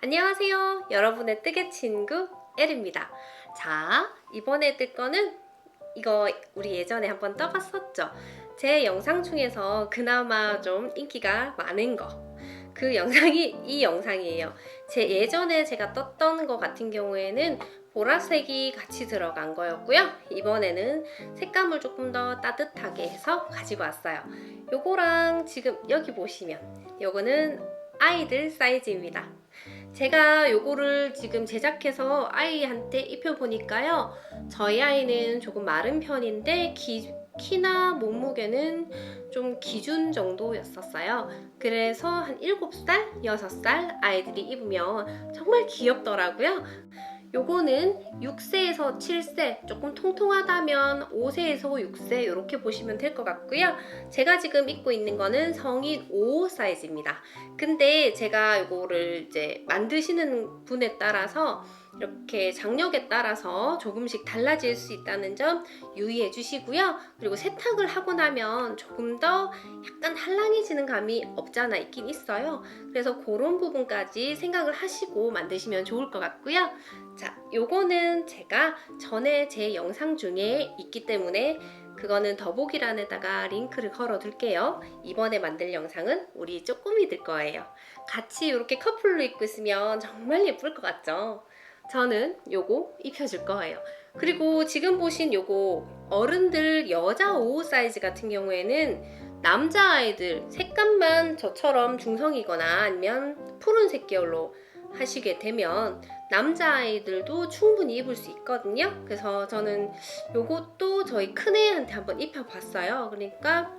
안녕하세요. 여러분의 뜨개 친구 엘입니다. 자, 이번에 뜰 거는 이거 우리 예전에 한번 떠봤었죠. 제 영상 중에서 그나마 좀 인기가 많은 거. 그 영상이 이 영상이에요. 제 예전에 제가 떴던 거 같은 경우에는 보라색이 같이 들어간 거였고요. 이번에는 색감을 조금 더 따뜻하게 해서 가지고 왔어요. 요거랑 지금 여기 보시면 요거는 아이들 사이즈입니다. 제가 요거를 지금 제작해서 아이한테 입혀보니까요. 저희 아이는 조금 마른 편인데 키나 몸무게는 좀 기준 정도였었어요. 그래서 한 7살, 6살 아이들이 입으면 정말 귀엽더라고요. 요거는 6세에서 7세, 조금 통통하다면 5세에서 6세 이렇게 보시면 될 것 같고요. 제가 지금 입고 있는 거는 성인 5 사이즈입니다. 근데 제가 요거를 이제 만드시는 분에 따라서 이렇게 장력에 따라서 조금씩 달라질 수 있다는 점 유의해 주시고요. 그리고 세탁을 하고 나면 조금 더 약간 할랑해지는 감이 없잖아 있긴 있어요. 그래서 그런 부분까지 생각을 하시고 만드시면 좋을 것 같고요. 자, 요거는 제가 전에 제 영상 중에 있기 때문에 그거는 더보기란에다가 링크를 걸어 둘게요. 이번에 만들 영상은 우리 쪼꼬미들 거예요. 같이 이렇게 커플로 입고 있으면 정말 예쁠 것 같죠? 저는 요거 입혀줄 거예요. 그리고 지금 보신 요거 어른들 여자 5 사이즈 같은 경우에는 남자아이들 색감만 저처럼 중성이거나 아니면 푸른색 계열로 하시게 되면 남자아이들도 충분히 입을 수 있거든요. 그래서 저는 요것도 저희 큰애한테 한번 입혀봤어요. 그러니까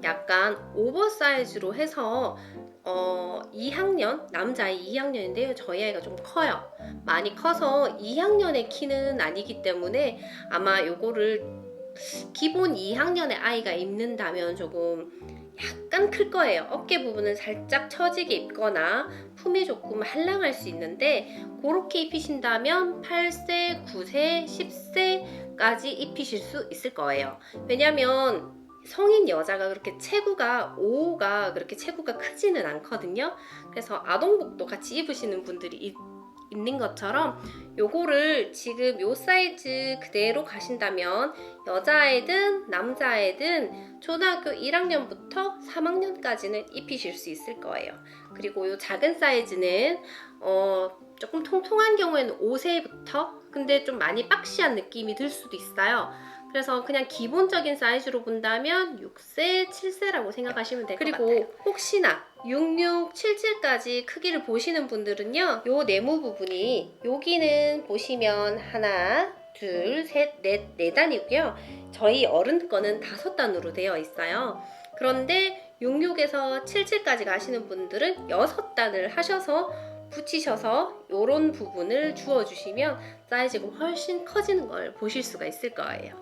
약간 오버사이즈로 해서 2학년, 남자아이 2학년인데요. 저희 아이가 좀 커요. 많이 커서 2학년의 키는 아니기 때문에 아마 요거를 기본 2학년의 아이가 입는다면 조금 약간 클 거예요. 어깨 부분은 살짝 처지게 입거나 품이 조금 할랑할 수 있는데 그렇게 입히신다면 8세, 9세, 10세까지 입히실 수 있을 거예요. 왜냐면 성인 여자가 그렇게 체구가 5가 그렇게 체구가 크지는 않거든요. 그래서 아동복도 같이 입으시는 분들이 있는 것처럼 요거를 지금 요 사이즈 그대로 가신다면 여자애든 남자애든 초등학교 1학년부터 3학년까지는 입히실 수 있을 거예요. 그리고 요 작은 사이즈는 조금 통통한 경우에는 5세부터 근데 좀 많이 박시한 느낌이 들 수도 있어요. 그래서 그냥 기본적인 사이즈로 본다면 6세, 7세라고 생각하시면 될 것 같아요. 그리고 혹시나 66, 77까지 크기를 보시는 분들은요. 요 네모 부분이 여기는 보시면 하나, 둘, 셋, 넷, 4단이고요. 저희 어른 거는 5단으로 되어 있어요. 그런데 66에서 77까지 가시는 분들은 6단을 하셔서 붙이셔서 이런 부분을 주워주시면 사이즈가 훨씬 커지는 걸 보실 수가 있을 거예요.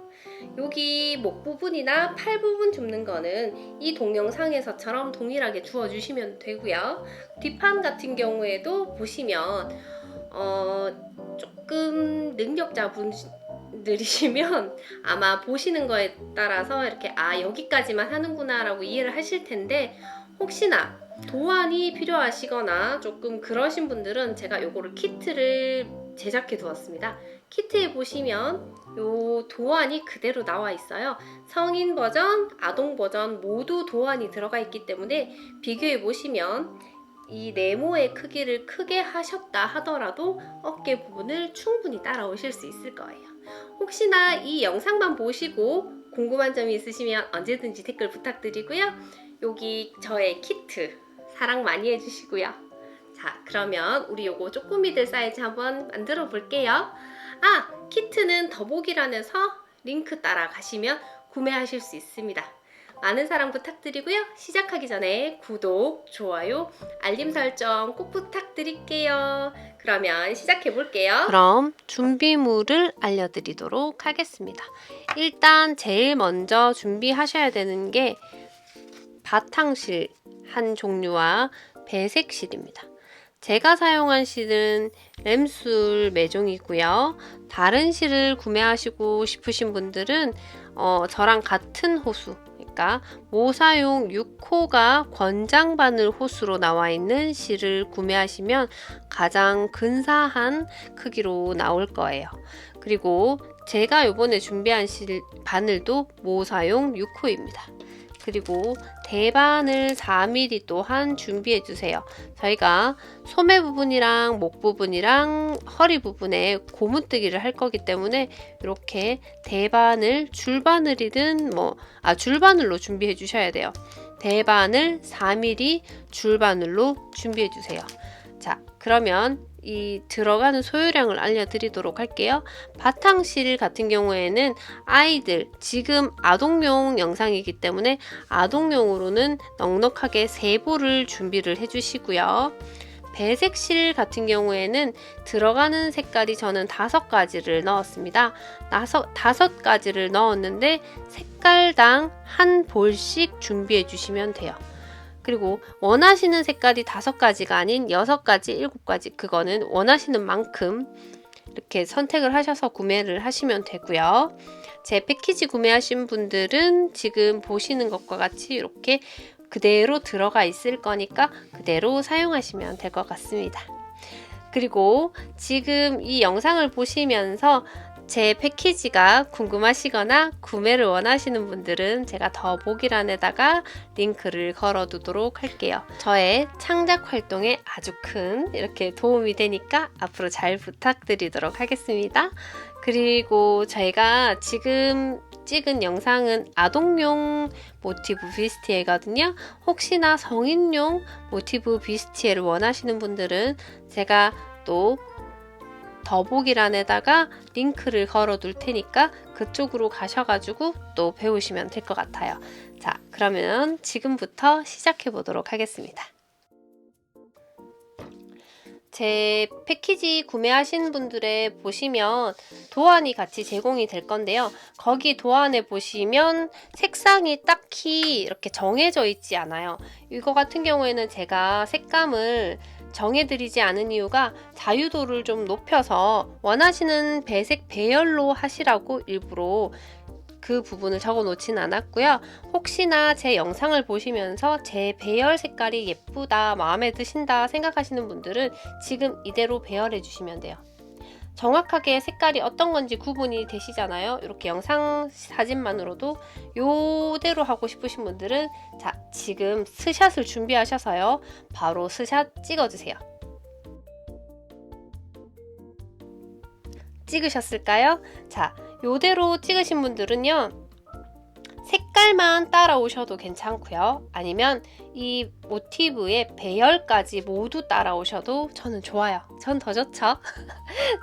여기 목 부분이나 팔 부분 줍는 거는 이 동영상에서처럼 동일하게 주워주시면 되고요. 뒷판 같은 경우에도 보시면 조금 능력자분들이시면 아마 보시는 거에 따라서 이렇게 여기까지만 하는구나 라고 이해를 하실 텐데 혹시나 도안이 필요하시거나 조금 그러신 분들은 제가 요거를 키트를 제작해 두었습니다. 키트에 보시면 요 도안이 그대로 나와 있어요. 성인 버전, 아동 버전 모두 도안이 들어가 있기 때문에 비교해 보시면 이 네모의 크기를 크게 하셨다 하더라도 어깨 부분을 충분히 따라오실 수 있을 거예요. 혹시나 이 영상만 보시고 궁금한 점이 있으시면 언제든지 댓글 부탁드리고요. 여기 저의 키트 사랑 많이 해주시고요. 자, 그러면 우리 요거 쪼꼬미들 사이즈 한번 만들어 볼게요. 키트는 더보기란에서 링크 따라 가시면 구매하실 수 있습니다. 많은 사랑 부탁드리고요. 시작하기 전에 구독, 좋아요, 알림 설정 꼭 부탁드릴게요. 그러면 시작해 볼게요. 그럼 준비물을 알려드리도록 하겠습니다. 일단 제일 먼저 준비하셔야 되는 게 바탕실 한 종류와 배색 실입니다. 제가 사용한 실은 램술 매종이고요. 다른 실을 구매하시고 싶으신 분들은 저랑 같은 호수, 그러니까 제가 모사용 6호가 권장 바늘 호수로 나와 있는 실을 구매하시면 가장 근사한 크기로 나올 거예요. 그리고 제가 이번에 준비한 바늘도 모사용 6호입니다. 그리고 대바늘 4mm 또한 준비해 주세요. 저희가 소매 부분이랑 목 부분이랑 허리 부분에 고무뜨기를 할 거기 때문에 이렇게 대바늘, 줄바늘이든 줄바늘로 준비해 주셔야 돼요. 대바늘 4mm 줄바늘로 준비해 주세요. 자, 그러면 이 들어가는 소요량을 알려드리도록 할게요. 바탕실 같은 경우에는 아이들, 지금 아동용 영상이기 때문에 아동용으로는 넉넉하게 3보를 준비를 해주시고요. 배색실 같은 경우에는 들어가는 색깔이 저는 5가지를 넣었습니다. 5가지를 넣었는데 색깔당 한 볼씩 준비해 주시면 돼요. 그리고 원하시는 색깔이 5가지가 아닌 6가지, 7가지, 그거는 원하시는 만큼 이렇게 선택을 하셔서 구매를 하시면 되고요. 제 패키지 구매하신 분들은 지금 보시는 것과 같이 이렇게 그대로 들어가 있을 거니까 그대로 사용하시면 될 것 같습니다. 그리고 지금 이 영상을 보시면서 제 패키지가 궁금하시거나 구매를 원하시는 분들은 제가 더보기란에다가 링크를 걸어 두도록 할게요. 저의 창작 활동에 아주 큰 이렇게 도움이 되니까 앞으로 잘 부탁드리도록 하겠습니다. 그리고 저희가 지금 찍은 영상은 아동용 모티브 비스티에거든요. 혹시나 성인용 모티브 비스티에를 원하시는 분들은 제가 또 더보기란에다가 링크를 걸어 둘 테니까 그쪽으로 가셔가지고 또 배우시면 될 것 같아요. 자, 그러면 지금부터 시작해 보도록 하겠습니다. 제 패키지 구매하신 분들의 보시면 도안이 같이 제공이 될 건데요. 거기 도안에 보시면 색상이 딱히 이렇게 정해져 있지 않아요. 이거 같은 경우에는 제가 색감을 정해드리지 않은 이유가 자유도를 좀 높여서 원하시는 배색 배열로 하시라고 일부러 그 부분을 적어 놓진 않았고요. 혹시나 제 영상을 보시면서 제 배열 색깔이 예쁘다, 마음에 드신다 생각하시는 분들은 지금 이대로 배열해 주시면 돼요. 정확하게 색깔이 어떤 건지 구분이 되시잖아요. 이렇게 영상 사진만으로도 요대로 하고 싶으신 분들은 자, 지금 스샷을 준비하셔서요. 바로 스샷 찍어주세요. 찍으셨을까요? 자, 요대로 찍으신 분들은요. 색깔만 따라오셔도 괜찮고요. 아니면 이 모티브의 배열까지 모두 따라오셔도 저는 좋아요. 전 더 좋죠.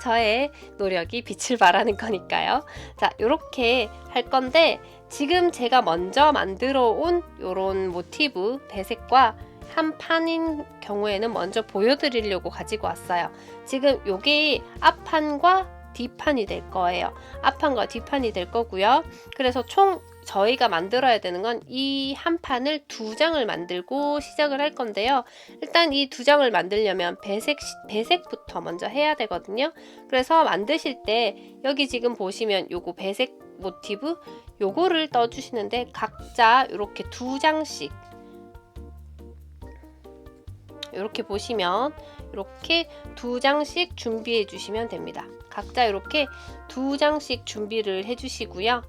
저의 노력이 빛을 발하는 거니까요. 자, 요렇게 할 건데 지금 제가 먼저 만들어 온 요런 모티브 배색과 한 판인 경우에는 먼저 보여드리려고 가지고 왔어요. 지금 요게 앞판과 뒷판이 될 거예요. 앞판과 뒷판이 될 거고요. 그래서 총 저희가 만들어야 되는 건 이 한 판을 2장을 만들고 시작을 할 건데요. 일단 이 2장을 만들려면 배색부터 먼저 해야 되거든요. 그래서 만드실 때 여기 지금 보시면 요거 배색 모티브 요거를 떠주시는데 각자 이렇게 2장씩 이렇게 보시면 이렇게 2장씩 준비해 주시면 됩니다. 각자 이렇게 2장씩 준비를 해 주시고요.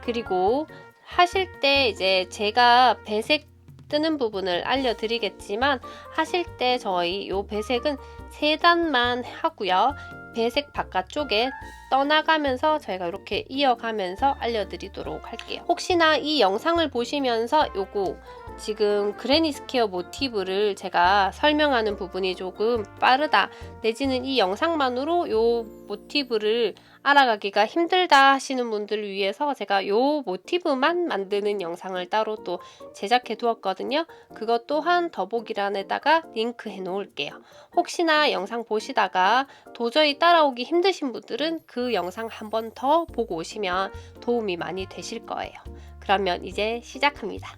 그리고 하실 때 이제 제가 배색 뜨는 부분을 알려드리겠지만 하실 때 저희 요 배색은 3단만 하고요. 배색 바깥쪽에 떠나가면서 저희가 이렇게 이어가면서 알려드리도록 할게요. 혹시나 이 영상을 보시면서 요거 지금 그레니 스퀘어 모티브를 제가 설명하는 부분이 조금 빠르다 내지는 이 영상만으로 요 모티브를 알아가기가 힘들다 하시는 분들을 위해서 제가 요 모티브만 만드는 영상을 따로 또 제작해 두었거든요. 그것 또한 더보기란에다가 링크 해 놓을게요. 혹시나 영상 보시다가 도저히 따라오기 힘드신 분들은 그 영상 한 번 더 보고 오시면 도움이 많이 되실 거예요. 그러면 이제 시작합니다.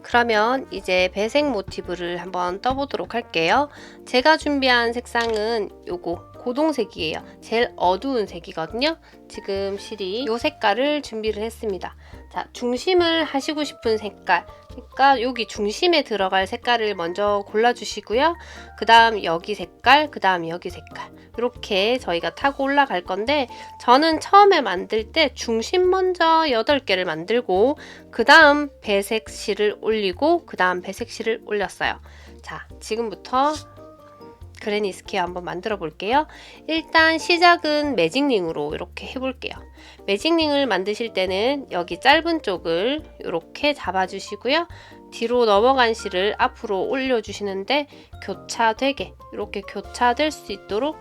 그러면 이제 배색 모티브를 한번 떠보도록 할게요. 제가 준비한 색상은 요거 고동색이에요. 제일 어두운 색이거든요. 지금 실이 요 색깔을 준비를 했습니다. 자, 중심을 하시고 싶은 색깔, 그러니까 여기 중심에 들어갈 색깔을 먼저 골라주시고요. 그 다음 여기 색깔, 그 다음 여기 색깔, 이렇게 저희가 타고 올라갈 건데, 저는 처음에 만들 때 중심 먼저 8개를 만들고 그 다음 배색 실을 올리고 그 다음 배색 실을 올렸어요. 자, 지금부터 그레니 스퀘어 한번 만들어 볼게요. 일단 시작은 매직링으로 이렇게 해볼게요. 매직링을 만드실 때는 여기 짧은 쪽을 이렇게 잡아주시고요. 뒤로 넘어간 실을 앞으로 올려주시는데 교차되게 이렇게 교차될 수 있도록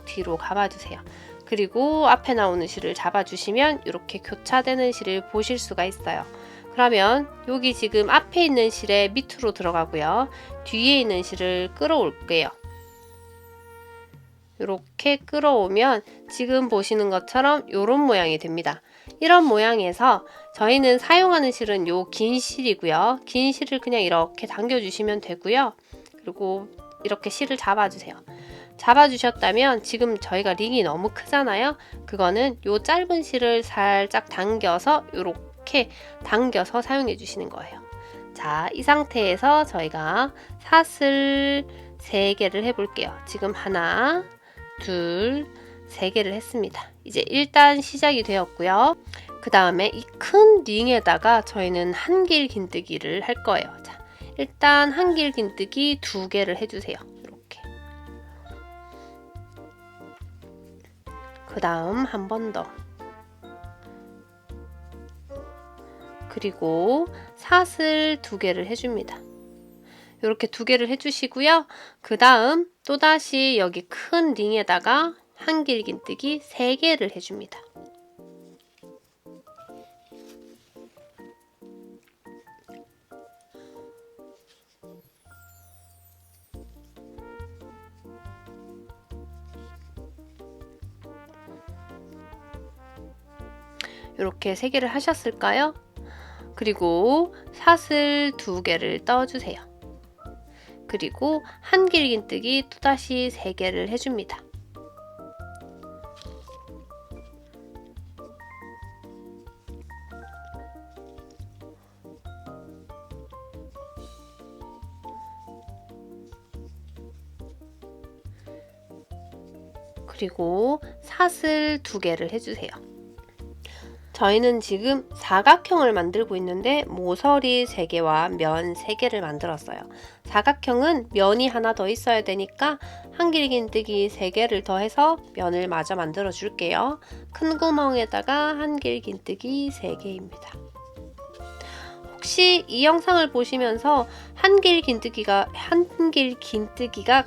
뒤로 감아주세요. 그리고 앞에 나오는 실을 잡아주시면 이렇게 교차되는 실을 보실 수가 있어요. 그러면 여기 지금 앞에 있는 실에 밑으로 들어가고요. 뒤에 있는 실을 끌어올게요. 이렇게 끌어오면 지금 보시는 것처럼 이런 모양이 됩니다. 이런 모양에서 저희는 사용하는 실은 요 긴 실이고요. 긴 실을 그냥 이렇게 당겨주시면 되고요. 그리고 이렇게 실을 잡아주세요. 잡아주셨다면 지금 저희가 링이 너무 크잖아요. 그거는 요 짧은 실을 살짝 당겨서 이렇게 당겨서 사용해 주시는 거예요. 자, 이 상태에서 저희가 사슬 3개를 해볼게요. 지금 하나, 둘, 3개를 했습니다. 이제 일단 시작이 되었고요. 그 다음에 이 큰 링에다가 저희는 한길 긴뜨기를 할 거예요. 자, 일단 한길 긴뜨기 2개를 해주세요. 이렇게. 그 다음 한 번 더. 그리고 사슬 2개를 해줍니다. 이렇게 2개를 해주시고요. 그 다음 또다시 여기 큰 링에다가 한길 긴뜨기 3개를 해줍니다. 이렇게 3개를 하셨을까요? 그리고 사슬 2개를 떠주세요. 그리고 한길 긴뜨기 또다시 3개를 해줍니다. 그리고 사슬 2개를 해주세요. 저희는 지금 사각형을 만들고 있는데 모서리 3개와 면 3개를 만들었어요. 사각형은 면이 하나 더 있어야 되니까 한길 긴뜨기 3개를 더해서 면을 마저 만들어 줄게요. 큰 구멍에다가 한길 긴뜨기 3개입니다. 혹시 이 영상을 보시면서 한길 긴뜨기가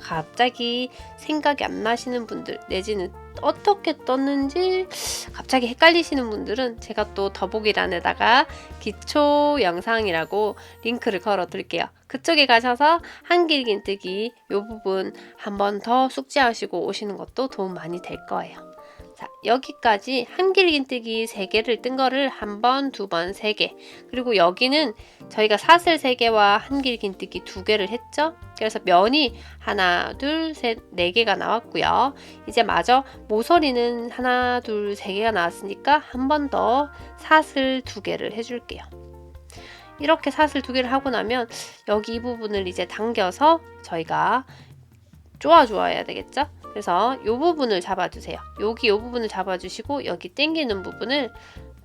갑자기 생각이 안 나시는 분들, 내지는 어떻게 떴는지 갑자기 헷갈리시는 분들은 제가 또 더보기란에다가 기초 영상이라고 링크를 걸어 드릴게요. 그쪽에 가셔서 한길 긴뜨기 이 부분 한 번 더 숙지하시고 오시는 것도 도움 많이 될 거예요. 자, 여기까지 한길 긴뜨기 3개를 뜬 거를 한 번, 2번, 3개. 그리고 여기는 저희가 사슬 3개와 한길 긴뜨기 2개를 했죠. 그래서 면이 하나, 둘, 셋, 4개가 나왔고요. 이제 마저 모서리는 하나, 둘, 3개가 나왔으니까 한 번 더 사슬 2개를 해줄게요. 이렇게 사슬 2개를 하고 나면 여기 이 부분을 이제 당겨서 저희가 쪼아줘야 되겠죠? 그래서 이 부분을 잡아주세요. 여기 이 부분을 잡아주시고 여기 당기는 부분을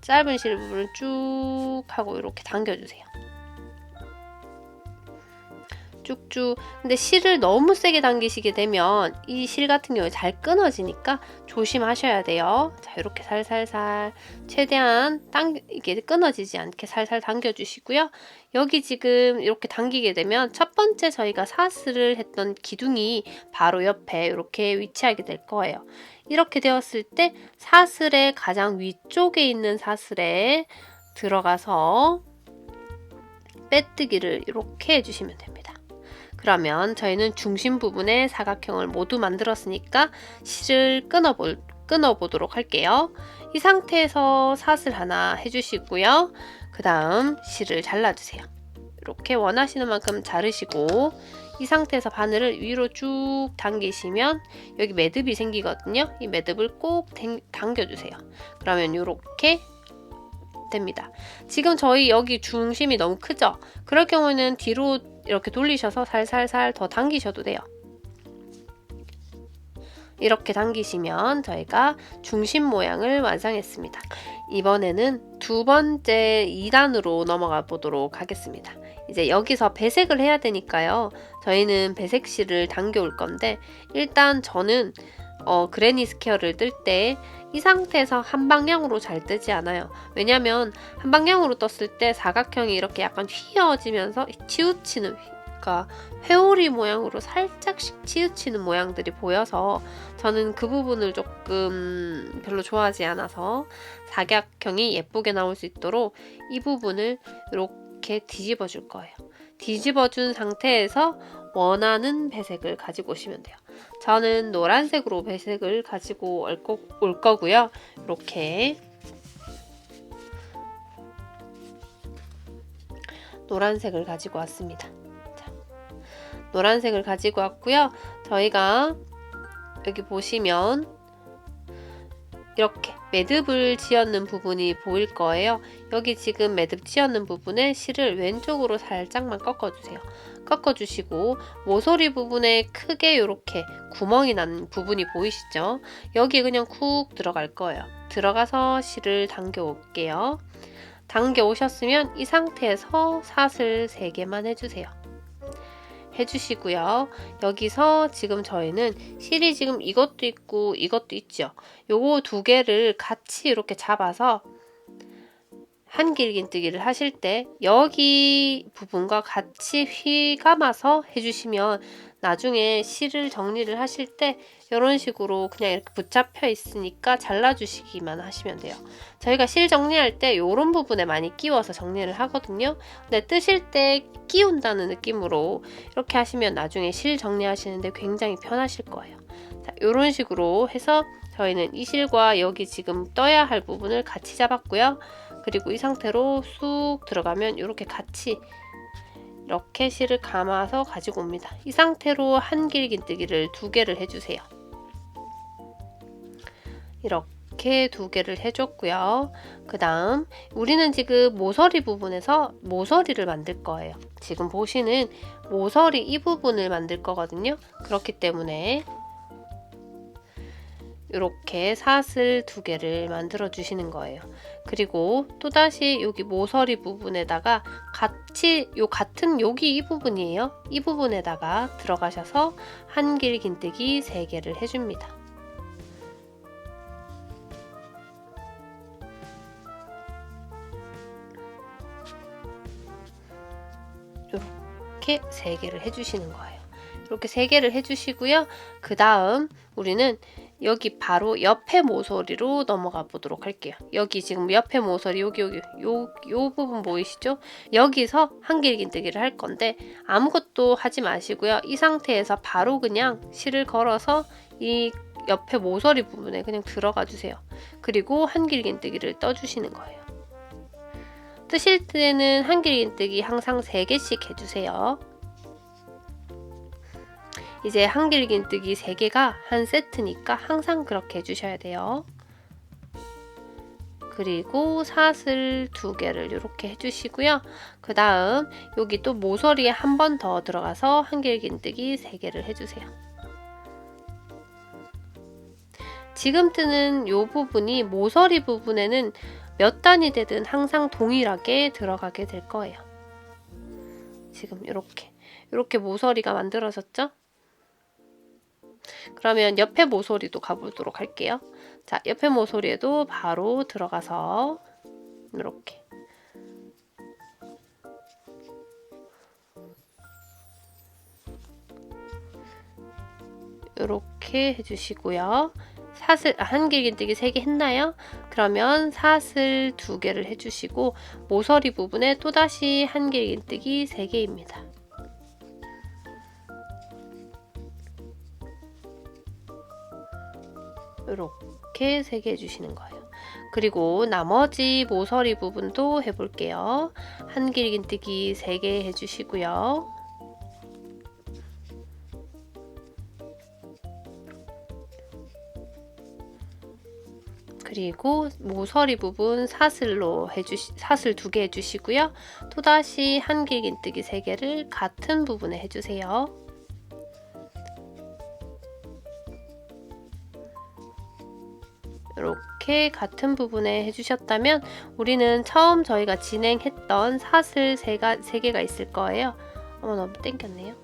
짧은 실 부분을 쭉 하고 이렇게 당겨주세요. 쭉쭉. 근데 실을 너무 세게 당기시게 되면 이 실 같은 경우에 잘 끊어지니까 조심하셔야 돼요. 자, 이렇게 살살살 최대한 이게 끊어지지 않게 살살 당겨주시고요. 여기 지금 이렇게 당기게 되면 첫 번째 저희가 사슬을 했던 기둥이 바로 옆에 이렇게 위치하게 될 거예요. 이렇게 되었을 때 사슬의 가장 위쪽에 있는 사슬에 들어가서 빼뜨기를 이렇게 해주시면 됩니다. 그러면 저희는 중심 부분에 사각형을 모두 만들었으니까 실을 끊어보도록 할게요. 이 상태에서 사슬 하나 해주시고요. 그 다음 실을 잘라주세요. 이렇게 원하시는 만큼 자르시고 이 상태에서 바늘을 위로 쭉 당기시면 여기 매듭이 생기거든요. 이 매듭을 꼭 당겨주세요. 그러면 이렇게 됩니다. 지금 저희 여기 중심이 너무 크죠? 그럴 경우에는 뒤로 이렇게 돌리셔서 살살살 더 당기셔도 돼요. 이렇게 당기시면 저희가 중심 모양을 완성했습니다. 이번에는 두 번째 2단으로 넘어가 보도록 하겠습니다. 이제 여기서 배색을 해야 되니까요. 저희는 배색실을 당겨 올 건데 일단 저는 그레니 스퀘어를 뜰 때 이 상태에서 한 방향으로 잘 뜨지 않아요. 왜냐면 한 방향으로 떴을 때 사각형이 이렇게 약간 휘어지면서 치우치는, 그러니까 회오리 모양으로 살짝씩 치우치는 모양들이 보여서 저는 그 부분을 조금 별로 좋아하지 않아서 사각형이 예쁘게 나올 수 있도록 이 부분을 이렇게 뒤집어 줄 거예요. 뒤집어 준 상태에서 원하는 배색을 가지고 오시면 돼요. 저는 노란색으로 배색을 가지고 올 거고요. 이렇게 노란색을 가지고 왔습니다. 자, 노란색을 가지고 왔고요. 저희가 여기 보시면 이렇게 매듭을 지었는 부분이 보일 거예요. 여기 지금 매듭 지었는 부분에 실을 왼쪽으로 살짝만 꺾어주세요. 꺾어주시고 모서리 부분에 크게 이렇게 구멍이 난 부분이 보이시죠? 여기 그냥 쿡 들어갈 거예요. 들어가서 실을 당겨 올게요. 당겨 오셨으면 이 상태에서 사슬 3개만 해주세요. 해주시고요. 여기서 지금 저희는 실이 지금 이것도 있고 이것도 있죠. 요거 2개를 같이 이렇게 잡아서 한길긴뜨기를 하실 때 여기 부분과 같이 휘감아서 해주시면 나중에 실을 정리를 하실 때 이런 식으로 그냥 이렇게 붙잡혀 있으니까 잘라주시기만 하시면 돼요. 저희가 실 정리할 때 이런 부분에 많이 끼워서 정리를 하거든요. 근데 뜨실 때 끼운다는 느낌으로 이렇게 하시면 나중에 실 정리하시는데 굉장히 편하실 거예요. 자, 이런 식으로 해서 저희는 이 실과 여기 지금 떠야 할 부분을 같이 잡았고요. 그리고 이 상태로 쑥 들어가면 이렇게 같이 이렇게 실을 감아서 가지고 옵니다. 이 상태로 한길긴뜨기를 2개를 해주세요. 이렇게 2개를 해줬고요. 그 다음 우리는 지금 모서리 부분에서 모서리를 만들 거예요. 지금 보시는 모서리 이 부분을 만들 거거든요. 그렇기 때문에 이렇게 사슬 2개를 만들어 주시는 거예요. 그리고 또다시 여기 모서리 부분에다가 같이 같은 여기 이 부분이에요. 이 부분에다가 들어가셔서 한길긴뜨기 3개를 해줍니다. 이렇게 3개를 해주시는 거예요. 이렇게 3개를 해주시고요. 그 다음 우리는 여기 바로 옆에 모서리로 넘어가 보도록 할게요. 여기 지금 옆에 모서리 요 부분 보이시죠? 여기서 한길긴뜨기를 할 건데 아무것도 하지 마시고요. 이 상태에서 바로 그냥 실을 걸어서 이 옆에 모서리 부분에 그냥 들어가 주세요. 그리고 한길긴뜨기를 떠주시는 거예요. 뜨실 때는 한길긴뜨기 항상 3개씩 해주세요. 이제 한길긴뜨기 3개가 한 세트니까 항상 그렇게 해주셔야 돼요. 그리고 사슬 2개를 이렇게 해주시고요. 그 다음 여기 또 모서리에 한 번 더 들어가서 한길긴뜨기 3개를 해주세요. 지금 뜨는 이 부분이 모서리 부분에는 몇 단이 되든 항상 동일하게 들어가게 될 거예요. 지금 이렇게 모서리가 만들어졌죠? 그러면 옆에 모서리도 가보도록 할게요. 자, 옆에 모서리에도 바로 들어가서 이렇게 해주시고요. 사슬 한길긴뜨기 3개 했나요? 그러면 사슬 2개를 해주시고 모서리 부분에 또다시 한길긴뜨기 3개입니다. 이렇게 3개 해주시는 거예요. 그리고 나머지 모서리 부분도 해볼게요. 한길긴뜨기 3개 해주시고요. 그리고 모서리 부분 사슬 2개 해주시고요. 또다시 한길긴뜨기 3개를 같은 부분에 해주세요. 이렇게 같은 부분에 해주셨다면 우리는 처음 저희가 진행했던 사슬 3개가 있을 거예요. 너무 당겼네요.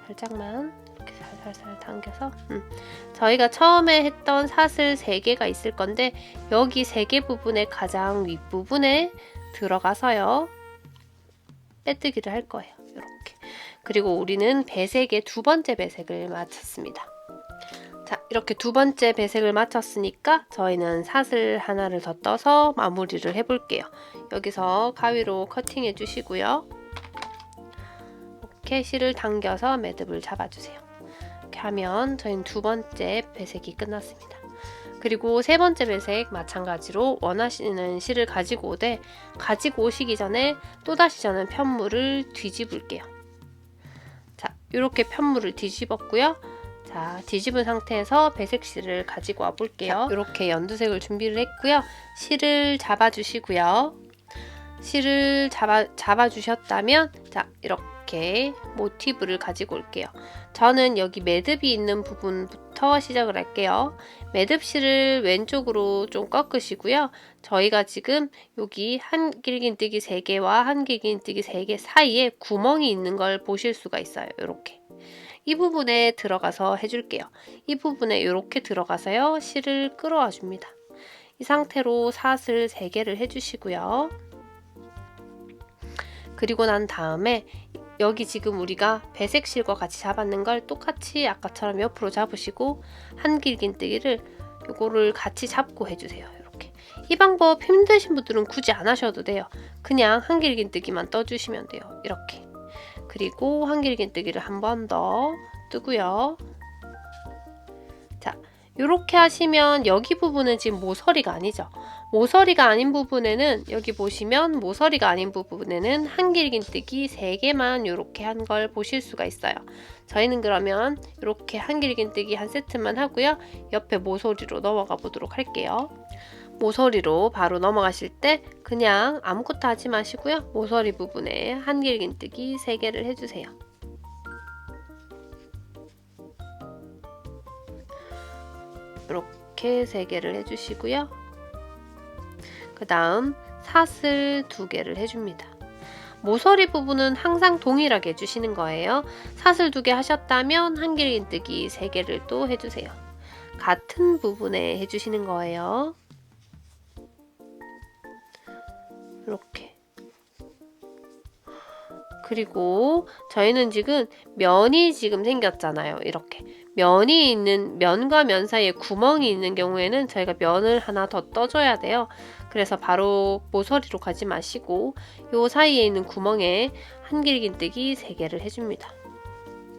살짝만 이렇게 살살 당겨서 저희가 처음에 했던 사슬 3개가 있을 건데 여기 3개 부분의 가장 윗부분에 들어가서요. 빼뜨기를 할 거예요. 이렇게. 그리고 우리는 배색의 2번째 배색을 마쳤습니다. 자, 이렇게 2번째 배색을 마쳤으니까 저희는 사슬 하나를 더 떠서 마무리를 해볼게요. 여기서 가위로 커팅해 주시고요. 이렇게 실을 당겨서 매듭을 잡아주세요. 이렇게 하면 저희는 2번째 배색이 끝났습니다. 그리고 3번째 배색 마찬가지로 원하시는 실을 가지고 오시기 전에 또다시 저는 편물을 뒤집을게요. 자, 이렇게 편물을 뒤집었고요. 자, 뒤집은 상태에서 배색실을 가지고 와 볼게요. 이렇게 연두색을 준비를 했고요. 실을 잡아주시고요. 실을 잡아주셨다면 자, 이렇게 모티브를 가지고 올게요. 저는 여기 매듭이 있는 부분부터 시작을 할게요. 매듭실을 왼쪽으로 좀 꺾으시고요. 저희가 지금 여기 한길긴뜨기 3개와 한길긴뜨기 3개 사이에 구멍이 있는 걸 보실 수가 있어요. 이렇게. 이 부분에 들어가서 해줄게요. 이 부분에 이렇게 들어가서요. 실을 끌어와 줍니다. 이 상태로 사슬 3개를 해주시고요. 그리고 난 다음에 여기 지금 우리가 배색실과 같이 잡았는 걸 똑같이 아까처럼 옆으로 잡으시고 한길긴뜨기를 요거를 같이 잡고 해주세요. 이렇게. 이 방법 힘드신 분들은 굳이 안 하셔도 돼요. 그냥 한길긴뜨기만 떠주시면 돼요. 이렇게. 그리고 한길긴뜨기를 한 번 더 뜨고요. 자, 이렇게 하시면 여기 부분은 지금 모서리가 아니죠. 모서리가 아닌 부분에는 여기 보시면 모서리가 아닌 부분에는 한길긴뜨기 3개만 이렇게 한 걸 보실 수가 있어요. 저희는 그러면 이렇게 한길긴뜨기 한 세트만 하고요. 옆에 모서리로 넘어가 보도록 할게요. 모서리로 바로 넘어가실 때 그냥 아무것도 하지 마시고요. 모서리 부분에 한길긴뜨기 3개를 해주세요. 이렇게 3개를 해주시고요. 그 다음 사슬 2개를 해줍니다. 모서리 부분은 항상 동일하게 해주시는 거예요. 사슬 2개 하셨다면 한길긴뜨기 3개를 또 해주세요. 같은 부분에 해주시는 거예요. 이렇게. 그리고 저희는 지금 면이 지금 생겼잖아요. 이렇게. 면이 있는, 면과 면 사이에 구멍이 있는 경우에는 저희가 면을 하나 더 떠줘야 돼요. 그래서 바로 모서리로 가지 마시고 요 사이에 있는 구멍에 한길긴뜨기 3개를 해줍니다.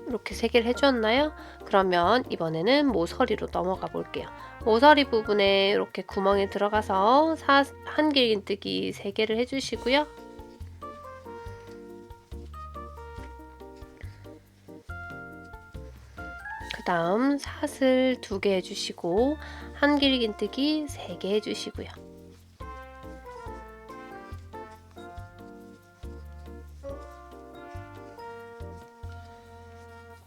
이렇게 3개를 해주었나요? 그러면 이번에는 모서리로 넘어가 볼게요. 모서리 부분에 이렇게 구멍에 들어가서 한길긴뜨기 3개를 해주시고요. 그 다음 사슬 2개 해주시고 한길긴뜨기 3개 해주시고요.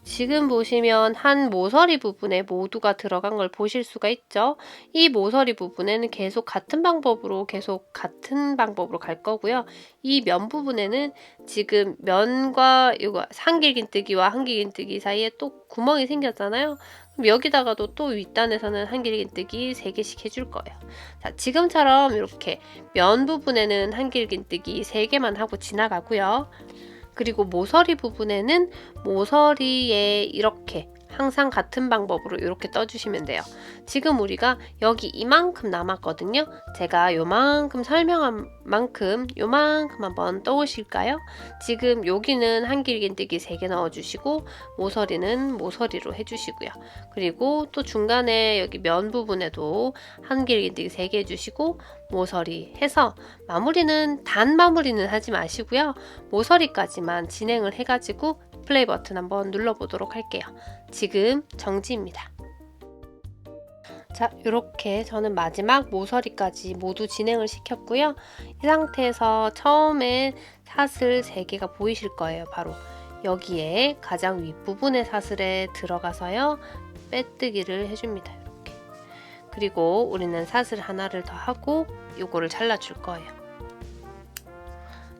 지금 보시면 한 모서리 부분에 모두가 들어간 걸 보실 수가 있죠. 이 모서리 부분에는 계속 같은 방법으로 갈 거고요. 이 면 부분에는 지금 면과 이거 한길긴뜨기와 한길긴뜨기 사이에 또 구멍이 생겼잖아요. 그럼 여기다가도 또 윗단에서는 한길긴뜨기 3개씩 해줄 거예요. 자, 지금처럼 이렇게 면 부분에는 한길긴뜨기 3개만 하고 지나가고요. 그리고 모서리 부분에는 모서리에 이렇게 항상 같은 방법으로 이렇게 떠주시면 돼요. 지금 우리가 여기 이만큼 남았거든요. 제가 요만큼 설명한 만큼 요만큼 한번 떠오실까요? 지금 여기는 한길긴뜨기 3개 넣어주시고 모서리는 모서리로 해주시고요. 그리고 또 중간에 여기 면 부분에도 한길긴뜨기 3개 해주시고 모서리 해서 단 마무리는 하지 마시고요. 모서리까지만 진행을 해가지고 플레이 버튼 한번 눌러보도록 할게요. 지금 정지입니다. 자, 이렇게 저는 마지막 모서리까지 모두 진행을 시켰고요. 이 상태에서 처음에 사슬 3개가 보이실 거예요. 바로 여기에 가장 윗부분의 사슬에 들어가서요. 빼뜨기를 해줍니다. 이렇게. 그리고 우리는 사슬 하나를 더 하고 요거를 잘라줄 거예요.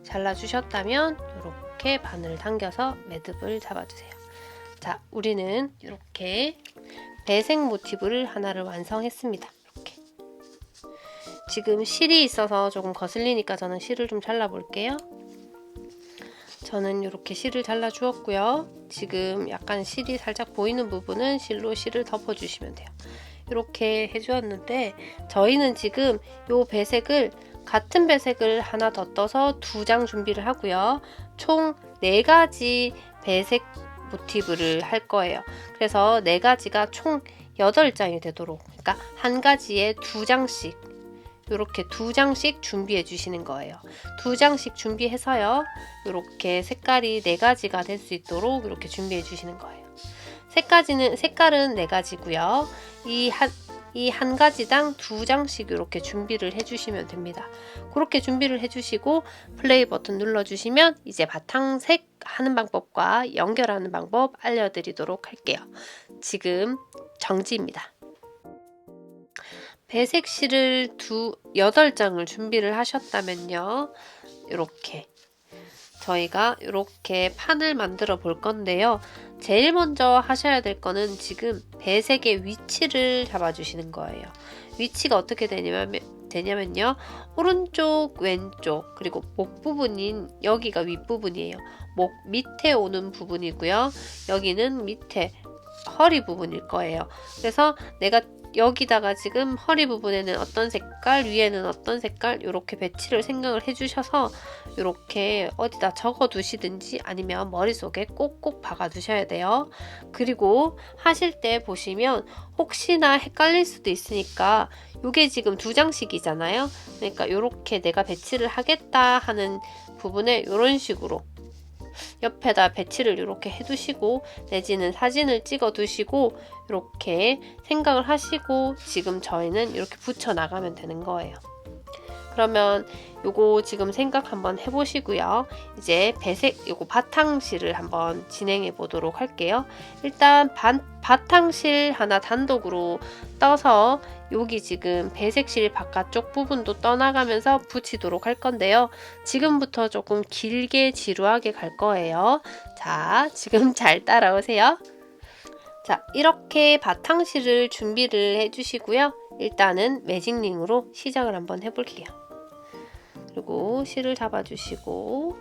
잘라주셨다면 이렇게 바늘을 당겨서 매듭을 잡아주세요. 자, 우리는 이렇게 배색 모티브를 하나를 완성했습니다. 이렇게. 지금 실이 있어서 조금 거슬리니까 저는 실을 좀 잘라볼게요. 저는 이렇게 실을 잘라 주었고요. 지금 약간 실이 살짝 보이는 부분은 실로 실을 덮어주시면 돼요. 이렇게 해주었는데 저희는 지금 이 배색을 같은 배색을 하나 더 떠서 2장 준비를 하고요. 총 4가지 배색 모티브를 할 거예요. 그래서 4가지가 총 8장이 되도록, 그러니까 한 가지에 2장씩 이렇게 2장씩 준비해 주시는 거예요. 2장씩 준비해서요. 이렇게 색깔이 4가지가 될 수 있도록 이렇게 준비해 주시는 거예요. 색깔은 4가지고요. 이 한 가지당 2장씩 이렇게 준비를 해주시면 됩니다. 그렇게 준비를 해주시고 플레이 버튼 눌러주시면 이제 바탕색 하는 방법과 연결하는 방법 알려드리도록 할게요. 지금 정지입니다. 배색 실을 8장을 준비를 하셨다면요. 이렇게 저희가 이렇게 판을 만들어 볼 건데요. 제일 먼저 하셔야 될 거는 지금 배색의 위치를 잡아주시는 거예요. 위치가 어떻게 되냐면요. 오른쪽, 왼쪽, 그리고 목 부분인 여기가 윗부분이에요. 목 밑에 오는 부분이고요. 여기는 밑에 허리 부분일 거예요. 그래서 내가 여기다가 지금 허리 부분에는 어떤 색깔, 위에는 어떤 색깔 이렇게 배치를 생각을 해주셔서 이렇게 어디다 적어 두시든지 아니면 머릿속에 꼭꼭 박아 두셔야 돼요. 그리고 하실 때 보시면 혹시나 헷갈릴 수도 있으니까 이게 지금 2장씩이잖아요. 그러니까 이렇게 내가 배치를 하겠다 하는 부분에 이런 식으로 옆에다 배치를 이렇게 해두시고 내지는 사진을 찍어 두시고 이렇게 생각을 하시고 지금 저희는 이렇게 붙여 나가면 되는 거예요. 그러면 요거 지금 생각 한번 해보시고요. 이제 배색 요거 바탕실을 한번 진행해 보도록 할게요. 일단 바탕실 하나 단독으로 떠서 여기 지금 배색실 바깥쪽 부분도 떠나가면서 붙이도록 할 건데요. 지금부터 조금 길게 지루하게 갈 거예요. 자, 지금 잘 따라오세요. 자, 이렇게 바탕실을 준비를 해주시고요. 일단은 매직링으로 시작을 한번 해볼게요. 그리고 실을 잡아주시고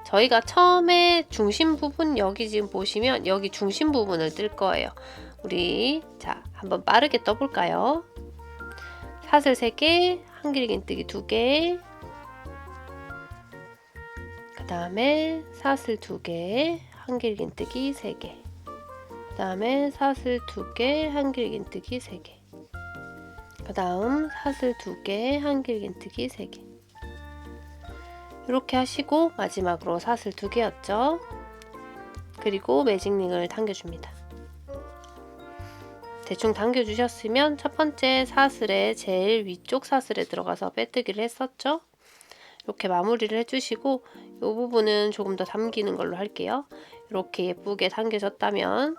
저희가 처음에 중심 부분 여기 지금 보시면 여기 중심 부분을 뜰 거예요. 우리 자 한번 빠르게 떠볼까요? 사슬 3개, 한길긴뜨기 2개, 그 다음에 사슬 2개, 한길긴뜨기 3개, 그 다음에 사슬 2개, 한길긴뜨기 3개, 그 다음 사슬 2개, 한길긴뜨기 3개. 이렇게 하시고 마지막으로 사슬 2개였죠. 그리고 매직링을 당겨줍니다. 대충 당겨주셨으면 첫 번째 사슬의 제일 위쪽 사슬에 들어가서 빼뜨기를 했었죠. 이렇게 마무리를 해주시고 이 부분은 조금 더 당기는 걸로 할게요. 이렇게 예쁘게 당겨졌다면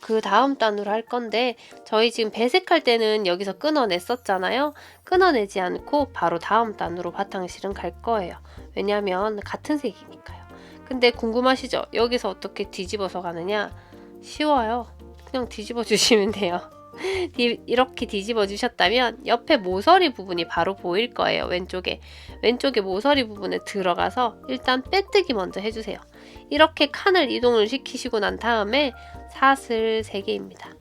그 다음 단으로 할 건데 저희 지금 배색할 때는 여기서 끊어냈었잖아요. 끊어내지 않고 바로 다음 단으로 바탕실은 갈 거예요. 왜냐하면 같은 색이니까요. 근데 궁금하시죠? 여기서 어떻게 뒤집어서 가느냐? 쉬워요. 그냥 뒤집어 주시면 돼요. 이렇게 뒤집어 주셨다면 옆에 모서리 부분이 바로 보일 거예요. 왼쪽에 모서리 부분에 들어가서 일단 빼뜨기 먼저 해주세요. 이렇게 칸을 이동을 시키시고 난 다음에 사슬 3개입니다.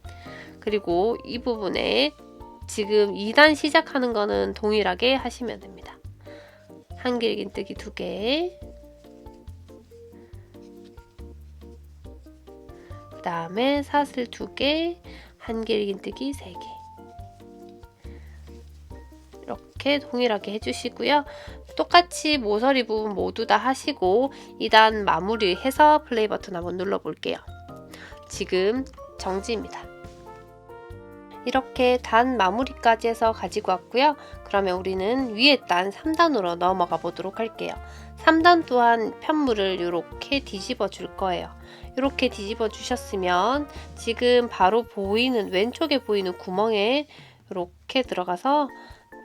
그리고 이 부분에 지금 2단 시작하는 거는 동일하게 하시면 됩니다. 한길긴뜨기 2개, 그 다음에 사슬 2개, 한길긴뜨기 3개. 이렇게 동일하게 해주시고요. 똑같이 모서리 부분 모두 다 하시고 2단 마무리해서 플레이 버튼 한번 눌러볼게요. 지금 정지입니다. 이렇게 단 마무리까지 해서 가지고 왔고요. 그러면 우리는 위에 단 3단으로 넘어가 보도록 할게요. 3단 또한 편물을 이렇게 뒤집어 줄 거예요. 이렇게 뒤집어 주셨으면 지금 바로 보이는 왼쪽에 보이는 구멍에 이렇게 들어가서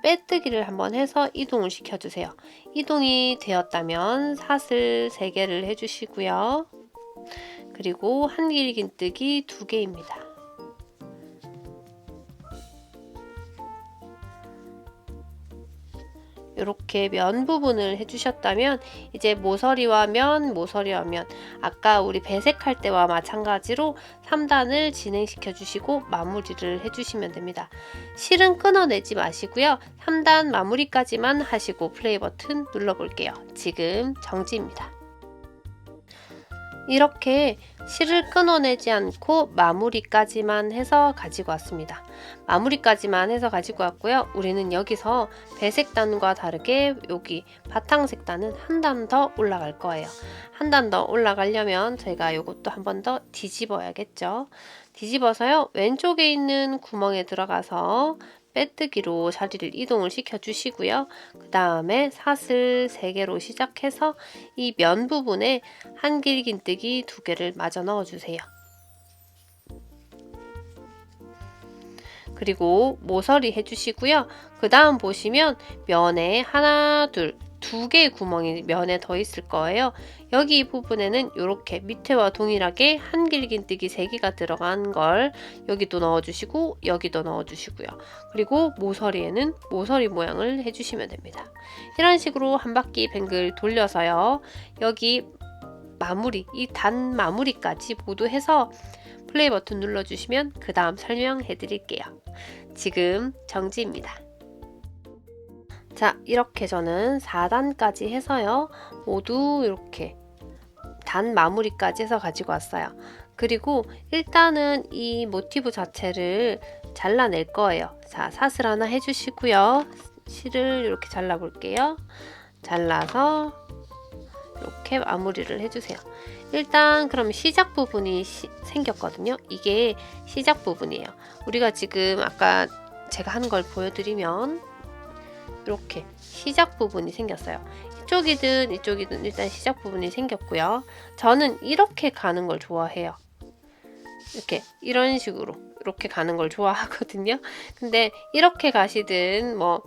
빼뜨기를 한번 해서 이동을 시켜주세요. 이동이 되었다면 사슬 3개를 해주시고요. 그리고 한길긴뜨기 2개입니다. 이렇게 면 부분을 해주셨다면 이제 모서리와 면, 모서리와 면 아까 우리 배색할 때와 마찬가지로 3단을 진행시켜 주시고 마무리를 해주시면 됩니다. 실은 끊어내지 마시고요. 3단 마무리까지만 하시고 플레이 버튼 눌러볼게요. 지금 정지입니다. 이렇게 실을 끊어내지 않고 마무리까지만 해서 가지고 왔습니다. 마무리까지만 해서 가지고 왔고요. 우리는 여기서 배색단과 다르게 여기 바탕색단은 한 단 더 올라갈 거예요. 한 단 더 올라가려면 저희가 이것도 한 번 더 뒤집어야겠죠. 뒤집어서요. 왼쪽에 있는 구멍에 들어가서 빼뜨기로 자리를 이동을 시켜 주시고요. 그 다음에 사슬 3개로 시작해서 이 면 부분에 한길긴뜨기 2개를 마저 넣어 주세요. 그리고 모서리 해주시고요. 그 다음 보시면 면에 하나, 둘, 2개의 구멍이 면에 더 있을 거예요. 여기 이 부분에는 이렇게 밑에와 동일하게 한길긴뜨기 3개가 들어간 걸 여기도 넣어주시고 여기도 넣어주시고요. 그리고 모서리에는 모서리 모양을 해주시면 됩니다. 이런 식으로 한 바퀴 뱅글 돌려서요. 여기 마무리, 이 단 마무리까지 모두 해서 플레이 버튼 눌러주시면 그 다음 설명해 드릴게요. 지금 정지입니다. 자, 이렇게 저는 4단까지 해서요. 모두 이렇게 단 마무리까지 해서 가지고 왔어요. 그리고 일단은 이 모티브 자체를 잘라낼 거예요. 자, 사슬 하나 해주시고요. 실을 이렇게 잘라 볼게요. 잘라서 이렇게 마무리를 해주세요. 일단 그럼 시작 부분이 생겼거든요. 이게 시작 부분이에요. 우리가 지금 아까 제가 하는 걸 보여드리면 이렇게 시작 부분이 생겼어요. 이쪽이든 이쪽이든 일단 시작 부분이 생겼고요. 저는 이렇게 가는 걸 좋아해요. 이렇게 이런 식으로 이렇게 가는 걸 좋아하거든요. 근데 이렇게 가시든 뭐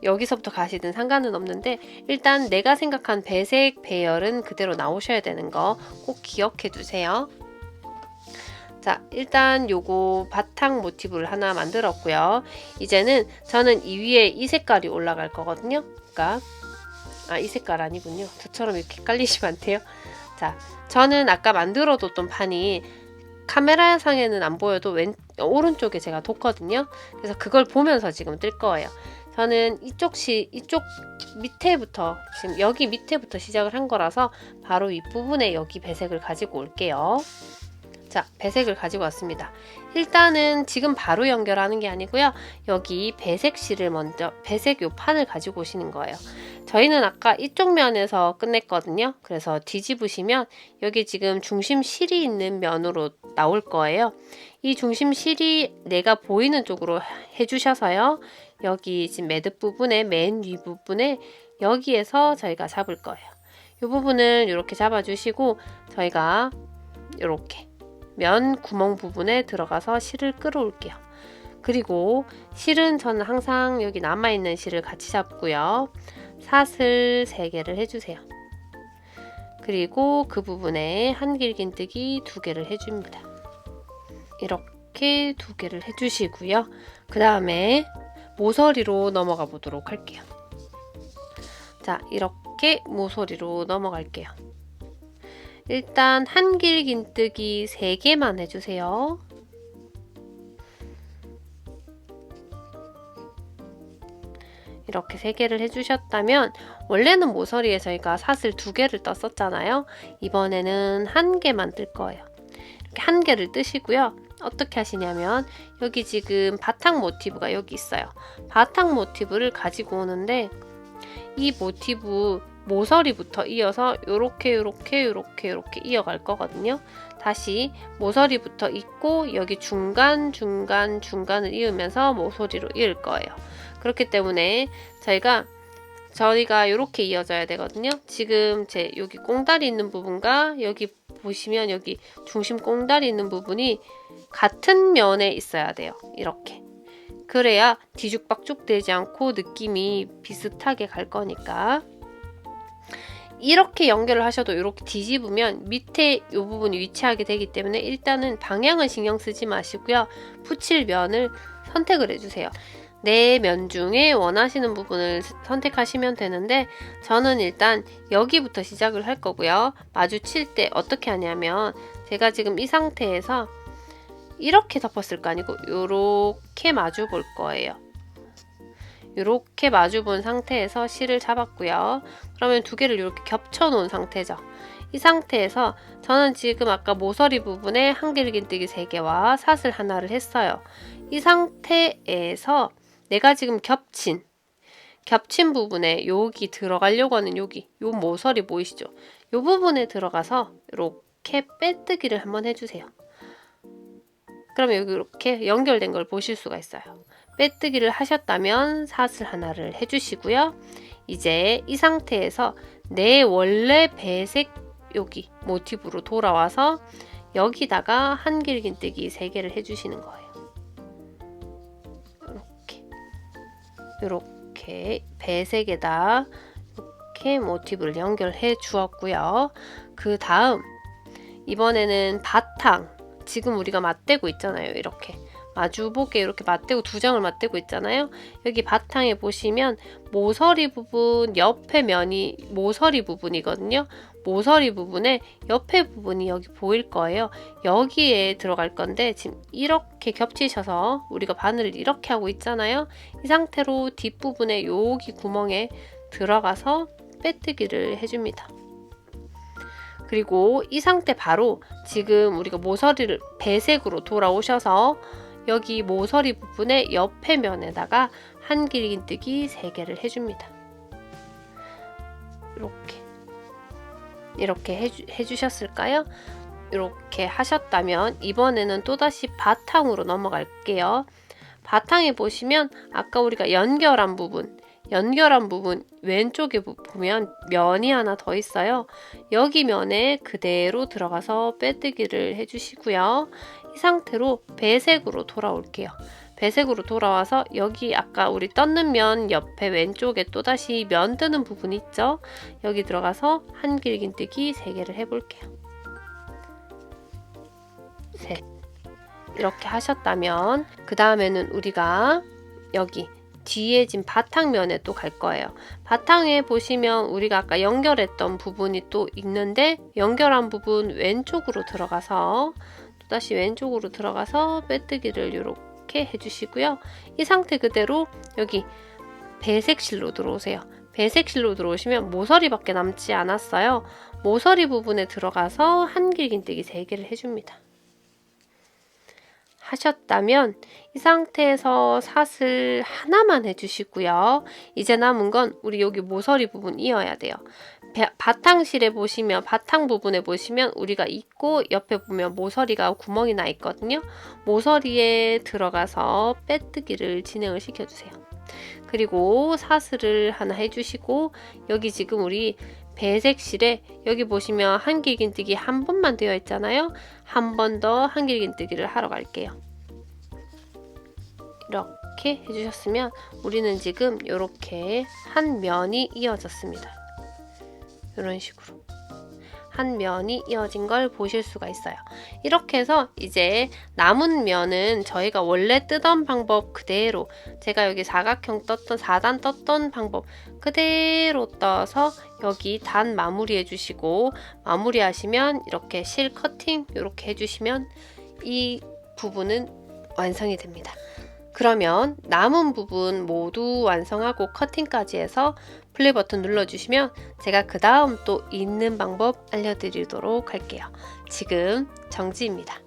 여기서부터 가시든 상관은 없는데 일단 내가 생각한 배색 배열은 그대로 나오셔야 되는 거 꼭 기억해 두세요. 자, 일단 요거 바탕 모티브를 하나 만들었고요. 이제는 저는 이 위에 이 색깔이 올라갈 거거든요. 그러니까 이 색깔 아니군요. 저처럼 이렇게 깔리시면 안 돼요. 자, 저는 아까 만들어 뒀던 판이 카메라 상에는 안 보여도 오른쪽에 제가 뒀거든요. 그래서 그걸 보면서 지금 뜰 거예요. 저는 이쪽 밑에부터 지금 여기 밑에부터 시작을 한 거라서 바로 윗부분에 여기 배색을 가지고 올게요. 자, 배색을 가지고 왔습니다. 일단은 지금 바로 연결하는 게 아니고요. 여기 배색실을 먼저 배색 요 판을 가지고 오시는 거예요. 저희는 아까 이쪽 면에서 끝냈거든요. 그래서 뒤집으시면 여기 지금 중심실이 있는 면으로 나올 거예요. 이 중심실이 내가 보이는 쪽으로 해주셔서요. 여기 지금 매듭 부분에 맨 위 부분에 여기에서 저희가 잡을 거예요. 이 부분을 이렇게 잡아주시고 저희가 이렇게 면 구멍 부분에 들어가서 실을 끌어올게요. 그리고 실은 저는 항상 여기 남아있는 실을 같이 잡고요. 사슬 3개를 해주세요. 그리고 그 부분에 한길긴뜨기 2개를 해줍니다. 이렇게 2개를 해주시고요. 그 다음에 모서리로 넘어가 보도록 할게요. 자, 이렇게 모서리로 넘어갈게요. 일단 한길긴뜨기 3개만 해주세요. 이렇게 3개를 해주셨다면 원래는 모서리에 저희가 사슬 2개를 떴었잖아요. 이번에는 1개만 뜰 거예요. 이렇게 1개를 뜨시고요. 어떻게 하시냐면 여기 지금 바탕 모티브가 여기 있어요. 바탕 모티브를 가지고 오는데 이 모티브 모서리부터 이어서 요렇게 이어갈 거거든요. 다시 모서리부터 잇고 여기 중간을 이으면서 모서리로 이을 거예요. 그렇기 때문에 저희가 이렇게 이어져야 되거든요. 지금 제 여기 꽁다리 있는 부분과 여기 보시면 여기 중심 꽁다리 있는 부분이 같은 면에 있어야 돼요. 이렇게. 그래야 뒤죽박죽 되지 않고 느낌이 비슷하게 갈 거니까. 이렇게 연결을 하셔도 이렇게 뒤집으면 밑에 이 부분이 위치하게 되기 때문에 일단은 방향은 신경 쓰지 마시고요. 붙일 면을 선택을 해주세요. 네 면 중에 원하시는 부분을 선택하시면 되는데 저는 일단 여기부터 시작을 할 거고요. 마주칠 때 어떻게 하냐면 제가 지금 이 상태에서 이렇게 덮었을 거 아니고 요렇게 마주 볼 거예요. 이렇게 마주 본 상태에서 실을 잡았고요. 그러면 두 개를 이렇게 겹쳐 놓은 상태죠. 이 상태에서 저는 지금 아까 모서리 부분에 한길긴뜨기 3개와 사슬 하나를 했어요. 이 상태에서 내가 지금 겹친 부분에 여기 들어가려고 하는 여기 요 모서리 보이시죠? 요 부분에 들어가서 이렇게 빼뜨기를 한번 해주세요. 그러면 여기 이렇게 연결된 걸 보실 수가 있어요. 빼뜨기를 하셨다면 사슬 하나를 해주시고요. 이제 이 상태에서 내 원래 배색 여기 모티브로 돌아와서 여기다가 한길긴뜨기 3개를 해주시는 거예요. 이렇게 배색에다 이렇게 모티브를 연결해 주었고요. 그 다음 이번에는 바탕, 지금 우리가 맞대고 있잖아요. 이렇게 마주보게 이렇게 맞대고 두 장을 맞대고 있잖아요. 여기 바탕에 보시면 모서리 부분 옆에 면이 모서리 부분이거든요. 모서리 부분에 옆에 부분이 여기 보일 거예요. 여기에 들어갈 건데 지금 이렇게 겹치셔서 우리가 바늘을 이렇게 하고 있잖아요. 이 상태로 뒷부분에 여기 구멍에 들어가서 빼뜨기를 해줍니다. 그리고 이 상태 바로 지금 우리가 모서리를 배색으로 돌아오셔서 여기 모서리 부분의 옆에 면에다가 한길긴뜨기 3개를 해줍니다. 이렇게 해주셨을까요? 이렇게 하셨다면 이번에는 또다시 바탕으로 넘어갈게요. 바탕에 보시면 아까 우리가 연결한 부분 왼쪽에 보면 면이 하나 더 있어요. 여기 면에 그대로 들어가서 빼뜨기를 해주시고요. 이 상태로 배색으로 돌아올게요. 배색으로 돌아와서 여기 아까 우리 떴는 면 옆에 왼쪽에 또다시 면 뜨는 부분 있죠? 여기 들어가서 한길긴뜨기 3개를 해볼게요. 셋. 이렇게 하셨다면 그 다음에는 우리가 여기 뒤에 지금 바탕면에 또 갈 거예요. 바탕에 보시면 우리가 아까 연결했던 부분이 또 있는데 연결한 부분 왼쪽으로 들어가서 또다시 왼쪽으로 들어가서 빼뜨기를 이렇게 해주시고요. 이 상태 그대로 여기 배색실로 들어오세요. 배색실로 들어오시면 모서리밖에 남지 않았어요. 모서리 부분에 들어가서 한길긴뜨기 3개를 해줍니다. 하셨다면 이 상태에서 사슬 하나만 해주시고요. 이제 남은 건 우리 여기 모서리 부분 이어야 돼요. 바탕실에 보시면 바탕 부분에 보시면 우리가 있고 옆에 보면 모서리가 구멍이 나 있거든요. 모서리에 들어가서 빼뜨기를 진행을 시켜주세요. 그리고 사슬을 하나 해주시고 여기 지금 우리 배색실에 여기 보시면 한길긴뜨기 한 번만 되어 있잖아요. 한 번 더 한길긴뜨기를 하러 갈게요. 이렇게 해주셨으면 우리는 지금 이렇게 한 면이 이어졌습니다. 이런 식으로 한 면이 이어진 걸 보실 수가 있어요. 이렇게 해서 이제 남은 면은 저희가 원래 뜨던 방법 그대로 제가 여기 사각형 떴던 4단 떴던 방법 그대로 떠서 여기 단 마무리 해주시고 마무리하시면 이렇게 실 커팅 이렇게 해주시면 이 부분은 완성이 됩니다. 그러면 남은 부분 모두 완성하고 커팅까지 해서 플레이 버튼 눌러주시면 제가 그 다음 또 있는 방법 알려드리도록 할게요. 지금 정지입니다.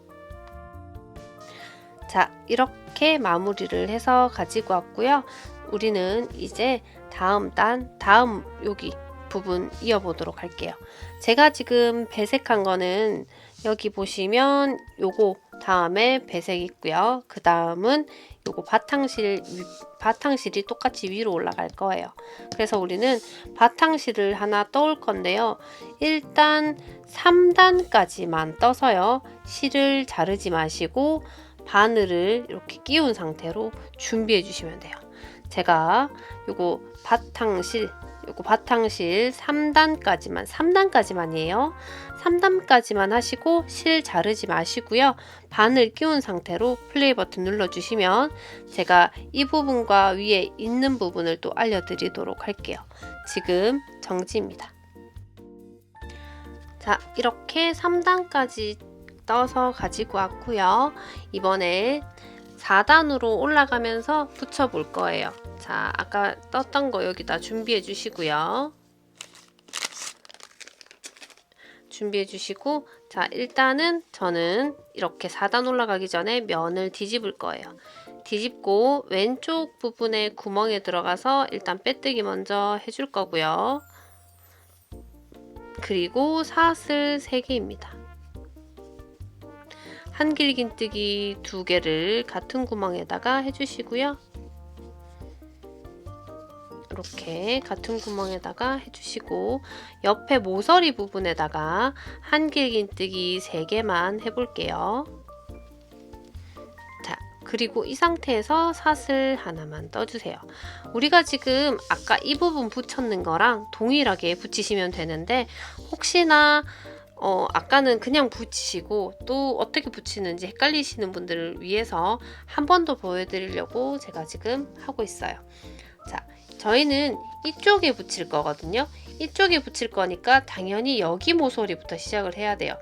자, 이렇게 마무리를 해서 가지고 왔고요. 우리는 이제 다음 여기 부분 이어보도록 할게요. 제가 지금 배색한 거는 여기 보시면 요거 다음에 배색 있고요. 그 다음은 요거 바탕실이 똑같이 위로 올라갈 거예요. 그래서 우리는 바탕실을 하나 떠올 건데요. 일단 3단까지만 떠서요. 실을 자르지 마시고 바늘을 이렇게 끼운 상태로 준비해 주시면 돼요. 제가 요거 바탕실 3단까지만이에요. 3단까지만 하시고 실 자르지 마시고요. 바늘 끼운 상태로 플레이 버튼 눌러주시면 제가 이 부분과 위에 있는 부분을 또 알려드리도록 할게요. 지금 정지입니다. 자, 이렇게 3단까지 떠서 가지고 왔고요. 이번에 4단으로 올라가면서 붙여 볼 거예요. 자, 아까 떴던 거 여기다 준비해 주시고요. 준비해 주시고, 자, 일단은 저는 이렇게 4단 올라가기 전에 면을 뒤집을 거예요. 뒤집고 왼쪽 부분에 구멍에 들어가서 일단 빼뜨기 먼저 해줄 거고요. 그리고 사슬 3개입니다. 한길긴뜨기 2개를 같은 구멍에다가 해주시고요. 이렇게 같은 구멍에다가 해주시고 옆에 모서리 부분에다가 한길긴뜨기 3개만 해볼게요. 자, 그리고 이 상태에서 사슬 하나만 떠주세요. 우리가 지금 아까 이 부분 붙였는 거랑 동일하게 붙이시면 되는데 혹시나 아까는 그냥 붙이시고 또 어떻게 붙이는지 헷갈리시는 분들을 위해서 한 번 더 보여드리려고 제가 지금 하고 있어요. 자, 저희는 이쪽에 붙일 거거든요. 이쪽에 붙일 거니까 당연히 여기 모서리부터 시작을 해야 돼요.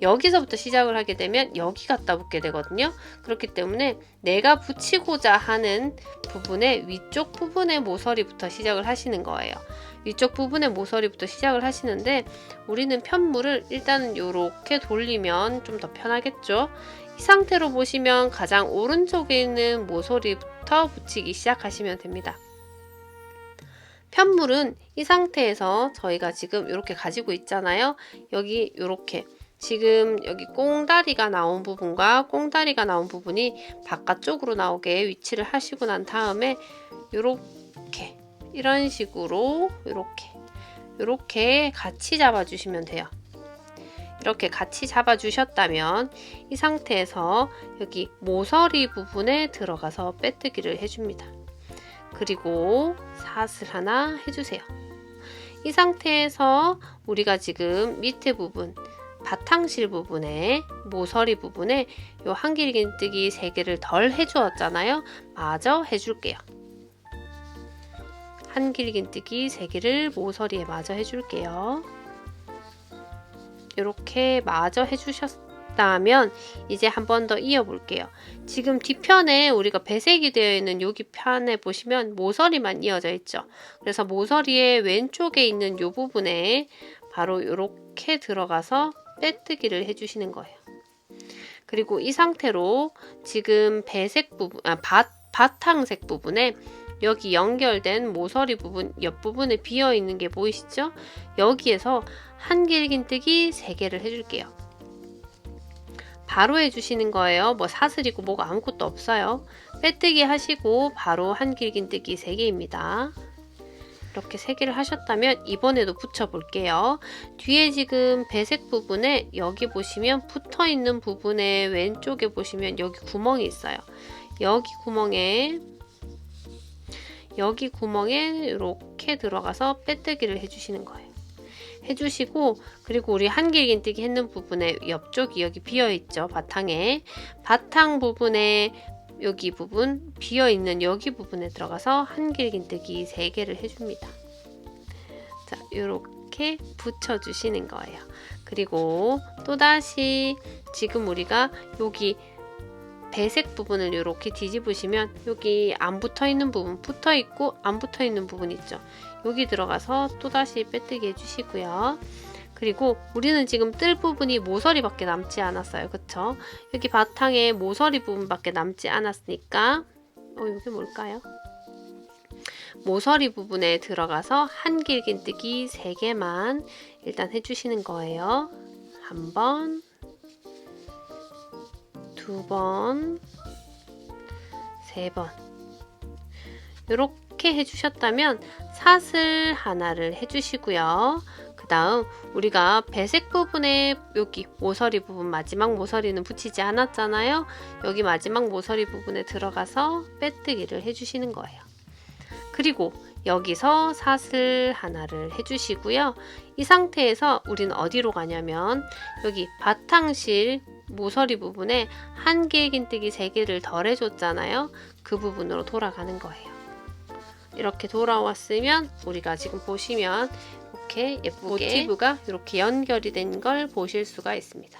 여기서부터 시작을 하게 되면 여기 갖다 붙게 되거든요. 그렇기 때문에 내가 붙이고자 하는 부분의 위쪽 부분의 모서리부터 시작을 하시는 거예요. 위쪽 부분의 모서리부터 시작을 하시는데 우리는 편물을 일단은 이렇게 돌리면 좀 더 편하겠죠. 이 상태로 보시면 가장 오른쪽에 있는 모서리부터 붙이기 시작하시면 됩니다. 편물은 이 상태에서 저희가 지금 이렇게 가지고 있잖아요. 여기 이렇게 지금 여기 꽁다리가 나온 부분과 꽁다리가 나온 부분이 바깥쪽으로 나오게 위치를 하시고 난 다음에 이렇게 이런 식으로 이렇게 같이 잡아주시면 돼요. 이렇게 같이 잡아주셨다면 이 상태에서 여기 모서리 부분에 들어가서 빼뜨기를 해줍니다. 그리고 사슬 하나 해주세요. 이 상태에서 우리가 지금 밑에 부분 바탕실 부분에 모서리 부분에 요 한길긴뜨기 3개를 덜 해주었잖아요. 마저 해줄게요. 한길긴뜨기 3개를 모서리에 마저 해줄게요. 이렇게 마저 해주셨다면 이제 한 번 더 이어볼게요. 지금 뒤편에 우리가 배색이 되어 있는 여기 편에 보시면 모서리만 이어져 있죠. 그래서 모서리의 왼쪽에 있는 이 부분에 바로 이렇게 들어가서 빼뜨기를 해주시는 거예요. 그리고 이 상태로 지금 배색 부분, 바탕색 부분에 여기 연결된 모서리 부분 옆부분에 비어 있는 게 보이시죠? 여기에서 한길긴뜨기 3개를 해줄게요. 바로 해주시는 거예요. 뭐 사슬이고 뭐가 아무것도 없어요. 빼뜨기 하시고 바로 한길긴뜨기 3개입니다. 이렇게 3개를 하셨다면 이번에도 붙여볼게요. 뒤에 지금 배색 부분에 여기 보시면 붙어있는 부분에 왼쪽에 보시면 여기 구멍이 있어요. 여기 구멍에 이렇게 들어가서 빼뜨기를 해주시는 거예요. 해주시고 그리고 우리 한길긴뜨기 했는 부분에 옆쪽이 여기 비어있죠. 바탕에 바탕 부분에 여기 부분 비어있는 여기 부분에 들어가서 한길긴뜨기 3개를 해줍니다. 자, 이렇게 붙여주시는 거예요. 그리고 또다시 지금 우리가 여기 배색 부분을 이렇게 뒤집으시면 여기 안 붙어있는 부분 붙어있고 안 붙어있는 부분 있죠. 여기 들어가서 또다시 빼뜨기 해주시고요. 그리고 우리는 지금 뜰 부분이 모서리밖에 남지 않았어요. 그쵸? 여기 바탕에 모서리 부분밖에 남지 않았으니까 이게 뭘까요? 모서리 부분에 들어가서 한길긴뜨기 3개만 일단 해주시는 거예요. 1번, 2번, 3번. 이렇게 해주셨다면 사슬 하나를 해주시고요. 그 다음 우리가 배색 부분에 여기 모서리 부분, 마지막 모서리는 붙이지 않았잖아요. 여기 마지막 모서리 부분에 들어가서 빼뜨기를 해주시는 거예요. 그리고 여기서 사슬 하나를 해주시고요. 이 상태에서 우리는 어디로 가냐면 여기 바탕실 모서리 부분에 한길긴뜨기 3개를 덜 해줬잖아요. 그 부분으로 돌아가는 거예요. 이렇게 돌아왔으면 우리가 지금 보시면 이렇게 예쁘게 모티브가 이렇게 연결이 된 걸 보실 수가 있습니다.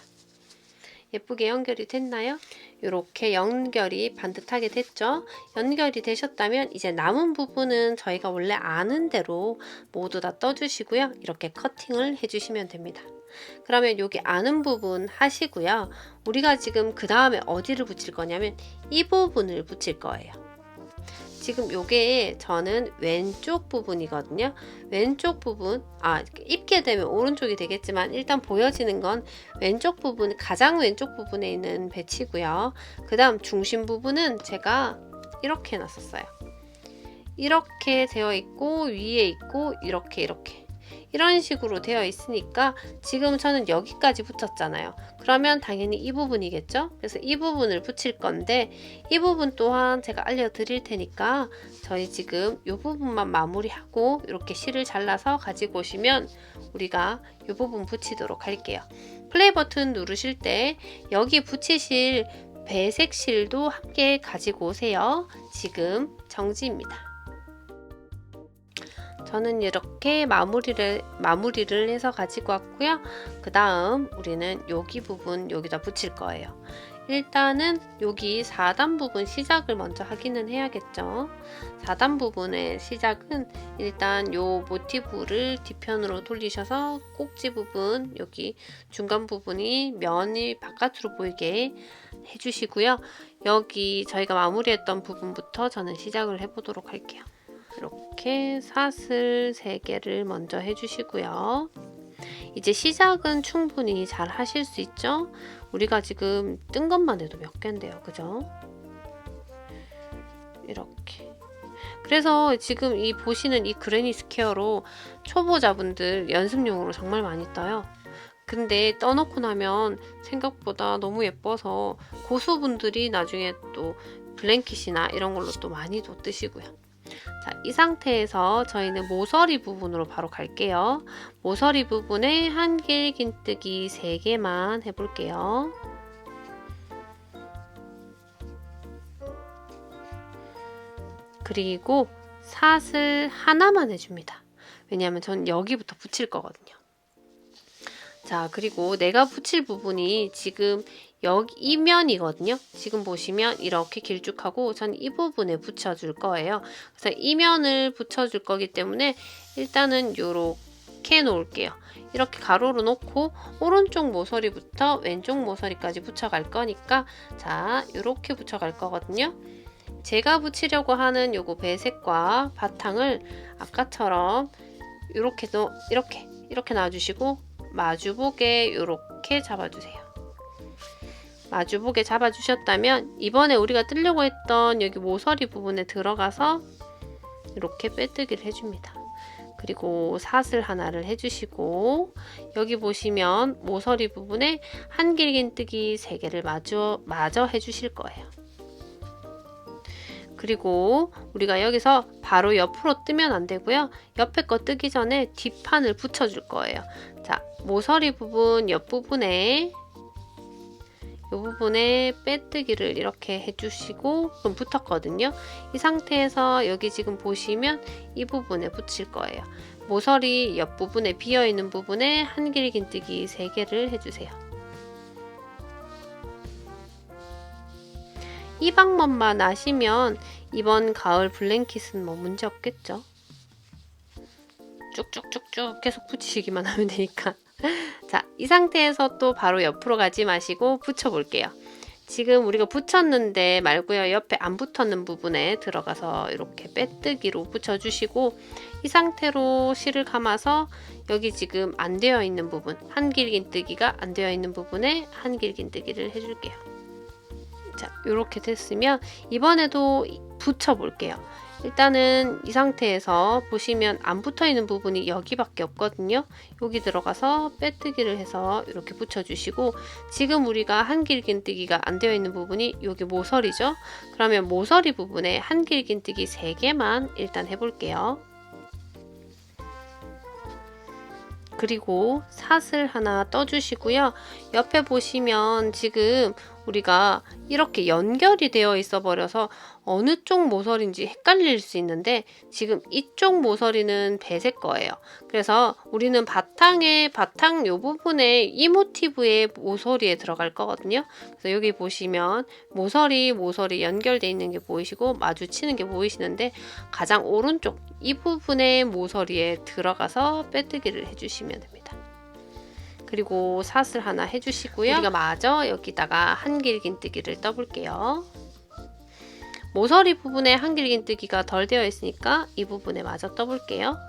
예쁘게 연결이 됐나요? 이렇게 연결이 반듯하게 됐죠? 연결이 되셨다면 이제 남은 부분은 저희가 원래 아는 대로 모두 다 떠주시고요. 이렇게 커팅을 해주시면 됩니다. 그러면 여기 아는 부분 하시고요. 우리가 지금 그 다음에 어디를 붙일 거냐면 이 부분을 붙일 거예요. 지금 요게 저는 왼쪽 부분이거든요. 왼쪽 부분, 입게 되면 오른쪽이 되겠지만 일단 보여지는 건 왼쪽 부분, 가장 왼쪽 부분에 있는 배치고요. 그 다음 중심 부분은 제가 이렇게 해놨었어요. 이렇게 되어 있고 위에 있고 이렇게 이런 식으로 되어 있으니까 지금 저는 여기까지 붙였잖아요. 그러면 당연히 이 부분이겠죠? 그래서 이 부분을 붙일 건데 이 부분 또한 제가 알려드릴 테니까 저희 지금 이 부분만 마무리하고 이렇게 실을 잘라서 가지고 오시면 우리가 이 부분 붙이도록 할게요. 플레이 버튼 누르실 때 여기 붙이실 배색 실도 함께 가지고 오세요. 지금 정지입니다. 저는 이렇게 마무리를 해서 가지고 왔고요. 그 다음 우리는 여기 부분 여기다 붙일 거예요. 일단은 여기 4단 부분 시작을 먼저 하기는 해야겠죠. 4단 부분의 시작은 일단 요 모티브를 뒤편으로 돌리셔서 꼭지 부분 여기 중간 부분이 면이 바깥으로 보이게 해주시고요. 여기 저희가 마무리했던 부분부터 저는 시작을 해보도록 할게요. 이렇게 사슬 3개를 먼저 해주시고요. 이제 시작은 충분히 잘 하실 수 있죠? 우리가 지금 뜬 것만 해도 몇 개인데요. 그죠? 이렇게. 그래서 지금 이 보시는 이 그레니 스퀘어로 초보자분들 연습용으로 정말 많이 떠요. 근데 떠놓고 나면 생각보다 너무 예뻐서 고수분들이 나중에 또 블랭킷이나 이런 걸로 또 많이도 뜨시고요. 자, 이 상태에서 저희는 모서리 부분으로 바로 갈게요. 모서리 부분에 한길긴뜨기 3개만 해볼게요. 그리고 사슬 하나만 해줍니다. 왜냐하면 전 여기부터 붙일 거거든요. 자, 그리고 내가 붙일 부분이 지금 여기 이 면이거든요. 지금 보시면 이렇게 길쭉하고 전 이 부분에 붙여줄 거예요. 그래서 이 면을 붙여줄 거기 때문에 일단은 이렇게 놓을게요. 이렇게 가로로 놓고 오른쪽 모서리부터 왼쪽 모서리까지 붙여갈 거니까 자, 이렇게 붙여갈 거거든요. 제가 붙이려고 하는 요거 배색과 바탕을 아까처럼 이렇게 놔주시고 마주보게 이렇게 잡아주세요. 마주보게 잡아주셨다면 이번에 우리가 뜨려고 했던 여기 모서리 부분에 들어가서 이렇게 빼뜨기를 해줍니다. 그리고 사슬 하나를 해주시고 여기 보시면 모서리 부분에 한길긴뜨기 3개를 마저 해주실 거예요. 그리고 우리가 여기서 바로 옆으로 뜨면 안 되고요. 옆에 거 뜨기 전에 뒷판을 붙여줄 거예요. 자, 모서리 부분 옆부분에 이 부분에 빼뜨기를 이렇게 해주시고 좀 붙었거든요. 이 상태에서 여기 지금 보시면 이 부분에 붙일 거예요. 모서리 옆부분에 비어있는 부분에 한길긴뜨기 3개를 해주세요. 이 방법만 아시면 이번 가을 블랭킷은 뭐 문제 없겠죠. 쭉쭉쭉쭉 계속 붙이시기만 하면 되니까. 자, 이 상태에서 또 바로 옆으로 가지 마시고 붙여볼게요. 지금 우리가 붙였는데 말고요. 옆에 안 붙었는 부분에 들어가서 이렇게 빼뜨기로 붙여주시고 이 상태로 실을 감아서 여기 지금 안 되어 있는 부분, 한길긴뜨기가 안 되어 있는 부분에 한길긴뜨기를 해줄게요. 자, 이렇게 됐으면 이번에도 붙여 볼게요. 일단은 이 상태에서 보시면 안 붙어 있는 부분이 여기밖에 없거든요. 여기 들어가서 빼뜨기를 해서 이렇게 붙여주시고 지금 우리가 한길긴뜨기가 안 되어 있는 부분이 여기 모서리죠. 그러면 모서리 부분에 한길긴뜨기 3개만 일단 해볼게요. 그리고 사슬 하나 떠주시고요. 옆에 보시면 지금 우리가 이렇게 연결이 되어 있어 버려서 어느 쪽 모서리인지 헷갈릴 수 있는데 지금 이쪽 모서리는 배색 거예요. 그래서 우리는 바탕 요 부분에 이 모티브의 모서리에 들어갈 거거든요. 그래서 여기 보시면 모서리 연결되어 있는 게 보이시고 마주치는 게 보이시는데 가장 오른쪽 이 부분의 모서리에 들어가서 빼뜨기를 해주시면 됩니다. 그리고 사슬 하나 해주시고요. 우리가 마저 여기다가 한길긴뜨기를 떠볼게요. 모서리 부분에 한길긴뜨기가 덜 되어 있으니까 이 부분에 마저 떠볼게요.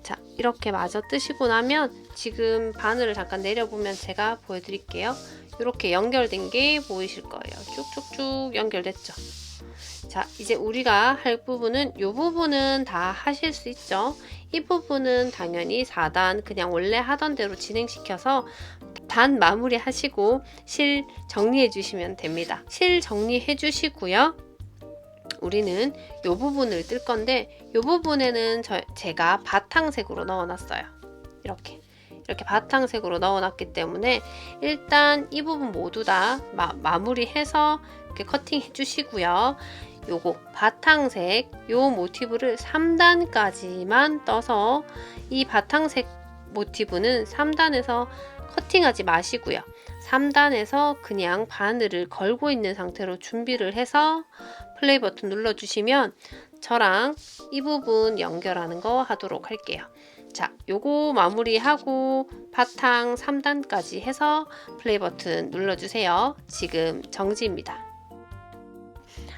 자, 이렇게 마저 뜨시고 나면 지금 바늘을 잠깐 내려보면 제가 보여드릴게요. 이렇게 연결된 게 보이실 거예요. 쭉쭉쭉 연결됐죠. 자, 이제 우리가 할 부분은 이 부분은 다 하실 수 있죠. 이 부분은 당연히 4단 그냥 원래 하던 대로 진행시켜서 단 마무리 하시고 실 정리해 주시면 됩니다. 실 정리해 주시고요. 우리는 이 부분을 뜰 건데 이 부분에는 제가 바탕색으로 넣어놨어요. 이렇게 바탕색으로 넣어놨기 때문에 일단 이 부분 모두 다 마무리해서 이렇게 커팅해 주시고요. 요거 바탕색 요 모티브를 3단까지만 떠서 이 바탕색 모티브는 3단에서 커팅하지 마시고요. 3단에서 그냥 바늘을 걸고 있는 상태로 준비를 해서 플레이 버튼 눌러주시면 저랑 이 부분 연결하는 거 하도록 할게요. 자, 요거 마무리하고 바탕 3단까지 해서 플레이 버튼 눌러주세요. 지금 정지입니다.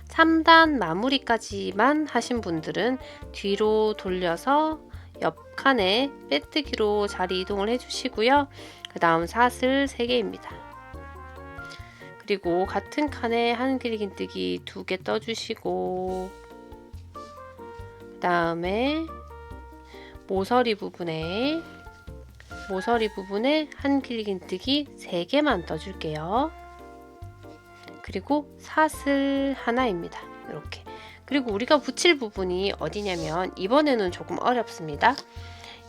3단 마무리까지만 하신 분들은 뒤로 돌려서 옆 칸에 빼뜨기로 자리 이동을 해주시고요. 그 다음 사슬 3개입니다. 그리고 같은 칸에 한길긴뜨기 2개 떠주시고 그 다음에 모서리 부분에 한길긴뜨기 3개만 떠줄게요. 그리고 사슬 하나입니다. 이렇게. 그리고 우리가 붙일 부분이 어디냐면 이번에는 조금 어렵습니다.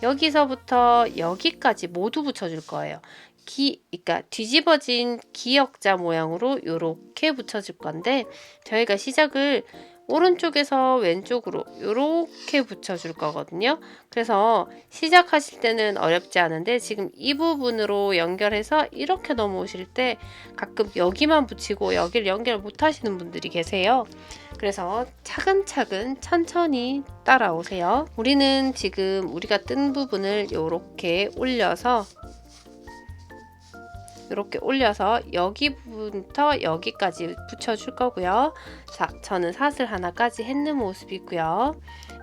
여기서부터 여기까지 모두 붙여줄 거예요. 그러니까 뒤집어진 기역자 모양으로 이렇게 붙여줄 건데 저희가 시작을 오른쪽에서 왼쪽으로 이렇게 붙여줄 거거든요. 그래서 시작하실 때는 어렵지 않은데 지금 이 부분으로 연결해서 이렇게 넘어오실 때 가끔 여기만 붙이고 여기를 연결 못 하시는 분들이 계세요. 그래서 차근차근 천천히 따라오세요. 우리는 지금 우리가 뜬 부분을 이렇게 올려서 여기 부분부터 여기까지 붙여줄 거고요. 자, 저는 사슬 하나까지 했는 모습이고요.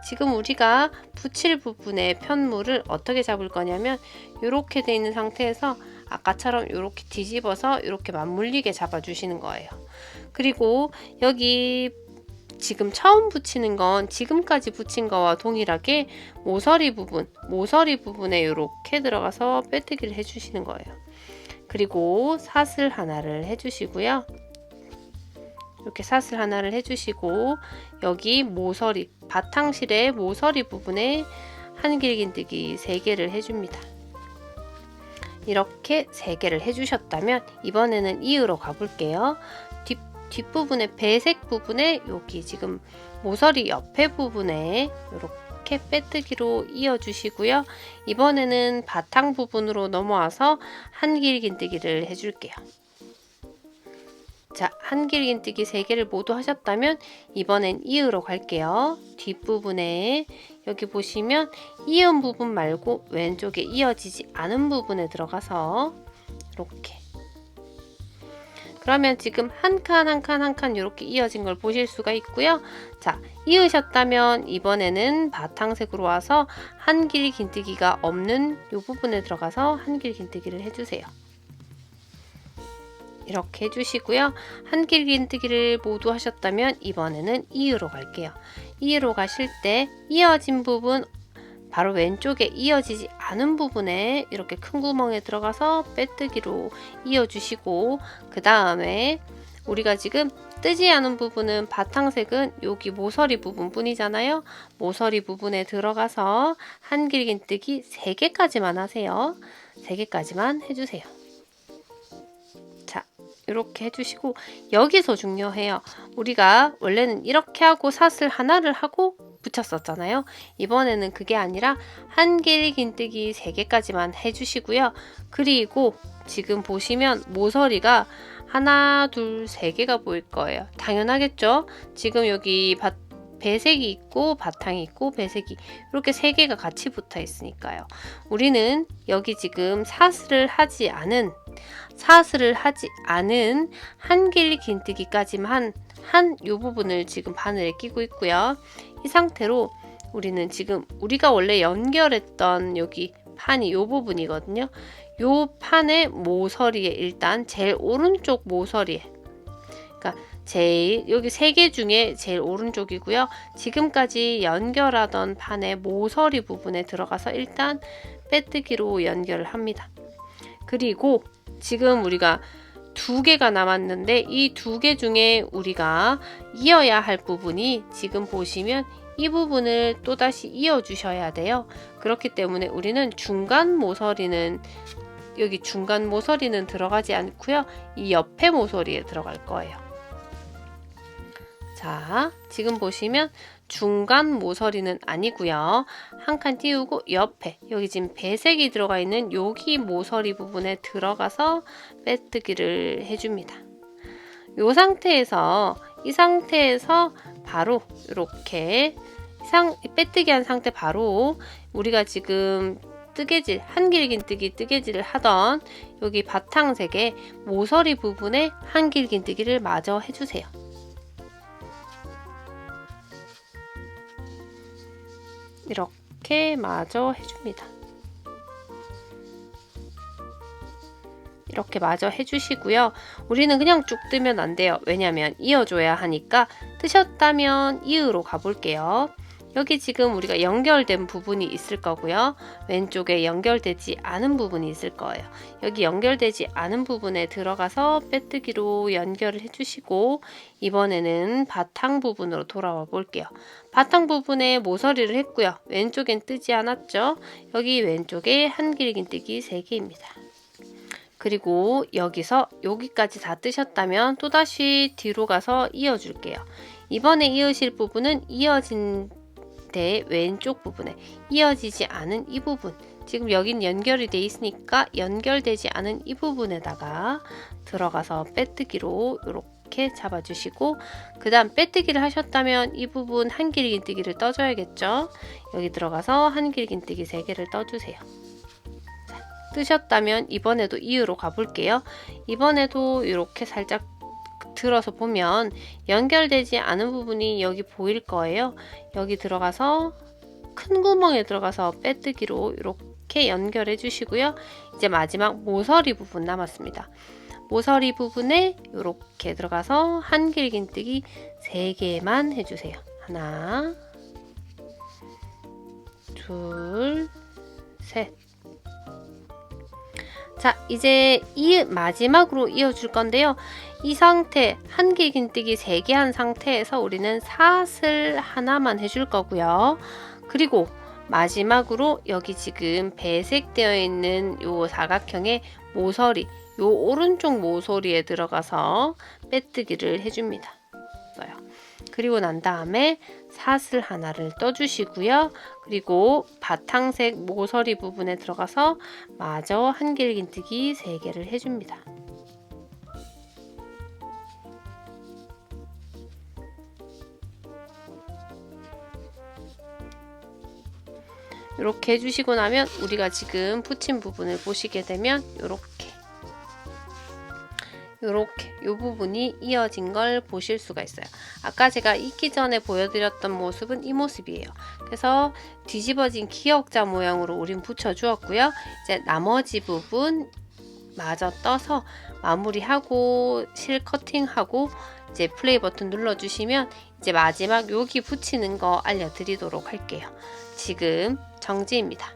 지금 우리가 붙일 부분의 편물을 어떻게 잡을 거냐면 이렇게 돼 있는 상태에서 아까처럼 이렇게 뒤집어서 이렇게 맞물리게 잡아주시는 거예요. 그리고 여기 지금 처음 붙이는 건 지금까지 붙인 거와 동일하게 모서리 부분에 이렇게 들어가서 빼뜨기를 해주시는 거예요. 그리고 사슬 하나를 해주시고요. 이렇게 사슬 하나를 해주시고 여기 모서리, 바탕실의 모서리 부분에 한길긴뜨기 3개를 해줍니다. 이렇게 3개를 해주셨다면 이번에는 이으로 가볼게요. 뒷부분에 배색 부분에 여기 지금 모서리 옆에 부분에 이렇게 빼뜨기로 이어주시고요. 이번에는 바탕 부분으로 넘어와서 한길긴뜨기를 해줄게요. 자, 한길긴뜨기 3개를 모두 하셨다면 이번엔 이으로 갈게요. 뒷부분에 여기 보시면 이은 부분 말고 왼쪽에 이어지지 않은 부분에 들어가서 이렇게 그러면 지금 한 칸 한 칸 한 칸 이렇게 이어진 걸 보실 수가 있고요. 자, 이으셨다면 이번에는 바탕색으로 와서 한길 긴뜨기가 없는 이 부분에 들어가서 한길 긴뜨기를 해주세요. 이렇게 해주시고요. 한길 긴뜨기를 모두 하셨다면 이번에는 이으로 갈게요. 이으로 가실 때 이어진 부분 바로 왼쪽에 이어지지 않은 부분에 이렇게 큰 구멍에 들어가서 빼뜨기로 이어주시고, 그 다음에 우리가 지금 뜨지 않은 부분은 바탕색은 여기 모서리 부분 뿐이잖아요. 모서리 부분에 들어가서 한길 긴뜨기 3개까지만 하세요. 3개까지만 해주세요. 자, 이렇게 해주시고, 여기서 중요해요. 우리가 원래는 이렇게 하고 사슬 하나를 하고 붙였었잖아요. 이번에는 그게 아니라 한길 긴뜨기 3개까지만 해주시고요. 그리고 지금 보시면 모서리가 하나, 둘, 3개가 보일 거예요. 당연하겠죠? 지금 여기 배색이 있고 바탕이 있고 배색이 이렇게 3개가 같이 붙어 있으니까요. 우리는 여기 지금 사슬을 하지 않은 한길 긴뜨기까지만 한 이 부분을 지금 바늘에 끼고 있고요. 이 상태로 우리는 지금 우리가 원래 연결했던 여기 판이 이 부분이거든요. 이 판의 모서리에 일단 제일 오른쪽 모서리에, 그러니까 여기 3개 중에 제일 오른쪽이고요. 지금까지 연결하던 판의 모서리 부분에 들어가서 일단 빼뜨기로 연결을 합니다. 그리고 지금 우리가 2개가 남았는데 이 2개 중에 우리가 이어야 할 부분이 지금 보시면 이 부분을 또다시 이어 주셔야 돼요. 그렇기 때문에 우리는 여기 중간 모서리는 들어가지 않고요. 이 옆에 모서리에 들어갈 거예요. 자, 지금 보시면 중간 모서리는 아니고요. 한 칸 띄우고 옆에 여기 지금 배색이 들어가 있는 여기 모서리 부분에 들어가서 빼뜨기를 해줍니다. 이 상태에서 바로 이렇게 빼뜨기 한 상태 바로 우리가 지금 뜨개질, 한길 긴뜨기 뜨개질을 하던 여기 바탕색의 모서리 부분에 한길 긴뜨기를 마저 해주세요. 이렇게 마저 해줍니다. 이렇게 마저 해주시고요. 우리는 그냥 쭉 뜨면 안 돼요. 왜냐하면 이어줘야 하니까. 뜨셨다면 이으로 가볼게요. 여기 지금 우리가 연결된 부분이 있을 거고요. 왼쪽에 연결되지 않은 부분이 있을 거예요. 여기 연결되지 않은 부분에 들어가서 빼뜨기로 연결을 해주시고, 이번에는 바탕 부분으로 돌아와 볼게요. 바탕 부분에 모서리를 했고요. 왼쪽엔 뜨지 않았죠? 여기 왼쪽에 한길 긴뜨기 3개입니다. 그리고 여기서 여기까지 다 뜨셨다면 또다시 뒤로 가서 이어줄게요. 이번에 이으실 부분은 이어진 왼쪽 부분에 이어지지 않은 이 부분, 지금 여긴 연결이 돼 있으니까 연결되지 않은 이 부분에다가 들어가서 빼뜨기로 이렇게 잡아주시고, 그 다음 빼뜨기를 하셨다면 이 부분 한길 긴뜨기를 떠줘야겠죠. 여기 들어가서 한길 긴뜨기 3개를 떠주세요. 자, 뜨셨다면 이번에도 이으로 가볼게요. 이번에도 이렇게 살짝 들어서 보면 연결되지 않은 부분이 여기 보일 거예요. 여기 들어가서 큰 구멍에 들어가서 빼뜨기로 이렇게 연결해 주시고요. 이제 마지막 모서리 부분 남았습니다. 모서리 부분에 이렇게 들어가서 한길 긴뜨기 3개만 해주세요. 하나, 둘, 셋. 자, 이제 마지막으로 이어줄 건데요. 이 상태, 한길 긴뜨기 3개 한 상태에서 우리는 사슬 하나만 해줄 거고요. 그리고 마지막으로 여기 지금 배색되어 있는 요 사각형의 모서리, 요 오른쪽 모서리에 들어가서 빼뜨기를 해줍니다. 그리고 난 다음에 사슬 하나를 떠주시고요. 그리고 바탕색 모서리 부분에 들어가서 마저 한길 긴뜨기 3개를 해줍니다. 이렇게 해주시고 나면 우리가 지금 붙인 부분을 보시게 되면 요렇게 요 부분이 이어진 걸 보실 수가 있어요. 아까 제가 익기 전에 보여드렸던 모습은 이 모습이에요. 그래서 뒤집어진 기역자 모양으로 우린 붙여주었고요. 이제 나머지 부분 마저 떠서 마무리하고 실 커팅하고 이제 플레이 버튼 눌러주시면 이제 마지막 여기 붙이는 거 알려드리도록 할게요. 지금 정지입니다.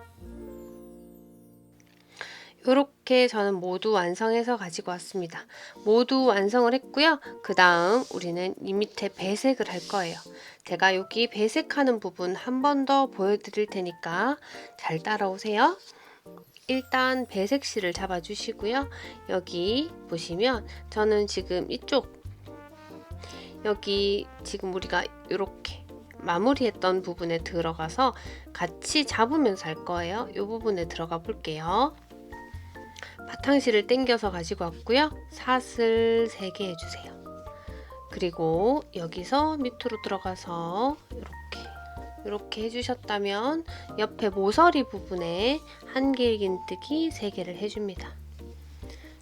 이렇게 저는 모두 완성해서 가지고 왔습니다. 모두 완성을 했고요. 그 다음 우리는 이 밑에 배색을 할 거예요. 제가 여기 배색하는 부분 한 번 더 보여드릴 테니까 잘 따라오세요. 일단 배색실을 잡아주시고요. 여기 보시면 저는 지금 이쪽 여기 지금 우리가 이렇게 마무리했던 부분에 들어가서 같이 잡으면서 할 거예요. 이 부분에 들어가 볼게요. 바탕실을 당겨서 가지고 왔고요. 사슬 3개 해주세요. 그리고 여기서 밑으로 들어가서 이렇게 해주셨다면 옆에 모서리 부분에 한길긴뜨기 3개를 해줍니다.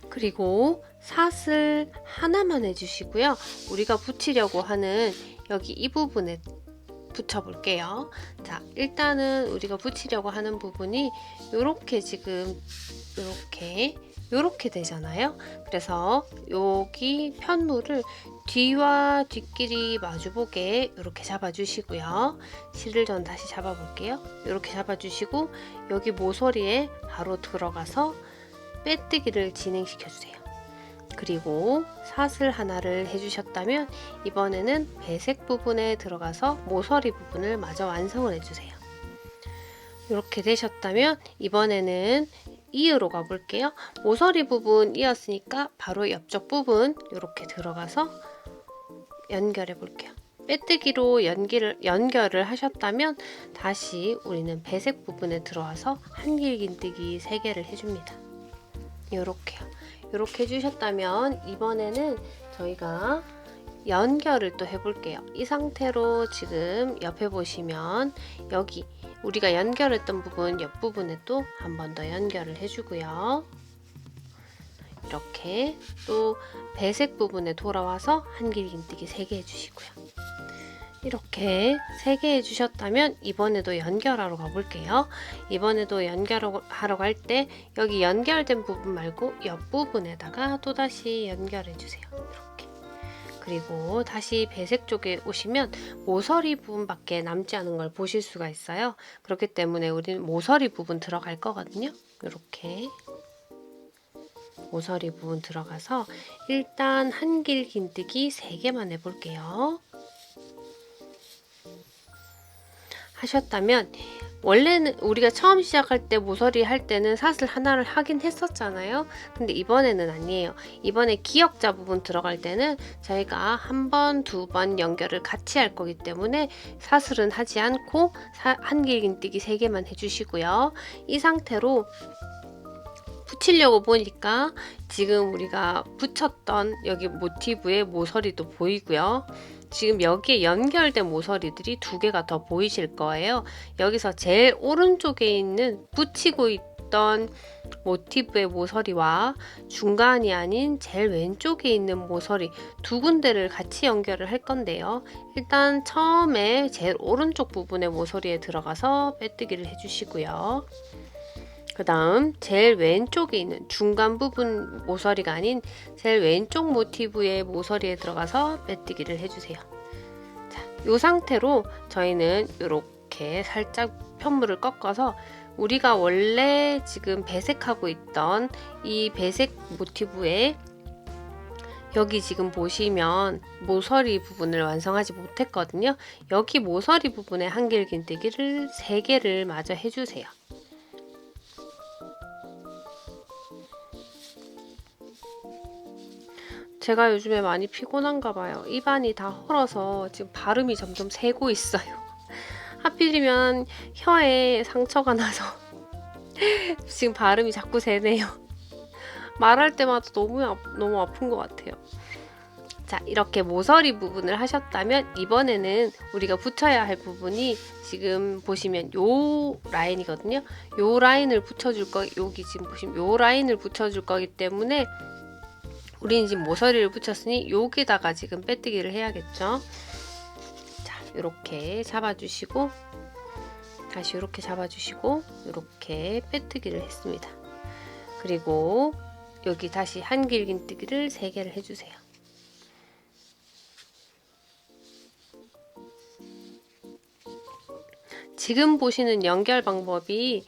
그리고 사슬 하나만 해주시고요. 우리가 붙이려고 하는 여기 이 부분에 붙여볼게요. 자, 일단은 우리가 붙이려고 하는 부분이 이렇게 지금 이렇게 되잖아요. 그래서 여기 편물을 뒤와 뒷끼리 마주보게 이렇게 잡아주시고요. 실을 전 다시 잡아볼게요. 이렇게 잡아주시고 여기 모서리에 바로 들어가서 빼뜨기를 진행시켜주세요. 그리고 사슬 하나를 해주셨다면 이번에는 배색 부분에 들어가서 모서리 부분을 마저 완성을 해주세요. 이렇게 되셨다면 이번에는 이으로 가볼게요. 모서리 부분 이었으니까 바로 옆쪽 부분 이렇게 들어가서 연결해 볼게요. 빼뜨기로 연결을 하셨다면 다시 우리는 배색 부분에 들어와서 한길긴뜨기 3개를 해줍니다. 이렇게요. 이렇게 해주셨다면 이번에는 저희가 연결을 또 해볼게요. 이 상태로 지금 옆에 보시면 여기 우리가 연결했던 부분 옆부분에 또 한 번 더 연결을 해주고요. 이렇게 또 배색 부분에 돌아와서 한길긴뜨기 3개 해주시고요. 이렇게 3개 해주셨다면 이번에도 연결하러 가볼게요. 이번에도 연결하러 갈 때 여기 연결된 부분 말고 옆부분에다가 또다시 연결해주세요. 이렇게. 그리고 다시 배색 쪽에 오시면 모서리 부분밖에 남지 않은 걸 보실 수가 있어요. 그렇기 때문에 우리는 모서리 부분 들어갈 거거든요. 이렇게 모서리 부분 들어가서 일단 한길긴뜨기 3개만 해볼게요. 하셨다면 원래는 우리가 처음 시작할 때 모서리 할 때는 사슬 하나를 하긴 했었잖아요. 근데 이번에는 아니에요. 이번에 기역자 부분 들어갈 때는 저희가 한 번, 2번 연결을 같이 할 거기 때문에 사슬은 하지 않고 한길긴뜨기 3개만 해주시고요. 이 상태로 붙이려고 보니까 지금 우리가 붙였던 여기 모티브의 모서리도 보이고요. 지금 여기에 연결된 모서리들이 2개가 더 보이실 거예요. 여기서 제일 오른쪽에 있는 붙이고 있던 모티브의 모서리와 중간이 아닌 제일 왼쪽에 있는 모서리 2군데를 같이 연결을 할 건데요. 일단 처음에 제일 오른쪽 부분의 모서리에 들어가서 빼뜨기를 해주시고요. 그 다음 제일 왼쪽에 있는 중간 부분 모서리가 아닌 제일 왼쪽 모티브의 모서리에 들어가서 빼뜨기를 해주세요. 자, 이 상태로 저희는 이렇게 살짝 편물을 꺾어서 우리가 원래 지금 배색하고 있던 이 배색 모티브에 여기 지금 보시면 모서리 부분을 완성하지 못했거든요. 여기 모서리 부분에 한길긴뜨기를 3개를 마저 해주세요. 제가 요즘에 많이 피곤한가 봐요. 입안이 다 헐어서 지금 발음이 점점 새고 있어요. 하필이면 혀에 상처가 나서 지금 발음이 자꾸 새네요. 말할 때마다 너무 아픈 것 같아요. 자, 이렇게 모서리 부분을 하셨다면 이번에는 우리가 붙여야 할 부분이 지금 보시면 요 라인이거든요. 요 라인을 붙여줄 여기 지금 보시면 요 라인을 붙여줄 거기 때문에 우리는 지금 모서리를 붙였으니 여기다가 지금 빼뜨기를 해야겠죠. 자, 이렇게 잡아주시고 다시 이렇게 잡아주시고 이렇게 빼뜨기를 했습니다. 그리고 여기 다시 한길긴뜨기를 3개를 해주세요. 지금 보시는 연결 방법이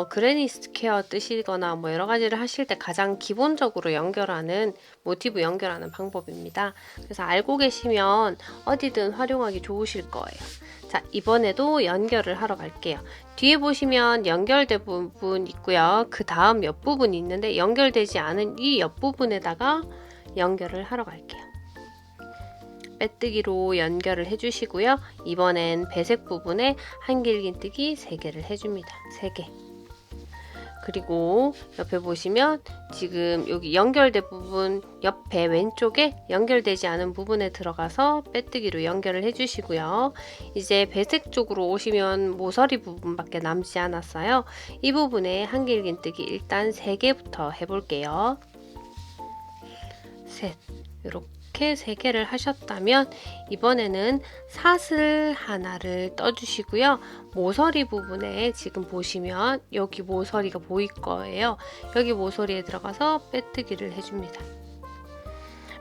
그레니 스퀘어 뜨시거나 뭐 여러 가지를 하실 때 가장 기본적으로 연결하는 모티브 연결하는 방법입니다. 그래서 알고 계시면 어디든 활용하기 좋으실 거예요. 자, 이번에도 연결을 하러 갈게요. 뒤에 보시면 연결된 부분 있고요. 그 다음 옆부분이 있는데 연결되지 않은 이 옆부분에다가 연결을 하러 갈게요. 빼뜨기로 연결을 해주시고요. 이번엔 배색 부분에 한길긴뜨기 3개를 해줍니다. 3개. 그리고 옆에 보시면 지금 여기 연결된 부분 옆에 왼쪽에 연결되지 않은 부분에 들어가서 빼뜨기로 연결을 해주시고요. 이제 배색 쪽으로 오시면 모서리 부분밖에 남지 않았어요. 이 부분에 한길긴뜨기 일단 3개부터 해볼게요. 셋. 이렇게 3개를 하셨다면 이번에는 사슬 하나를 떠주시고요. 모서리 부분에 지금 보시면 여기 모서리가 보일 거예요. 여기 모서리에 들어가서 빼뜨기를 해줍니다.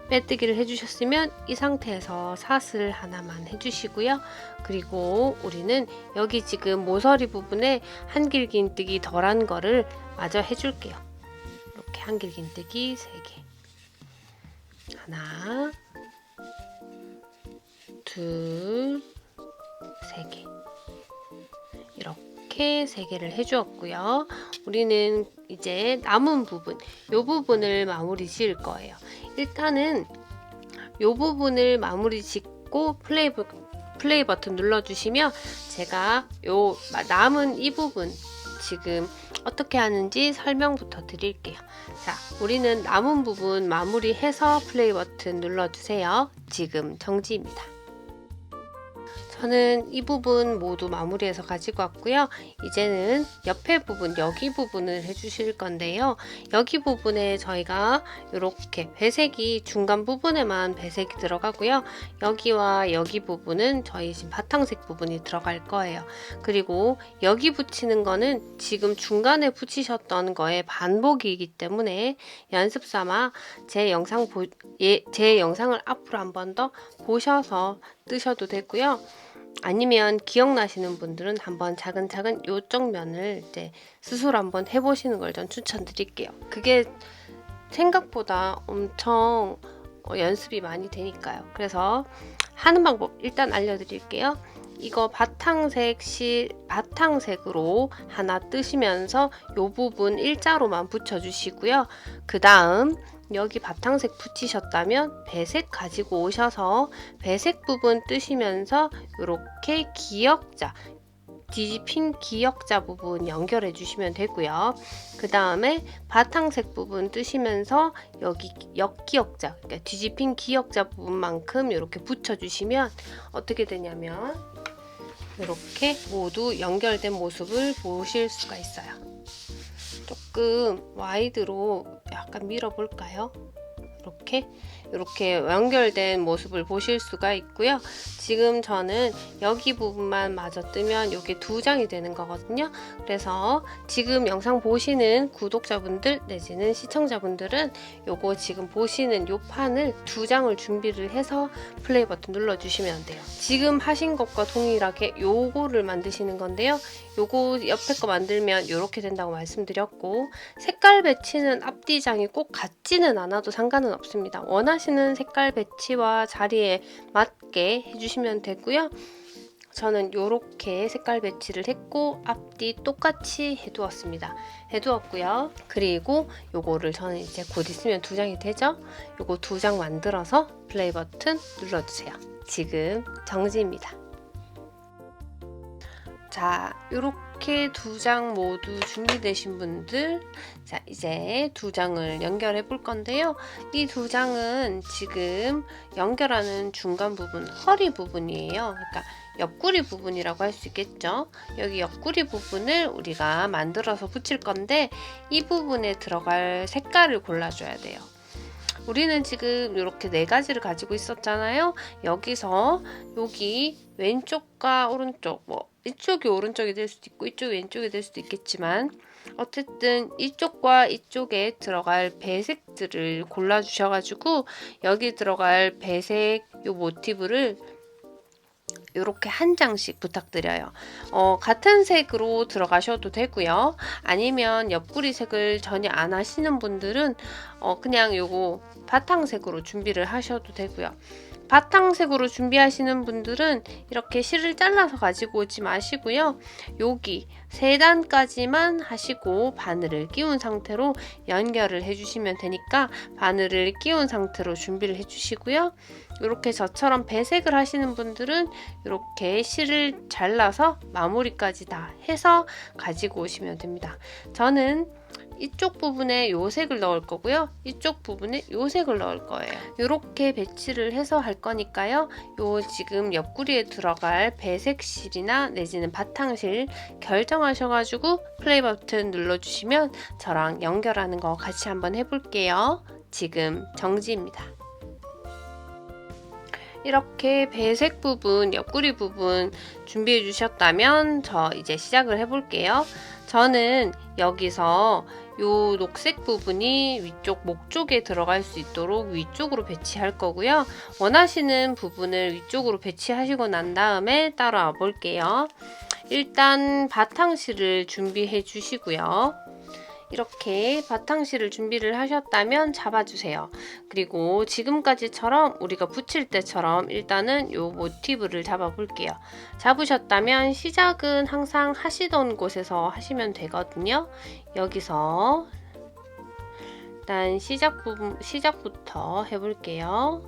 빼뜨기를 해주셨으면 이 상태에서 사슬 하나만 해주시고요. 그리고 우리는 여기 지금 모서리 부분에 한길긴뜨기 덜한 거를 마저 해줄게요. 이렇게 한길긴뜨기 3개. 하나, 둘, 3개. 이렇게 3개를 해주었고요. 우리는 이제 남은 부분, 이 부분을 마무리 지을 거예요. 일단은 이 부분을 마무리 짓고 플레이 버튼 눌러주시면 제가 요 남은 이 부분 지금 어떻게 하는지 설명부터 드릴게요. 자, 우리는 남은 부분 마무리해서 플레이 버튼 눌러주세요. 지금 정지입니다. 저는 이 부분 모두 마무리해서 가지고 왔고요. 이제는 옆에 부분, 여기 부분을 해주실 건데요. 여기 부분에 저희가 이렇게 배색이 중간 부분에만 배색이 들어가고요. 여기와 여기 부분은 저희 지금 바탕색 부분이 들어갈 거예요. 그리고 여기 붙이는 거는 지금 중간에 붙이셨던 거의 반복이기 때문에 연습 삼아 제 영상을 앞으로 한 번 더 보셔서 뜨셔도 되고요. 아니면 기억나시는 분들은 한번 차근차근 이쪽 면을 이제 스스로 한번 해보시는 걸 전 추천드릴게요. 그게 생각보다 엄청 연습이 많이 되니까요. 그래서 하는 방법 일단 알려드릴게요. 이거 바탕색으로 하나 뜨시면서 이 부분 일자로만 붙여주시고요. 그 다음 여기 바탕색 붙이셨다면 배색 가지고 오셔서 배색 부분 뜨시면서 이렇게 기역자, 뒤집힌 기역자 부분 연결해 주시면 되고요. 그 다음에 바탕색 부분 뜨시면서 여기 역기역자, 그러니까 뒤집힌 기역자 부분만큼 이렇게 붙여주시면 어떻게 되냐면 이렇게 모두 연결된 모습을 보실 수가 있어요. 조금 와이드로 약간 밀어볼까요? 이렇게 연결된 모습을 보실 수가 있고요. 지금 저는 여기 부분만 마저 뜨면 이게 2장이 되는 거거든요. 그래서 지금 영상 보시는 구독자분들 내지는 시청자분들은 요거 지금 보시는 요 판을 2장을 준비를 해서 플레이 버튼 눌러주시면 돼요. 지금 하신 것과 동일하게 요거를 만드시는 건데요. 요거 옆에 거 만들면 이렇게 된다고 말씀드렸고, 색깔 배치는 앞뒤장이 꼭 같지는 않아도 상관은 없습니다. 원하시는 색깔 배치와 자리에 맞게 해주시면 되고요. 저는 이렇게 색깔 배치를 했고 앞뒤 똑같이 해두었고요. 그리고 요거를 저는 이제 곧 있으면 2장이 되죠. 요거 2장 만들어서 플레이 버튼 눌러주세요. 지금 정지입니다. 자, 이렇게 2장 모두 준비되신 분들, 자, 이제 2장을 연결해 볼 건데요. 이 2장은 지금 연결하는 중간 부분, 허리 부분이에요. 그러니까 옆구리 부분이라고 할 수 있겠죠. 여기 옆구리 부분을 우리가 만들어서 붙일 건데 이 부분에 들어갈 색깔을 골라줘야 돼요. 우리는 지금 이렇게 네 가지를 가지고 있었잖아요. 여기서 여기 왼쪽과 오른쪽, 뭐 이쪽이 오른쪽이 될 수도 있고 이쪽이 왼쪽이 될 수도 있겠지만 어쨌든 이쪽과 이쪽에 들어갈 배색들을 골라 주셔가지고 여기 들어갈 배색 요 모티브를 이렇게 한 장씩 부탁드려요. 같은 색으로 들어가셔도 되고요. 아니면 옆구리 색을 전혀 안 하시는 분들은 그냥 요거 바탕색으로 준비를 하셔도 되고요. 바탕색으로 준비하시는 분들은 이렇게 실을 잘라서 가지고 오지 마시고요. 여기 3단까지만 하시고 바늘을 끼운 상태로 연결을 해주시면 되니까 바늘을 끼운 상태로 준비를 해주시고요. 이렇게 저처럼 배색을 하시는 분들은 이렇게 실을 잘라서 마무리까지 다 해서 가지고 오시면 됩니다. 저는 이쪽 부분에 요 색을 넣을 거고요. 이쪽 부분에 요 색을 넣을 거예요. 이렇게 배치를 해서 할 거니까요. 요 지금 옆구리에 들어갈 배색실이나 내지는 바탕실 결정하셔가지고 플레이 버튼 눌러주시면 저랑 연결하는 거 같이 한번 해볼게요. 지금 정지입니다. 이렇게 배색 부분, 옆구리 부분 준비해 주셨다면 저 이제 시작을 해볼게요. 저는 여기서 요 녹색 부분이 위쪽 목 쪽에 들어갈 수 있도록 위쪽으로 배치할 거고요. 원하시는 부분을 위쪽으로 배치하시고 난 다음에 따라와 볼게요. 일단 바탕실을 준비해 주시고요. 이렇게 바탕실을 준비를 하셨다면 잡아주세요. 그리고 지금까지처럼 우리가 붙일 때처럼 일단은 요 모티브를 잡아 볼게요. 잡으셨다면 시작은 항상 하시던 곳에서 하시면 되거든요. 여기서 일단 시작부터 해볼게요.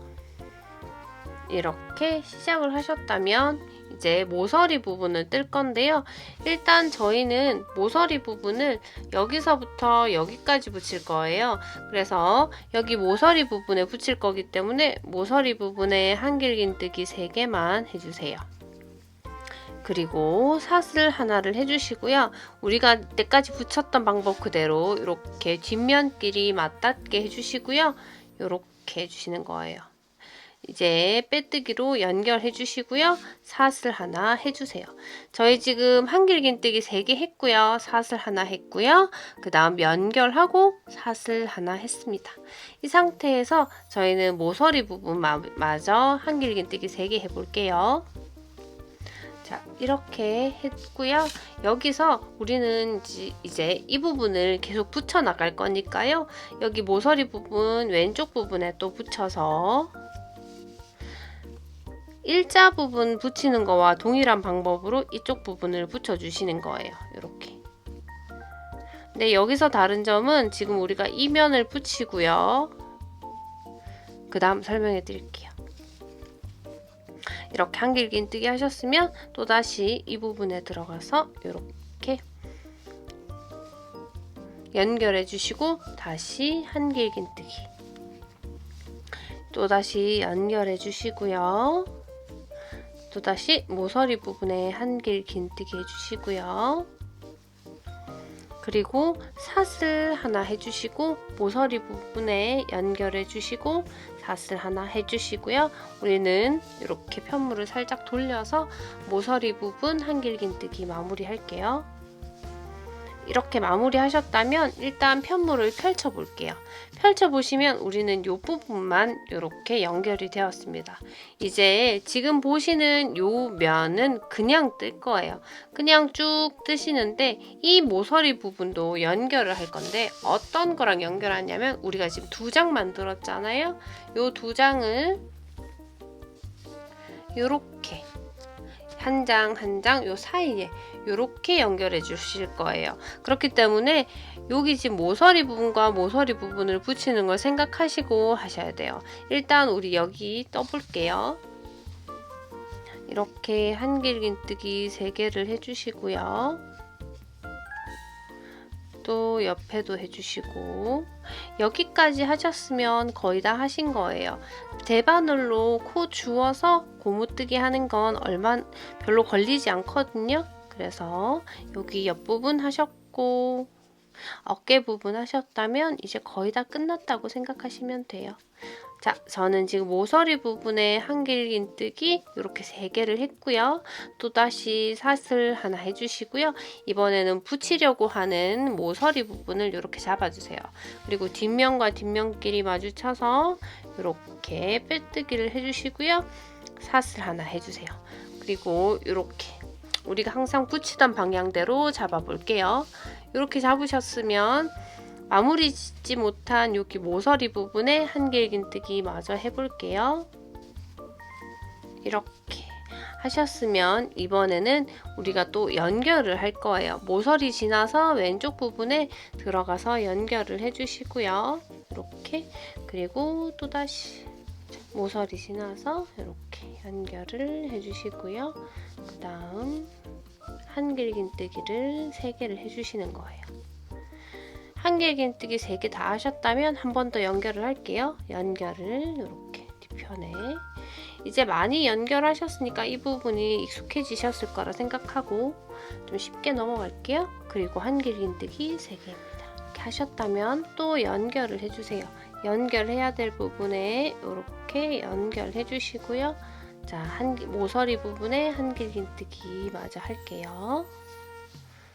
이렇게 시작을 하셨다면 이제 모서리 부분을 뜰 건데요. 일단 저희는 모서리 부분을 여기서부터 여기까지 붙일 거예요. 그래서 여기 모서리 부분에 붙일 거기 때문에 모서리 부분에 한길긴뜨기 3개만 해주세요. 그리고 사슬 하나를 해주시고요. 우리가 이때까지 붙였던 방법 그대로 이렇게 뒷면끼리 맞닿게 해주시고요. 이렇게 해주시는 거예요. 이제 빼뜨기로 연결해 주시고요. 사슬 하나 해주세요. 저희 지금 한길긴뜨기 3개 했고요. 사슬 하나 했고요. 그 다음 연결하고 사슬 하나 했습니다. 이 상태에서 저희는 모서리 부분 마저 한길긴뜨기 3개 해볼게요. 자, 이렇게 했고요. 여기서 우리는 이제 이 부분을 계속 붙여 나갈 거니까요. 여기 모서리 부분 왼쪽 부분에 또 붙여서 일자 부분 붙이는 거와 동일한 방법으로 이쪽 부분을 붙여주시는 거예요. 이렇게. 근데 여기서 다른 점은 지금 우리가 이면을 붙이고요. 그 다음 설명해 드릴게요. 이렇게 한길긴뜨기 하셨으면 또다시 이 부분에 들어가서 이렇게 연결해 주시고 다시 한길긴뜨기 또다시 연결해 주시고요. 또다시 모서리 부분에 한길긴뜨기 해주시고요. 그리고 사슬 하나 해주시고 모서리 부분에 연결해 주시고 사슬 하나 해주시고요. 우리는 이렇게 편물을 살짝 돌려서 모서리 부분 한길긴뜨기 마무리 할게요. 이렇게 마무리 하셨다면 일단 편물을 펼쳐 볼게요. 펼쳐 보시면 우리는 이 부분만 이렇게 연결이 되었습니다. 이제 지금 보시는 이 면은 그냥 뜰 거예요. 그냥 쭉 뜨시는데 이 모서리 부분도 연결을 할 건데 어떤 거랑 연결하냐면 우리가 지금 2장 만들었잖아요. 이 2장을 이렇게 한 장 한 장 요 사이에 이렇게 연결해 주실 거예요. 그렇기 때문에 여기 지금 모서리 부분과 모서리 부분을 붙이는 걸 생각하시고 하셔야 돼요. 일단 우리 여기 떠볼게요. 이렇게 한길긴뜨기 3개를 해주시고요. 또 옆에도 해주시고 여기까지 하셨으면 거의 다 하신 거예요. 대바늘로 코 주워서 고무뜨기 하는 건 별로 걸리지 않거든요. 그래서 여기 옆부분 하셨고 어깨 부분 하셨다면 이제 거의 다 끝났다고 생각하시면 돼요. 자, 저는 지금 모서리 부분에 한길긴뜨기 이렇게 3개를 했고요. 또다시 사슬 하나 해주시고요. 이번에는 붙이려고 하는 모서리 부분을 이렇게 잡아주세요. 그리고 뒷면과 뒷면끼리 마주쳐서 이렇게 빼뜨기를 해주시고요. 사슬 하나 해주세요. 그리고 이렇게 우리가 항상 붙이던 방향대로 잡아볼게요. 이렇게 잡으셨으면 마무리 짓지 못한 여기 모서리 부분에 한길긴뜨기 마저 해볼게요. 이렇게 하셨으면 이번에는 우리가 또 연결을 할 거예요. 모서리 지나서 왼쪽 부분에 들어가서 연결을 해주시고요. 이렇게 그리고 또다시 모서리 지나서 이렇게 연결을 해주시고요. 그 다음 한길긴뜨기를 3개를 해주시는 거예요. 한길긴뜨기 3개 다 하셨다면 한 번 더 연결을 할게요. 연결을 이렇게 뒤편에 이제 많이 연결하셨으니까 이 부분이 익숙해지셨을 거라 생각하고 좀 쉽게 넘어갈게요. 그리고 한길긴뜨기 3개입니다. 이렇게 하셨다면 또 연결을 해주세요. 연결해야 될 부분에 이렇게 연결해 주시고요. 자, 모서리 부분에 한길긴뜨기 마저 할게요.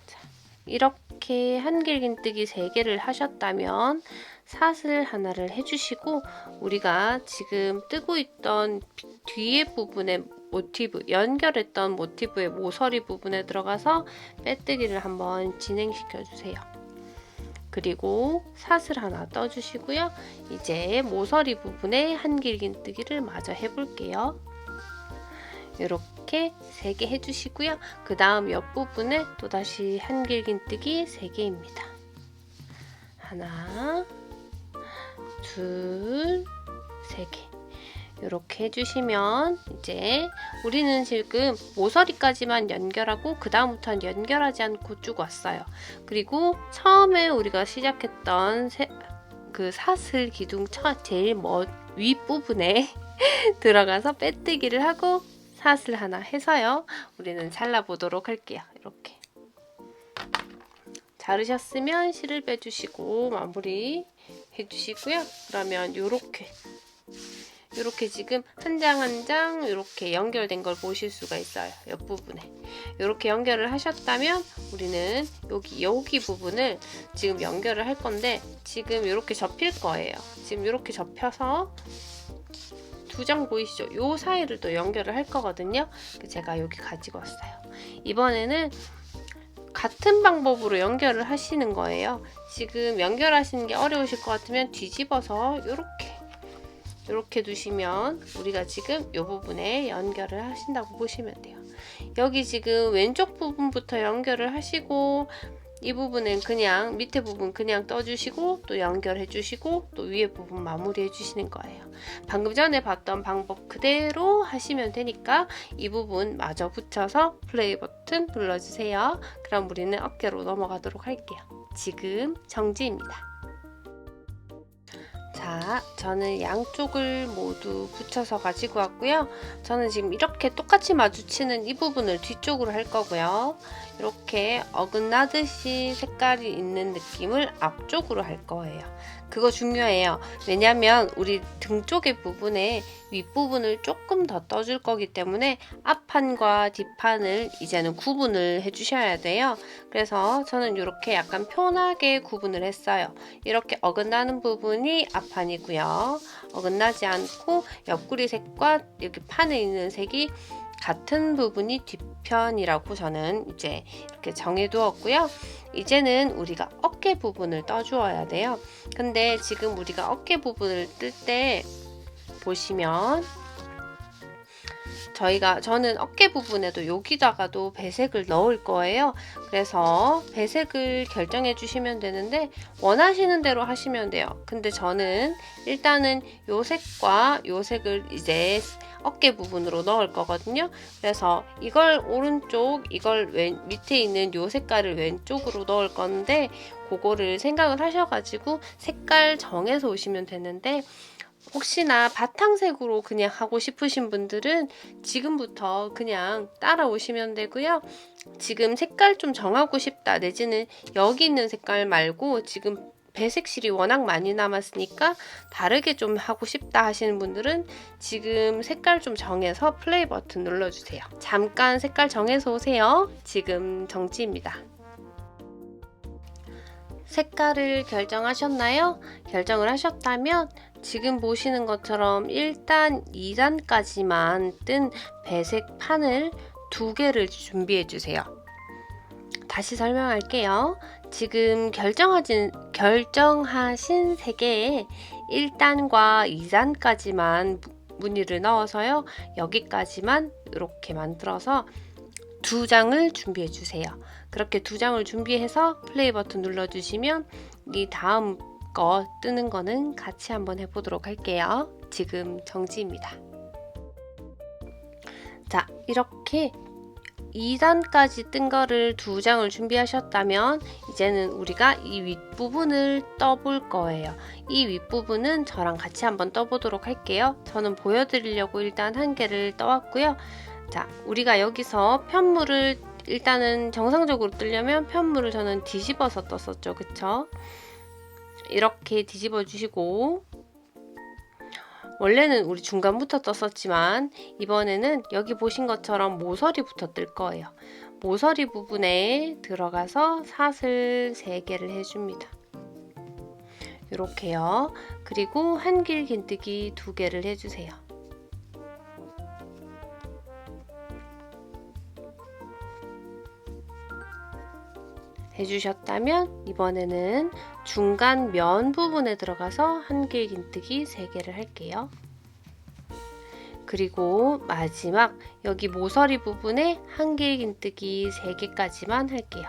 자, 이렇게 한길긴뜨기 3개를 하셨다면 사슬 하나를 해주시고 우리가 지금 뜨고 있던 뒤에 부분의 모티브, 연결했던 모티브의 모서리 부분에 들어가서 빼뜨기를 한번 진행시켜 주세요. 그리고 사슬 하나 떠주시고요. 이제 모서리 부분에 한길긴뜨기를 마저 해볼게요. 이렇게 3개 해주시고요. 그 다음 옆부분에 또다시 한길긴뜨기 3개입니다. 하나, 둘, 3개. 이렇게 해주시면 이제 우리는 지금 모서리까지만 연결하고 그 다음부터는 연결하지 않고 쭉 왔어요. 그리고 처음에 우리가 시작했던 그 사슬 기둥 제일 윗부분에 들어가서 빼뜨기를 하고 사슬 하나 해서요. 우리는 잘라보도록 할게요. 이렇게 자르셨으면 실을 빼주시고 마무리 해주시고요. 그러면 이렇게 지금 한 장 한 장 이렇게 연결된 걸 보실 수가 있어요. 옆부분에 이렇게 연결을 하셨다면 우리는 여기 부분을 지금 연결을 할 건데 지금 이렇게 접힐 거예요. 지금 이렇게 접혀서 2장 보이시죠? 요 사이를 또 연결을 할 거거든요. 제가 여기 가지고 왔어요. 이번에는 같은 방법으로 연결을 하시는 거예요. 지금 연결하시는 게 어려우실 것 같으면 뒤집어서 이렇게 두시면 우리가 지금 이 부분에 연결을 하신다고 보시면 돼요. 여기 지금 왼쪽 부분부터 연결을 하시고 이 부분은 그냥 밑에 부분 그냥 떠주시고 또 연결해 주시고 또 위에 부분 마무리해 주시는 거예요. 방금 전에 봤던 방법 그대로 하시면 되니까 이 부분 마저 붙여서 플레이 버튼 눌러주세요. 그럼 우리는 어깨로 넘어가도록 할게요. 지금 정지입니다. 자, 저는 양쪽을 모두 붙여서 가지고 왔고요. 저는 지금 이렇게 똑같이 마주치는 이 부분을 뒤쪽으로 할 거고요. 이렇게 어긋나듯이 색깔이 있는 느낌을 앞쪽으로 할 거예요. 그거 중요해요. 왜냐면 우리 등 쪽의 부분에 윗부분을 조금 더 떠줄 거기 때문에 앞판과 뒷판을 이제는 구분을 해주셔야 돼요. 그래서 저는 이렇게 약간 편하게 구분을 했어요. 이렇게 어긋나는 부분이 앞판이고요. 어긋나지 않고 옆구리 색과 여기 판에 있는 색이 같은 부분이 뒷편이라고 저는 이제 이렇게 정해두었고요. 이제는 우리가 어깨 부분을 떠주어야 돼요. 근데 지금 우리가 어깨 부분을 뜰 때 보시면 저는 어깨 부분에도 여기다가도 배색을 넣을 거예요. 그래서 배색을 결정해 주시면 되는데 원하시는 대로 하시면 돼요. 근데 저는 일단은 요 색과 요 색을 이제 어깨 부분으로 넣을 거거든요. 그래서 이걸 오른쪽, 이걸 밑에 있는 요 색깔을 왼쪽으로 넣을 건데 그거를 생각을 하셔가지고 색깔 정해서 오시면 되는데 혹시나 바탕색으로 그냥 하고 싶으신 분들은 지금부터 그냥 따라오시면 되고요. 지금 색깔 좀 정하고 싶다 내지는 여기 있는 색깔 말고 지금 배색실이 워낙 많이 남았으니까 다르게 좀 하고 싶다 하시는 분들은 지금 색깔 좀 정해서 플레이 버튼 눌러주세요. 잠깐 색깔 정해서 오세요. 지금 정지입니다. 색깔을 결정하셨나요? 결정을 하셨다면 지금 보시는 것처럼 1단, 2단까지만 뜬 배색판을 2개를 준비해 주세요. 다시 설명할게요. 지금 결정하신 색에 1단과 2단까지만 무늬를 넣어서요. 여기까지만 이렇게 만들어서 2장을 준비해 주세요. 그렇게 2장을 준비해서 플레이 버튼 눌러주시면 이 다음 거 뜨는 거는 같이 한번 해보도록 할게요. 지금 정지입니다. 자, 이렇게 2단까지 뜬 거를 2장을 준비하셨다면 이제는 우리가 이 윗부분을 떠볼 거예요. 이 윗부분은 저랑 같이 한번 떠보도록 할게요. 저는 보여드리려고 일단 한 개를 떠왔고요. 자, 우리가 여기서 편물을 일단은 정상적으로 뜨려면 편물을 저는 뒤집어서 떴었죠. 그쵸? 이렇게 뒤집어 주시고 원래는 우리 중간부터 떴었지만 이번에는 여기 보신 것처럼 모서리부터 뜰 거예요. 모서리 부분에 들어가서 사슬 3개를 해줍니다. 이렇게요. 그리고 한길 긴뜨기 2개를 해주세요. 해주셨다면 이번에는 중간 면 부분에 들어가서 한길 긴뜨기 3개를 할게요. 그리고 마지막 여기 모서리 부분에 한길 긴뜨기 3개까지만 할게요.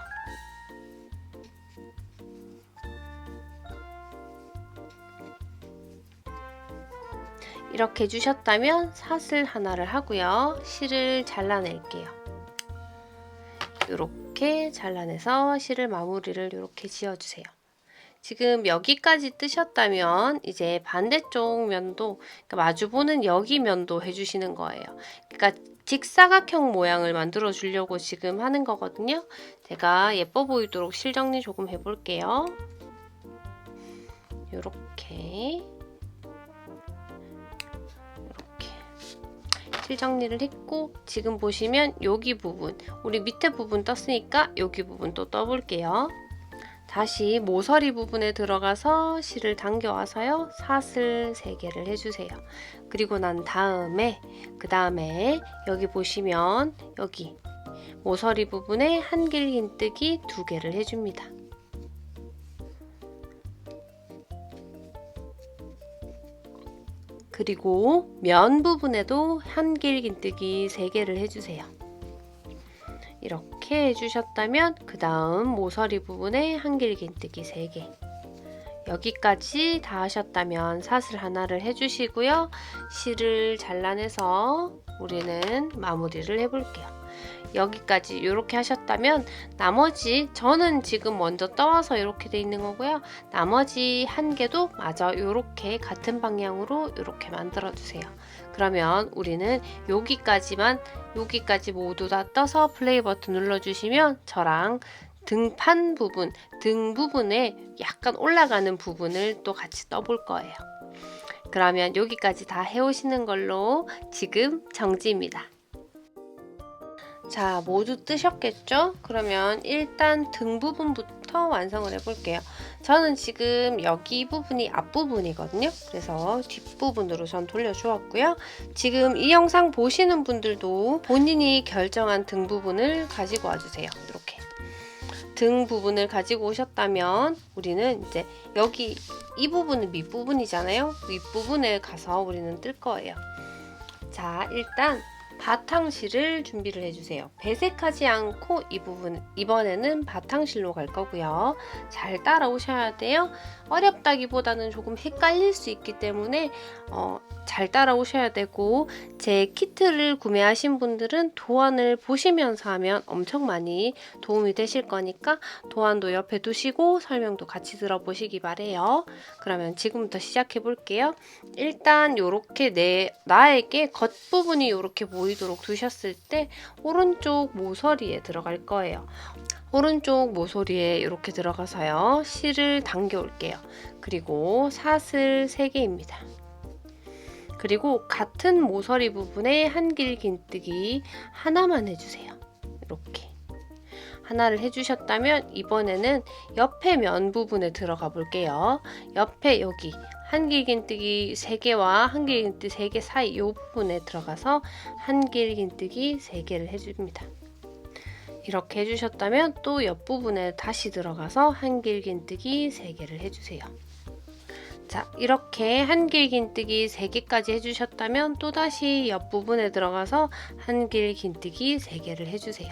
이렇게 해주셨다면 사슬 하나를 하고요. 실을 잘라낼게요. 이렇게 잘라내서 실을 마무리를 이렇게 지어주세요. 지금 여기까지 뜨셨다면 이제 반대쪽 면도 그러니까 마주보는 여기 면도 해주시는 거예요. 그러니까 직사각형 모양을 만들어 주려고 지금 하는 거거든요. 제가 예뻐 보이도록 실 정리 조금 해볼게요. 이렇게 실 정리를 했고 지금 보시면 여기 부분 우리 밑에 부분 떴으니까 여기 부분 또 떠볼게요. 다시 모서리 부분에 들어가서 실을 당겨와서요. 사슬 3개를 해주세요. 그리고 난 다음에 그 다음에 여기 보시면 여기 모서리 부분에 한길 긴뜨기 2개를 해줍니다. 그리고 면 부분에도 한길 긴뜨기 3개를 해주세요. 이렇게 해주셨다면 그 다음 모서리 부분에 한길 긴뜨기 3개 여기까지 다 하셨다면 사슬 하나를 해주시고요. 실을 잘라내서 우리는 마무리를 해볼게요. 여기까지 이렇게 하셨다면 나머지 저는 지금 먼저 떠와서 이렇게 돼 있는 거고요. 나머지 한 개도 마저 이렇게 같은 방향으로 이렇게 만들어 주세요. 그러면 우리는 여기까지 모두 다 떠서 플레이 버튼 눌러주시면 저랑 등판 부분, 등 부분에 약간 올라가는 부분을 또 같이 떠볼 거예요. 그러면 여기까지 다 해오시는 걸로 지금 정지입니다. 자, 모두 뜨셨겠죠? 그러면 일단 등 부분부터 완성을 해볼게요. 저는 지금 여기 부분이 앞부분이거든요. 그래서 뒷부분으로 전 돌려주었고요. 지금 이 영상 보시는 분들도 본인이 결정한 등 부분을 가지고 와주세요. 이렇게. 등 부분을 가지고 오셨다면 우리는 이제 여기 이 부분은 밑부분이잖아요. 윗부분에 가서 우리는 뜰 거예요. 자, 일단 바탕실을 준비를 해주세요. 배색하지 않고 이 부분 이번에는 바탕실로 갈 거고요. 잘 따라오셔야 돼요. 어렵다기보다는 조금 헷갈릴 수 있기 때문에 잘 따라오셔야 되고 제 키트를 구매하신 분들은 도안을 보시면서 하면 엄청 많이 도움이 되실 거니까 도안도 옆에 두시고 설명도 같이 들어보시기 바래요. 그러면 지금부터 시작해 볼게요. 일단 요렇게 나에게 겉부분이 요렇게 보이도록 두셨을 때 오른쪽 모서리에 들어갈 거예요. 오른쪽 모서리에 이렇게 들어가서요. 실을 당겨 올게요. 그리고 사슬 3개입니다. 그리고 같은 모서리 부분에 한길 긴뜨기 하나만 해주세요. 이렇게 하나를 해주셨다면 이번에는 옆에 면 부분에 들어가 볼게요. 옆에 여기 한길 긴뜨기 3개와 한길 긴뜨기 3개 사이 이 부분에 들어가서 한길 긴뜨기 3개를 해줍니다. 이렇게 해주셨다면 또 옆부분에 다시 들어가서 한길 긴뜨기 3개를 해주세요. 자, 이렇게 한길 긴뜨기 3개까지 해주셨다면 또다시 옆부분에 들어가서 한길 긴뜨기 3개를 해주세요.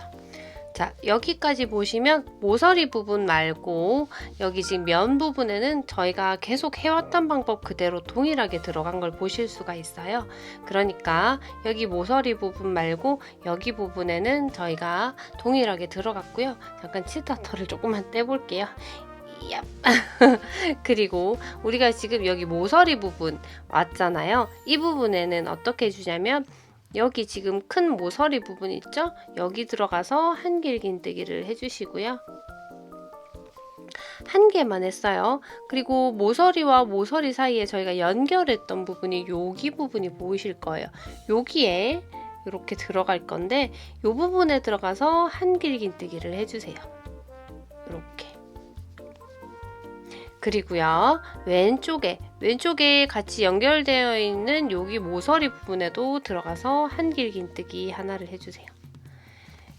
자, 여기까지 보시면 모서리 부분 말고 여기 지금 면 부분에는 저희가 계속 해왔던 방법 그대로 동일하게 들어간 걸 보실 수가 있어요. 그러니까 여기 모서리 부분 말고 여기 부분에는 저희가 동일하게 들어갔고요. 잠깐 치타터를 조금만 떼볼게요. 그리고 우리가 지금 여기 모서리 부분 왔잖아요. 이 부분에는 어떻게 해주냐면 여기 지금 큰 모서리 부분 있죠? 여기 들어가서 한길 긴뜨기를 해주시고요. 한 개만 했어요. 그리고 모서리와 모서리 사이에 저희가 연결했던 부분이 여기 부분이 보이실 거예요. 여기에 이렇게 들어갈 건데 이 부분에 들어가서 한길 긴뜨기를 해주세요. 이렇게. 그리고요, 왼쪽에 같이 연결되어 있는 여기 모서리 부분에도 들어가서 한길 긴뜨기 하나를 해주세요.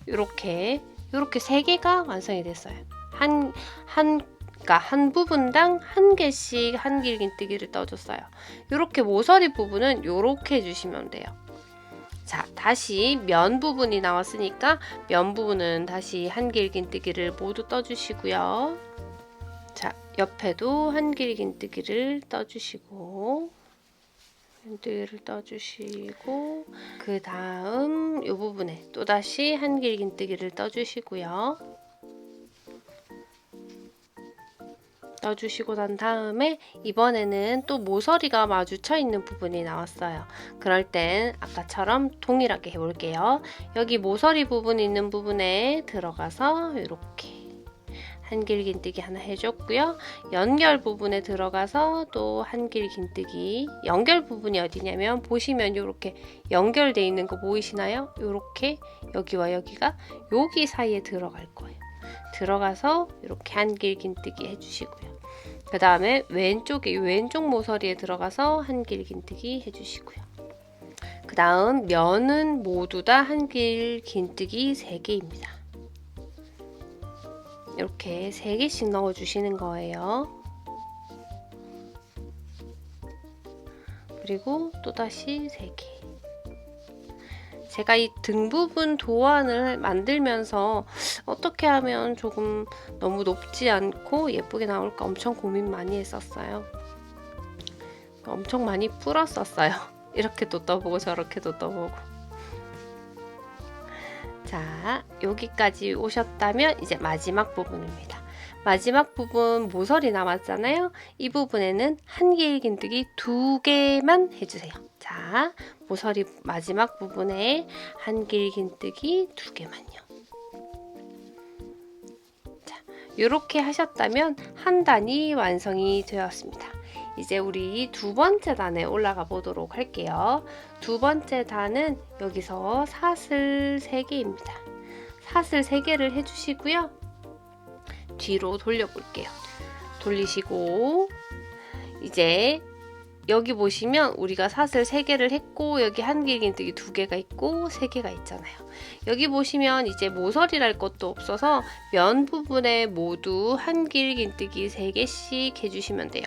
이렇게 3개가 완성이 됐어요. 그러니까 한 부분당 1개씩 한길 긴뜨기를 떠줬어요. 이렇게 모서리 부분은 이렇게 해주시면 돼요. 자, 다시 면 부분이 나왔으니까 면 부분은 다시 한길 긴뜨기를 모두 떠주시고요. 자, 옆에도 한길 긴뜨기를 떠주시고 그 다음 이 부분에 또다시 한길 긴뜨기를 떠주시고요. 떠주시고 난 다음에 이번에는 또 모서리가 마주쳐 있는 부분이 나왔어요. 그럴 땐 아까처럼 동일하게 해볼게요. 여기 모서리 부분 있는 부분에 들어가서 이렇게 한길 긴뜨기 하나 해줬고요. 연결 부분에 들어가서 또 한길 긴뜨기. 연결 부분이 어디냐면 보시면 이렇게 연결되어 있는 거 보이시나요? 이렇게 여기와 여기가 여기 사이에 들어갈 거예요. 들어가서 이렇게 한길 긴뜨기 해주시고요. 그 다음에 왼쪽 모서리에 들어가서 한길 긴뜨기 해주시고요. 그 다음 면은 모두 다 한길 긴뜨기 3개입니다. 이렇게 3개씩 넣어주시는 거예요. 그리고 또다시 3개. 제가 이 등 부분 도안을 만들면서 어떻게 하면 조금 너무 높지 않고 예쁘게 나올까 엄청 고민 많이 했었어요. 엄청 많이 풀었었어요. 이렇게도 떠보고 저렇게도 떠보고. 자, 여기까지 오셨다면 이제 마지막 부분입니다. 마지막 부분 모서리 남았잖아요. 이 부분에는 한길 긴뜨기 2개만 해주세요. 자, 모서리 마지막 부분에 한길 긴뜨기 2개만요. 자, 이렇게 하셨다면 한 단이 완성이 되었습니다. 이제 우리 2번째 단에 올라가 보도록 할게요. 2번째 단은 여기서 사슬 3개입니다. 사슬 3개를 해주시고요. 뒤로 돌려볼게요. 돌리시고 이제 여기 보시면 우리가 사슬 3개를 했고 여기 한길 긴뜨기 2개가 있고 3개가 있잖아요. 여기 보시면 이제 모서리랄 것도 없어서 면 부분에 모두 한길 긴뜨기 3개씩 해주시면 돼요.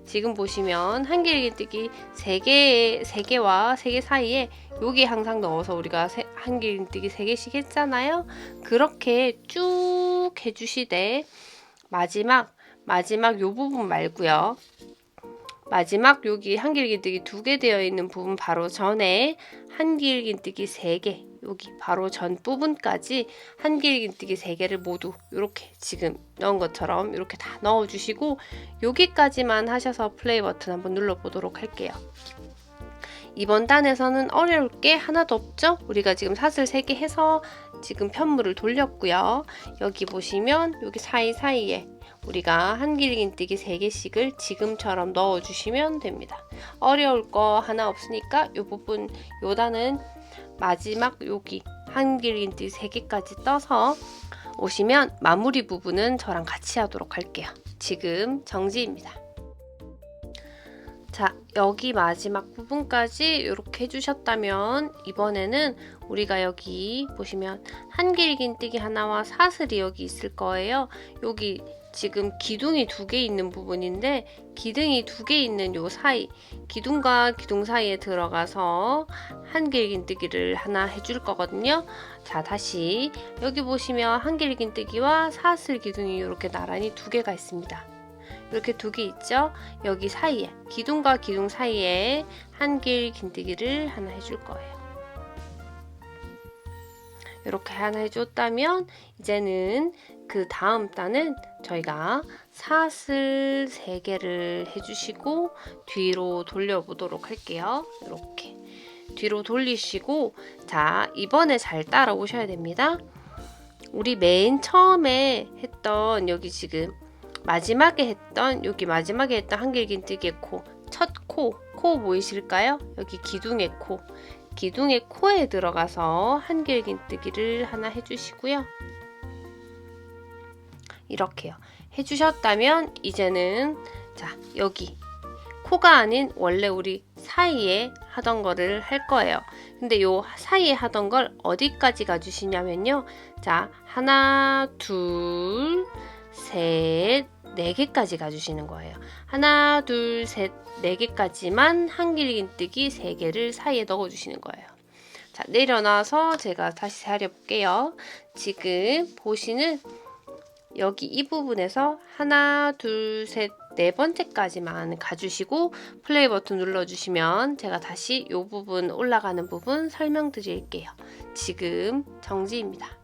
지금 보시면 한길 긴뜨기 3개와 3개 사이에 여기 항상 넣어서 우리가 한길 긴뜨기 3개씩 했잖아요. 그렇게 쭉 해주시되 마지막 요 부분 말고요. 마지막 여기 한길긴뜨기 2개 되어 있는 부분 바로 전에 한길긴뜨기 3개, 여기 바로 전 부분까지 한길긴뜨기 3개를 모두 이렇게 지금 넣은 것처럼 이렇게 다 넣어주시고 여기까지만 하셔서 플레이 버튼 한번 눌러보도록 할게요. 이번 단에서는 어려울 게 하나도 없죠? 우리가 지금 사슬 3개 해서 지금 편물을 돌렸고요. 여기 보시면 여기 사이사이에 우리가 한길긴뜨기 3개씩을 지금처럼 넣어주시면 됩니다. 어려울 거 하나 없으니까 이 부분, 요 단은 마지막 여기 한길긴뜨기 3개까지 떠서 오시면 마무리 부분은 저랑 같이 하도록 할게요. 지금 정지입니다. 자, 여기 마지막 부분까지 이렇게 해주셨다면 이번에는 우리가 여기 보시면 한길긴뜨기 하나와 사슬이 여기 있을 거예요. 여기 지금 기둥이 2개 있는 부분인데 기둥이 2개 있는 요 사이, 기둥과 기둥 사이에 들어가서 한길긴뜨기를 하나 해줄 거거든요. 자, 다시 여기 보시면 한길긴뜨기와 사슬 기둥이 이렇게 나란히 2개가 있습니다. 이렇게 2개 있죠? 여기 사이에, 기둥과 기둥 사이에 한길긴뜨기를 하나 해줄 거예요. 이렇게 하나 해줬다면 이제는 그 다음 단은 저희가 사슬 3개를 해주시고 뒤로 돌려보도록 할게요. 이렇게 뒤로 돌리시고, 자, 이번에 잘 따라오셔야 됩니다. 우리 맨 처음에 했던 여기 지금 마지막에 했던 여기 마지막에 했던 한길긴뜨기의 코, 첫 코 보이실까요? 여기 기둥의 코, 기둥의 코에 들어가서 한길긴뜨기를 하나 해주시고요. 이렇게요. 해주셨다면 이제는 자, 여기 코가 아닌 원래 우리 사이에 하던 거를 할 거예요. 근데 요 사이에 하던 걸 어디까지 가주시냐면요. 자, 하나, 둘, 셋, 4개까지 가주시는 거예요. 하나, 둘, 셋, 4개까지만 한길긴뜨기 3개를 사이에 넣어주시는 거예요. 자, 내려놔서 제가 다시 사려볼게요. 지금 보시는 여기 이 부분에서 하나, 둘, 셋, 4번째까지만 가주시고 플레이 버튼 눌러주시면 제가 다시 이 부분 올라가는 부분 설명드릴게요. 지금 정지입니다.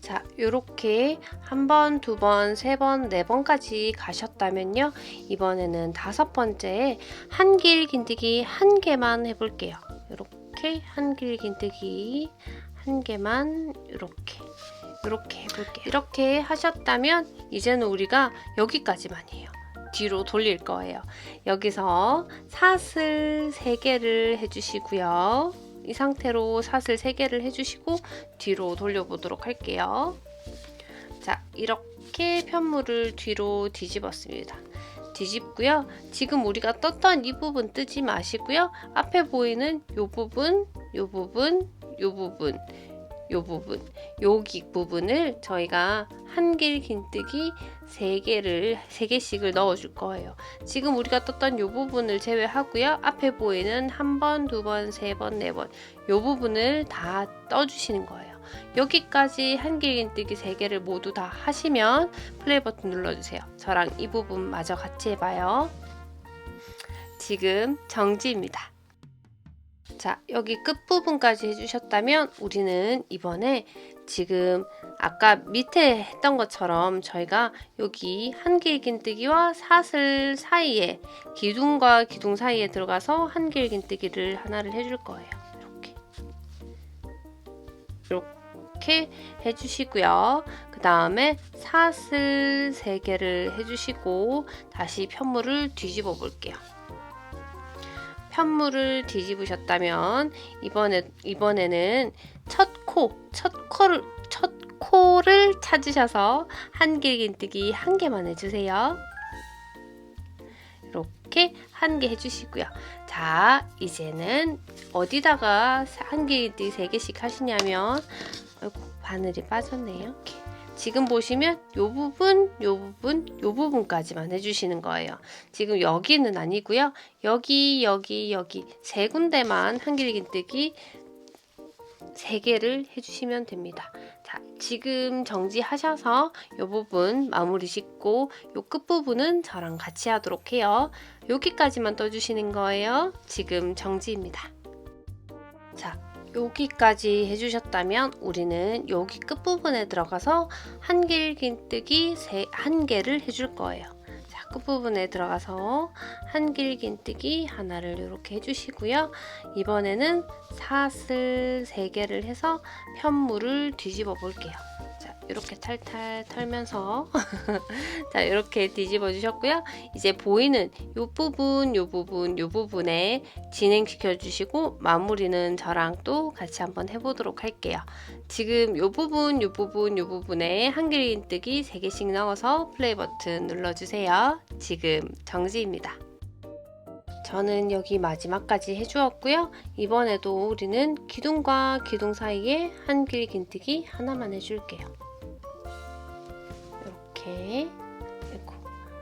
자, 요렇게 1번, 2번, 3번, 4번까지 가셨다면요. 이번에는 5번째에 한길긴뜨기 1개만 해볼게요. 요렇게 한길긴뜨기 1개만 이렇게 해볼게요. 이렇게 하셨다면 이제는 우리가 여기까지만이에요. 뒤로 돌릴 거예요. 여기서 사슬 3개를 해주시고요. 이 상태로 사슬 3개를 해주시고 뒤로 돌려보도록 할게요. 자, 이렇게 편물을 뒤로 뒤집었습니다. 뒤집고요. 지금 우리가 떴던 이 부분 뜨지 마시고요. 앞에 보이는 요 부분, 요 부분, 요 부분, 요 부분, 여기 부분을 저희가 한길긴뜨기 3개씩을 넣어줄 거예요. 지금 우리가 떴던 요 부분을 제외하고요. 앞에 보이는 1번, 2번, 3번, 4번 요 부분을 다 떠주시는 거예요. 여기까지 한길긴뜨기 3개를 모두 다 하시면 플레이 버튼 눌러주세요. 저랑 이 부분 마저 같이 해봐요. 지금 정지입니다. 자, 여기 끝부분까지 해주셨다면 우리는 이번에 지금 아까 밑에 했던 것처럼 저희가 여기 한길긴뜨기와 사슬 사이에 기둥과 기둥 사이에 들어가서 한길긴뜨기를 하나를 해줄 거예요. 이렇게 해주시고요. 그 다음에 사슬 3개를 해주시고 다시 편물을 뒤집어 볼게요. 편물을 뒤집으셨다면 이번에는 첫 코를 찾으셔서 한길긴뜨기 1개만 해주세요. 이렇게 1개 해주시고요. 자, 이제는 어디다가 한길긴뜨기 3개씩 하시냐면, 아이고, 바늘이 빠졌네요. 이렇게. 지금 보시면 요 부분까지만 해주시는 거예요. 지금 여기는 아니고요. 여기 세 군데만 한길긴뜨기 3개를 해주시면 됩니다. 자, 지금 정지하셔서 요 부분 마무리 짓고 요 끝부분은 저랑 같이 하도록 해요. 여기까지만 떠주시는 거예요. 지금 정지입니다. 자, 여기까지 해주셨다면 우리는 여기 끝부분에 들어가서 한길긴뜨기 1개를 해줄 거예요. 자, 끝부분에 들어가서 한길긴뜨기 하나를 이렇게 해주시고요. 이번에는 사슬 3개를 해서 편물을 뒤집어 볼게요. 자, 이렇게 탈탈 털면서 자, 이렇게 뒤집어 주셨고요. 이제 보이는 요 부분에 진행시켜 주시고 마무리는 저랑 또 같이 한번 해보도록 할게요. 지금 요 부분에 한길긴뜨기 3개씩 넣어서 플레이 버튼 눌러주세요. 지금 정지입니다. 저는 여기 마지막까지 해주었고요. 이번에도 우리는 기둥과 기둥 사이에 한길긴뜨기 하나만 해줄게요. 이렇게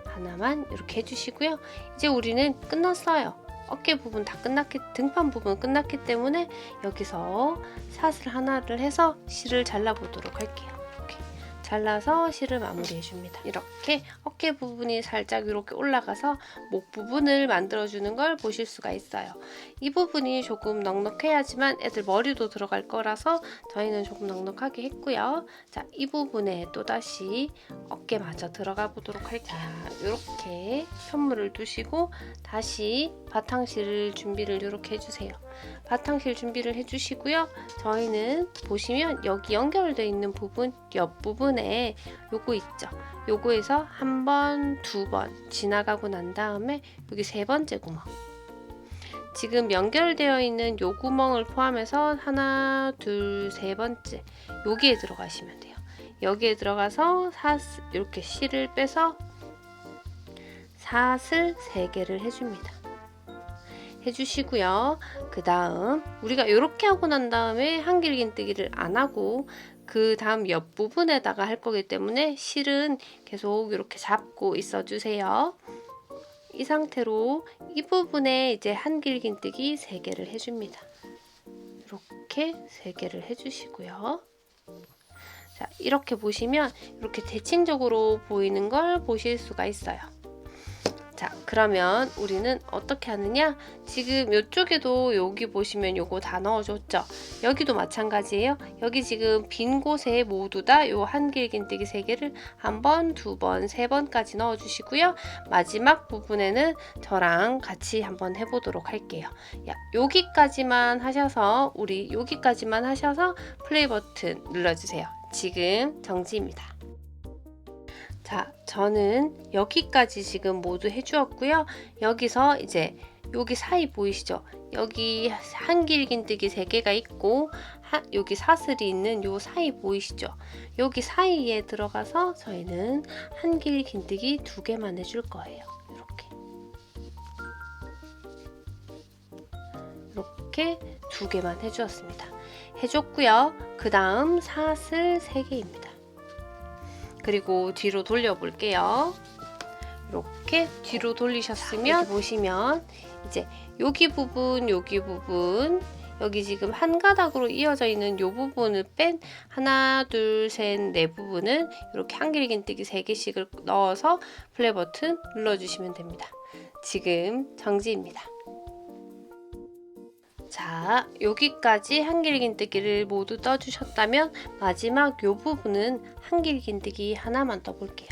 하나만 이렇게 해주시고요. 이제 우리는 끝났어요. 어깨 부분 다 끝났기, 등판 부분 끝났기 때문에 여기서 사슬 하나를 해서 실을 잘라보도록 할게요. 이렇게 잘라서 실을 마무리해 줍니다. 이렇게 어깨 부분이 살짝 이렇게 올라가서 목 부분을 만들어주는 걸 보실 수가 있어요. 이 부분이 조금 넉넉해야지만 애들 머리도 들어갈 거라서 저희는 조금 넉넉하게 했고요. 자, 이 부분에 또다시 어깨마저 들어가 보도록 할게요. 자, 이렇게 편물을 두시고 다시 바탕실 준비를 이렇게 해주세요. 바탕실 준비를 해주시고요. 저희는 보시면 여기 연결되어 있는 부분, 옆부분에 요거 있죠. 요거에서 한 번, 2번 지나가고 난 다음에 여기 3번째 구멍. 지금 연결되어 있는 요 구멍을 포함해서 하나, 둘, 3번째 여기에 들어가시면 돼요. 여기에 들어가서 이렇게 실을 빼서 사슬 3개를 해줍니다. 해주시고요. 그 다음 우리가 이렇게 하고 난 다음에 한길긴뜨기를 안 하고 그 다음 옆부분에다가 할 거기 때문에 실은 계속 이렇게 잡고 있어 주세요. 이 상태로 이 부분에 이제 한길긴뜨기 3개를 해줍니다. 이렇게 3개를 해주시고요. 자, 이렇게 보시면 이렇게 대칭적으로 보이는 걸 보실 수가 있어요. 자, 그러면 우리는 어떻게 하느냐? 지금 이쪽에도 여기 보시면 요거 다 넣어줬죠? 여기도 마찬가지예요. 여기 지금 빈 곳에 모두 다 요 한길긴뜨기 3개를 한 번, 2번, 3번까지 넣어주시고요. 마지막 부분에는 저랑 같이 한번 해보도록 할게요. 야, 여기까지만 하셔서 플레이 버튼 눌러주세요. 지금 정지입니다. 자, 저는 여기까지 지금 모두 해주었고요. 여기서 이제 여기 사이 보이시죠? 여기 한길긴뜨기 3개가 있고 여기 사슬이 있는 요 사이 보이시죠? 여기 사이에 들어가서 저희는 한길긴뜨기 2개만 해줄 거예요. 이렇게 2개만 해주었습니다. 해줬고요. 그 다음 사슬 3개입니다. 그리고 뒤로 돌려볼게요. 이렇게 뒤로 돌리셨으면 보시면 이제 여기 부분, 여기 지금 한 가닥으로 이어져 있는 이 부분을 뺀 하나, 둘, 셋, 네 부분은 이렇게 한길긴뜨기 3개씩을 넣어서 플레이 버튼 눌러주시면 됩니다. 지금 정지입니다. 자, 여기까지 한길긴뜨기를 모두 떠주셨다면 마지막 요 부분은 한길긴뜨기 하나만 떠볼게요.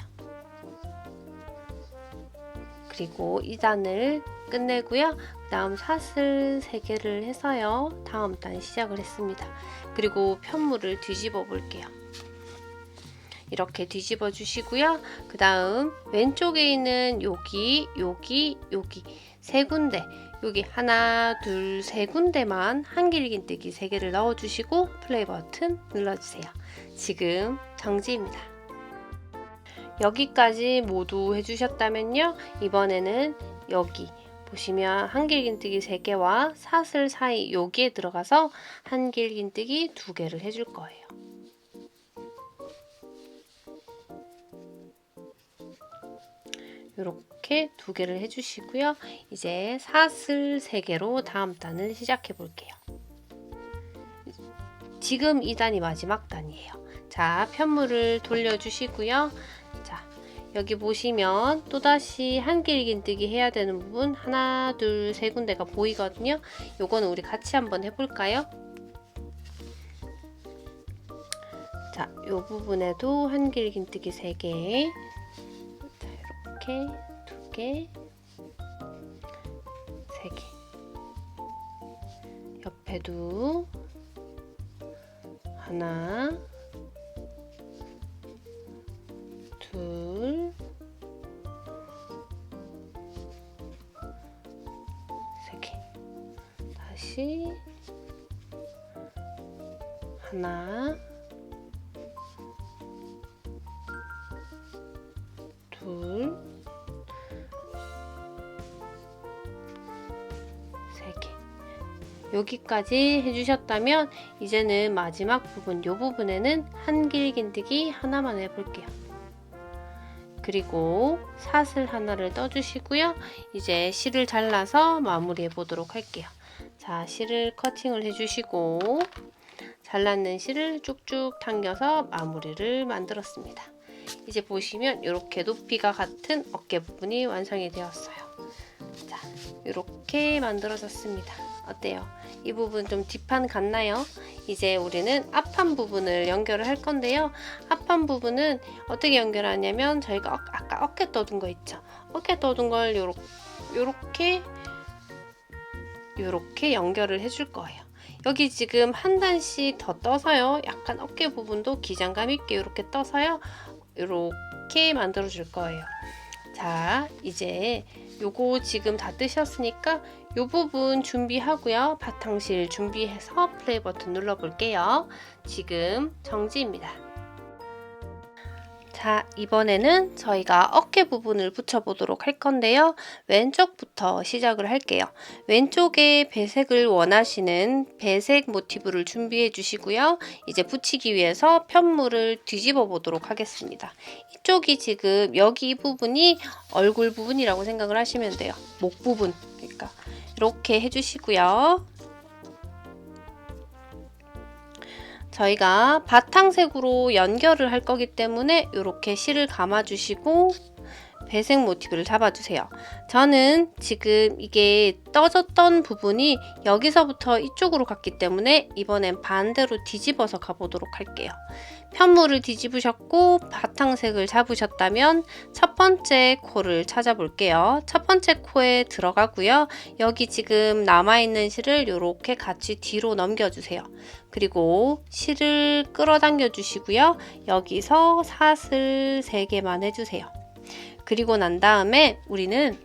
그리고 2단을 끝내고요. 그 다음 사슬 3개를 해서요. 다음 단 시작을 했습니다. 그리고 편물을 뒤집어 볼게요. 이렇게 뒤집어 주시고요. 그 다음 왼쪽에 있는 여기 3군데, 여기 하나, 둘, 3군데만 한길긴뜨기 3개를 넣어주시고 플레이 버튼 눌러주세요. 지금 정지입니다. 여기까지 모두 해주셨다면요. 이번에는 여기 보시면 한길긴뜨기 3개와 사슬 사이 여기에 들어가서 한길긴뜨기 2개를 해줄 거예요. 이렇게 2개를 해주시고요. 이제 사슬 3개로 다음 단을 시작해 볼게요. 지금 2단이 마지막 단이에요. 자, 편물을 돌려주시고요. 자, 여기 보시면 또다시 한길긴뜨기 해야 되는 부분 하나, 둘, 세 군데가 보이거든요. 요거는 우리 같이 한번 해볼까요? 자, 요 부분에도 한길긴뜨기 3개. 자, 이렇게 2개, 3개. 옆에도 하나, 둘, 세 개. 다시 하나, 둘, 세 개. 여기까지 해주셨다면 이제는 마지막 부분, 요 부분에는 한길긴뜨기 하나만 해볼게요. 그리고 사슬 하나를 떠주시고요. 이제 실을 잘라서 마무리해 보도록 할게요. 자, 실을 커팅을 해주시고 잘랐는 실을 쭉쭉 당겨서 마무리를 만들었습니다. 이제 보시면 이렇게 높이가 같은 어깨 부분이 완성이 되었어요. 자, 이렇게 만들어졌습니다. 어때요? 이 부분 좀 뒷판 같나요? 이제 우리는 앞판 부분을 연결을 할 건데요. 앞판 부분은 어떻게 연결하냐면 저희가 아까 어깨 떠둔 거 있죠? 어깨 떠둔 걸 요렇게 연결을 해줄 거예요. 여기 지금 한 단씩 더 떠서요. 약간 어깨 부분도 기장감 있게 이렇게 떠서요. 이렇게 만들어 줄 거예요. 자, 이제 요거 지금 다 뜨셨으니까 요 부분 준비하고요. 바탕실 준비해서 플레이 버튼 눌러 볼게요. 지금 정지입니다. 자, 이번에는 저희가 어깨 부분을 붙여보도록 할 건데요. 왼쪽부터 시작을 할게요. 왼쪽에 배색을 원하시는 배색 모티브를 준비해 주시고요. 이제 붙이기 위해서 편물을 뒤집어 보도록 하겠습니다. 이쪽이 지금 여기 이 부분이 얼굴 부분이라고 생각을 하시면 돼요. 목 부분. 그러니까 이렇게 해주시고요. 저희가 바탕색으로 연결을 할 거기 때문에 이렇게 실을 감아주시고 배색 모티브를 잡아주세요. 저는 지금 이게 떠졌던 부분이 여기서부터 이쪽으로 갔기 때문에 이번엔 반대로 뒤집어서 가보도록 할게요. 편물을 뒤집으셨고 바탕색을 잡으셨다면 첫 번째 코를 찾아볼게요. 첫 번째 코에 들어가고요. 여기 지금 남아있는 실을 이렇게 같이 뒤로 넘겨주세요. 그리고 실을 끌어당겨 주시고요. 여기서 사슬 3개만 해주세요. 그리고 난 다음에 우리는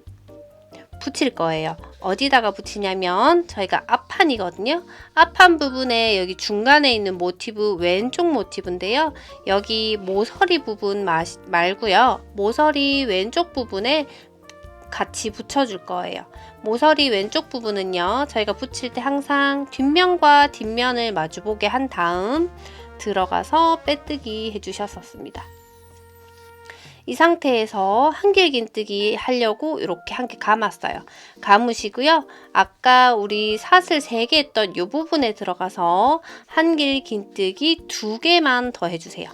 붙일 거예요. 어디다가 붙이냐면 저희가 앞판이거든요. 앞판 부분에 여기 중간에 있는 모티브 왼쪽 모티브인데요. 여기 모서리 부분 말고요. 모서리 왼쪽 부분에 같이 붙여줄 거예요. 모서리 왼쪽 부분은요. 저희가 붙일 때 항상 뒷면과 뒷면을 마주보게 한 다음 들어가서 빼뜨기 해주셨었습니다. 이 상태에서 한길긴뜨기 하려고 이렇게 한 개 감았어요. 감으시고요. 아까 우리 사슬 3개 했던 이 부분에 들어가서 한길긴뜨기 2개만 더 해주세요.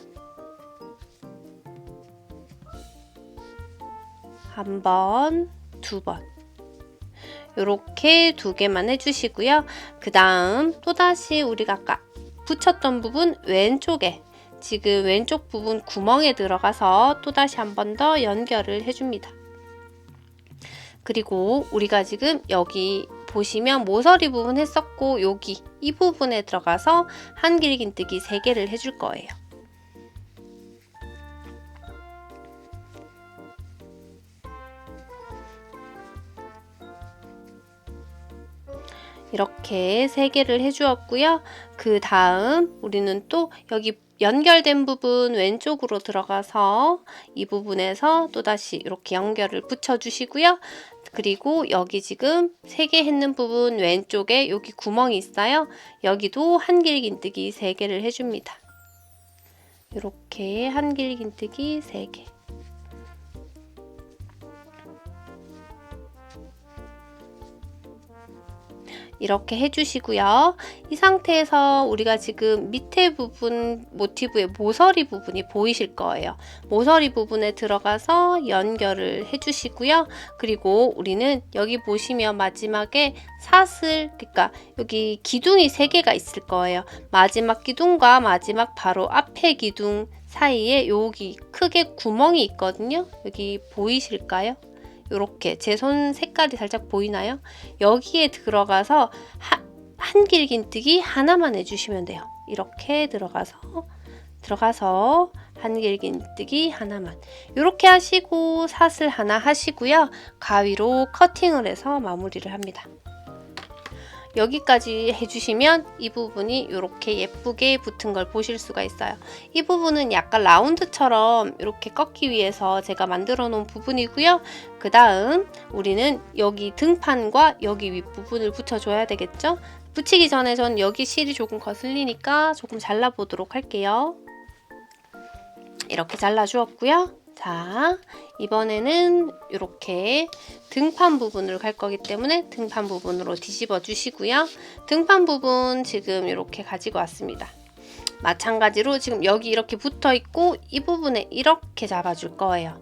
한 번, 2번. 이렇게 2개만 해주시고요. 그 다음 또다시 우리가 아까 붙였던 부분 왼쪽에 지금 왼쪽 부분 구멍에 들어가서 또다시 한 번 더 연결을 해줍니다. 그리고 우리가 지금 여기 보시면 모서리 부분 했었고 여기 이 부분에 들어가서 한길긴뜨기 3개를 해줄 거예요. 이렇게 3개를 해주었고요. 그 다음 우리는 또 여기 연결된 부분 왼쪽으로 들어가서 이 부분에서 또다시 이렇게 연결을 붙여주시고요. 그리고 여기 지금 3개 했는 부분 왼쪽에 여기 구멍이 있어요. 여기도 한길긴뜨기 3개를 해줍니다. 이렇게 한길긴뜨기 3개. 이렇게 해주시고요. 이 상태에서 우리가 지금 밑에 부분 모티브의 모서리 부분이 보이실 거예요. 모서리 부분에 들어가서 연결을 해주시고요. 그리고 우리는 여기 보시면 마지막에 사슬, 그러니까 여기 기둥이 3개가 있을 거예요. 마지막 기둥과 마지막 바로 앞에 기둥 사이에 여기 크게 구멍이 있거든요. 여기 보이실까요? 이렇게 제 손 색깔이 살짝 보이나요? 여기에 들어가서 한길긴뜨기 하나만 해주시면 돼요. 이렇게 들어가서 한길긴뜨기 하나만 이렇게 하시고 사슬 하나 하시고요. 가위로 커팅을 해서 마무리를 합니다. 여기까지 해주시면 이 부분이 이렇게 예쁘게 붙은 걸 보실 수가 있어요. 이 부분은 약간 라운드처럼 이렇게 꺾기 위해서 제가 만들어 놓은 부분이고요. 그 다음 우리는 여기 등판과 여기 윗부분을 붙여줘야 되겠죠? 붙이기 전에 전 여기 실이 조금 거슬리니까 조금 잘라보도록 할게요. 이렇게 잘라주었고요. 자, 이번에는 이렇게 등판 부분으로 갈 거기 때문에 등판 부분으로 뒤집어 주시고요. 등판 부분 지금 이렇게 가지고 왔습니다. 마찬가지로 지금 여기 이렇게 붙어 있고 이 부분에 이렇게 잡아줄 거예요.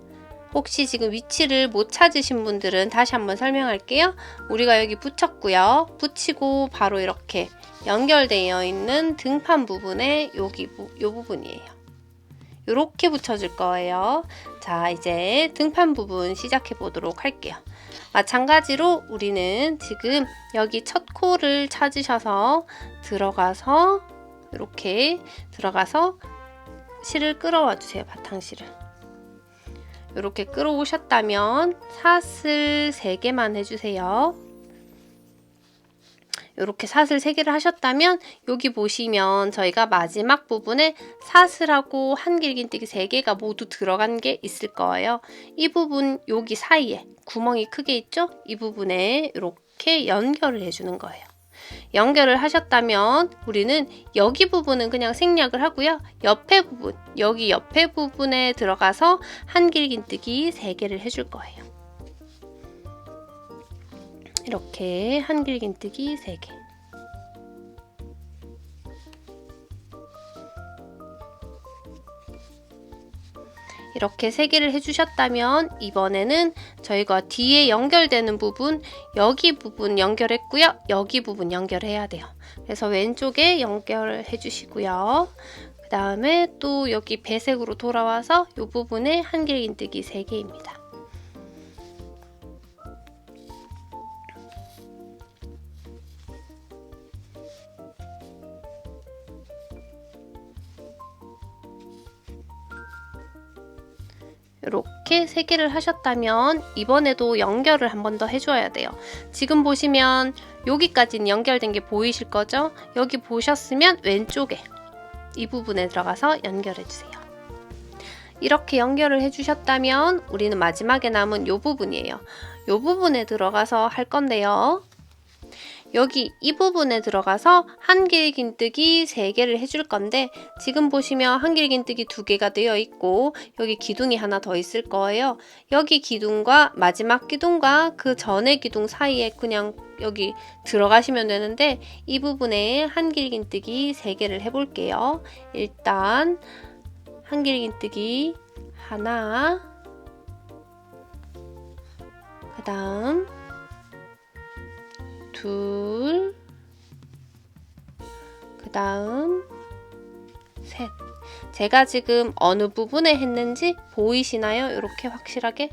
혹시 지금 위치를 못 찾으신 분들은 다시 한번 설명할게요. 우리가 여기 붙였고요. 붙이고 바로 이렇게 연결되어 있는 등판 부분에 여기 요 부분이에요. 이렇게 붙여줄 거예요. 자, 이제 등판 부분 시작해 보도록 할게요. 마찬가지로 우리는 지금 여기 첫 코를 찾으셔서 들어가서 이렇게 들어가서 실을 끌어와 주세요. 바탕실을. 이렇게 끌어오셨다면 사슬 3개만 해주세요. 이렇게 사슬 3개를 하셨다면 여기 보시면 저희가 마지막 부분에 사슬하고 한길긴뜨기 3개가 모두 들어간 게 있을 거예요. 이 부분 여기 사이에 구멍이 크게 있죠? 이 부분에 이렇게 연결을 해주는 거예요. 연결을 하셨다면 우리는 여기 부분은 그냥 생략을 하고요. 옆에 부분, 여기 옆에 부분에 들어가서 한길긴뜨기 3개를 해줄 거예요. 이렇게 한길긴뜨기 3개. 이렇게 3개를 해주셨다면 이번에는 저희가 뒤에 연결되는 부분, 여기 부분 연결했고요. 여기 부분 연결해야 돼요. 그래서 왼쪽에 연결해 주시고요. 그 다음에 또 여기 배색으로 돌아와서 이 부분에 한길긴뜨기 3개입니다. 이렇게 3개를 하셨다면 이번에도 연결을 한 번 더 해줘야 돼요. 지금 보시면 여기까지는 연결된 게 보이실 거죠? 여기 보셨으면 왼쪽에 이 부분에 들어가서 연결해 주세요. 이렇게 연결을 해주셨다면 우리는 마지막에 남은 이 부분이에요. 이 부분에 들어가서 할 건데요. 여기 이 부분에 들어가서 한길긴뜨기 3개를 해줄 건데 지금 보시면 한길긴뜨기 2개가 되어 있고 여기 기둥이 하나 더 있을 거예요. 여기 기둥과 마지막 기둥과 그 전의 기둥 사이에 그냥 여기 들어가시면 되는데 이 부분에 한길긴뜨기 3개를 해볼게요. 일단 한길긴뜨기 하나, 그 다음 둘, 그 다음 셋. 제가 지금 어느 부분에 했는지 보이시나요? 이렇게 확실하게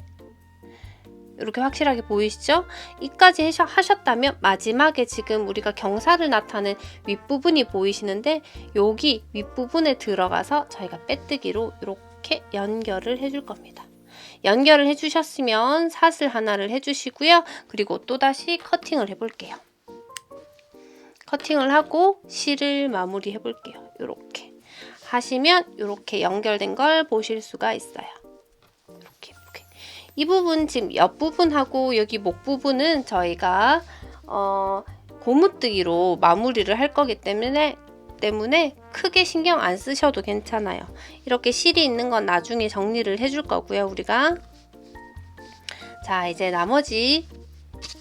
보이시죠? 이까지 하셨다면 마지막에 지금 우리가 경사를 나타낸 윗부분이 보이시는데 여기 윗부분에 들어가서 저희가 빼뜨기로 이렇게 연결을 해줄 겁니다. 연결을 해주셨으면 사슬 하나를 해주시고요. 그리고 또다시 커팅을 해볼게요. 커팅을 하고 실을 마무리 해볼게요. 이렇게 하시면 이렇게 연결된 걸 보실 수가 있어요. 이렇게. 이 부분 지금 옆부분하고 여기 목 부분은 저희가 고무뜨기로 마무리를 할 거기 때문에 크게 신경 안 쓰셔도 괜찮아요. 이렇게 실이 있는 건 나중에 정리를 해줄 거고요, 우리가. 자, 이제 나머지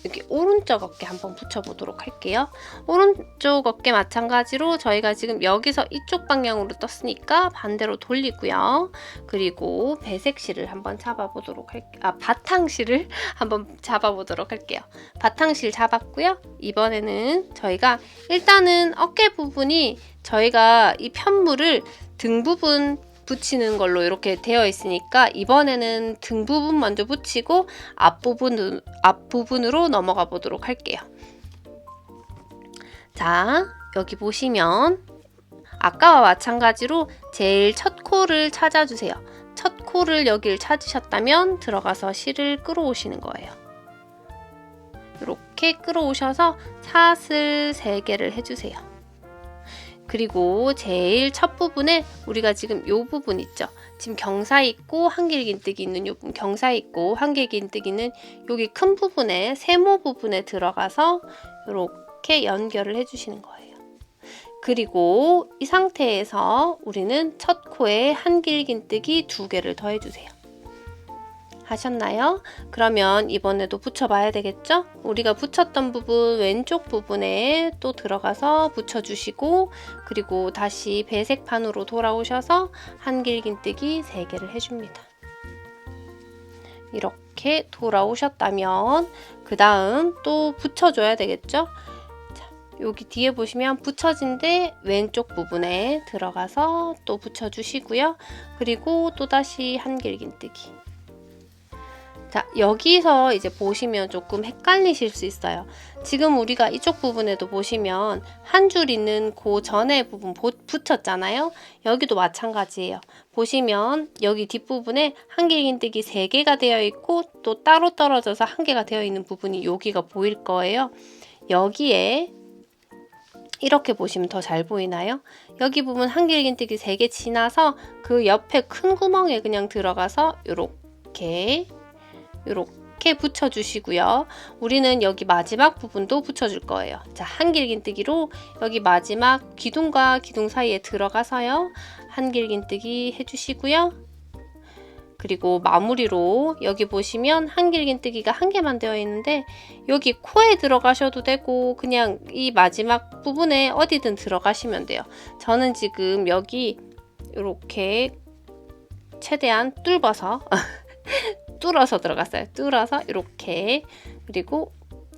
여기 오른쪽 어깨 한번 붙여보도록 할게요. 오른쪽 어깨 마찬가지로 저희가 지금 여기서 이쪽 방향으로 떴으니까 반대로 돌리고요. 그리고 배색실을 한번 잡아보도록 할게요. 바탕실을 한번 잡아보도록 할게요. 바탕실 잡았고요. 이번에는 저희가 일단은 어깨 부분이 저희가 이 편물을 등 부분 붙이는 걸로 이렇게 되어 있으니까 이번에는 등 부분 먼저 붙이고 앞부분으로 넘어가 보도록 할게요. 자, 여기 보시면 아까와 마찬가지로 제일 첫 코를 찾아주세요. 첫 코를 여기를 찾으셨다면 들어가서 실을 끌어오시는 거예요. 이렇게 끌어오셔서 사슬 3개를 해주세요. 그리고 제일 첫 부분에 우리가 지금 요 부분 있죠. 지금 경사 있고 한길긴뜨기 있는 요 부분, 경사 있고 한길긴뜨기는 여기 큰 부분에 세모 부분에 들어가서 이렇게 연결을 해주시는 거예요. 그리고 이 상태에서 우리는 첫 코에 한길긴뜨기 2개를 더 해주세요. 하셨나요? 그러면 이번에도 붙여봐야 되겠죠? 우리가 붙였던 부분 왼쪽 부분에 또 들어가서 붙여주시고 그리고 다시 배색판으로 돌아오셔서 한길긴뜨기 3개를 해줍니다. 이렇게 돌아오셨다면 그 다음 또 붙여줘야 되겠죠? 자, 여기 뒤에 보시면 붙여진데 왼쪽 부분에 들어가서 또 붙여주시고요. 그리고 또다시 한길긴뜨기. 자, 여기서 이제 보시면 조금 헷갈리실 수 있어요. 지금 우리가 이쪽 부분에도 보시면 한 줄 있는 그 전에 부분 붙였잖아요. 여기도 마찬가지예요. 보시면 여기 뒷부분에 한길긴뜨기 3개가 되어 있고 또 따로 떨어져서 1개가 되어 있는 부분이 여기가 보일 거예요. 여기에 이렇게 보시면 더 잘 보이나요? 여기 부분 한길긴뜨기 3개 지나서 그 옆에 큰 구멍에 그냥 들어가서 이렇게 붙여주시고요. 우리는 여기 마지막 부분도 붙여줄 거예요. 자, 한길긴뜨기로 여기 마지막 기둥과 기둥 사이에 들어가서요. 한길긴뜨기 해주시고요. 그리고 마무리로 여기 보시면 한길긴뜨기가 1개만 되어 있는데 여기 코에 들어가셔도 되고 그냥 이 마지막 부분에 어디든 들어가시면 돼요. 저는 지금 여기 이렇게 최대한 뚫어서 들어갔어요. 뚫어서 이렇게. 그리고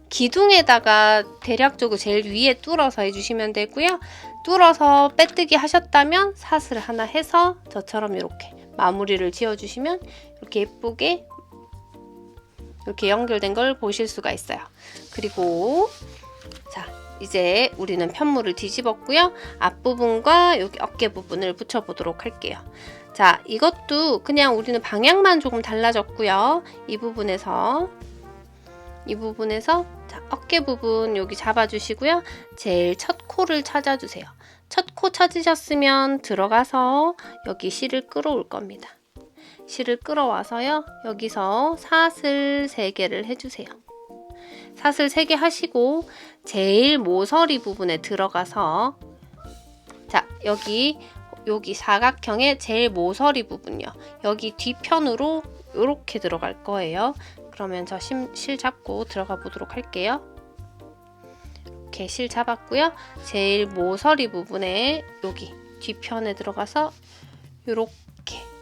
기둥에다가 대략적으로 제일 위에 뚫어서 해주시면 되고요. 뚫어서 빼뜨기 하셨다면 사슬 하나 해서 저처럼 이렇게 마무리를 지어주시면 이렇게 예쁘게 이렇게 연결된 걸 보실 수가 있어요. 그리고 자, 이제 우리는 편물을 뒤집었고요. 앞부분과 여기 어깨 부분을 붙여보도록 할게요. 자, 이것도 그냥 우리는 방향만 조금 달라졌고요. 이 부분에서 자, 어깨 부분 여기 잡아주시고요. 제일 첫 코를 찾아주세요. 첫 코 찾으셨으면 들어가서 여기 실을 끌어올 겁니다. 실을 끌어와서요. 여기서 사슬 3개를 해주세요. 사슬 3개 하시고 제일 모서리 부분에 들어가서 자, 여기 사각형의 제일 모서리 부분요. 여기 뒤편으로 이렇게 들어갈 거예요. 그러면 저 실 잡고 들어가 보도록 할게요. 이렇게 실 잡았고요. 제일 모서리 부분에 여기 뒤편에 들어가서 이렇게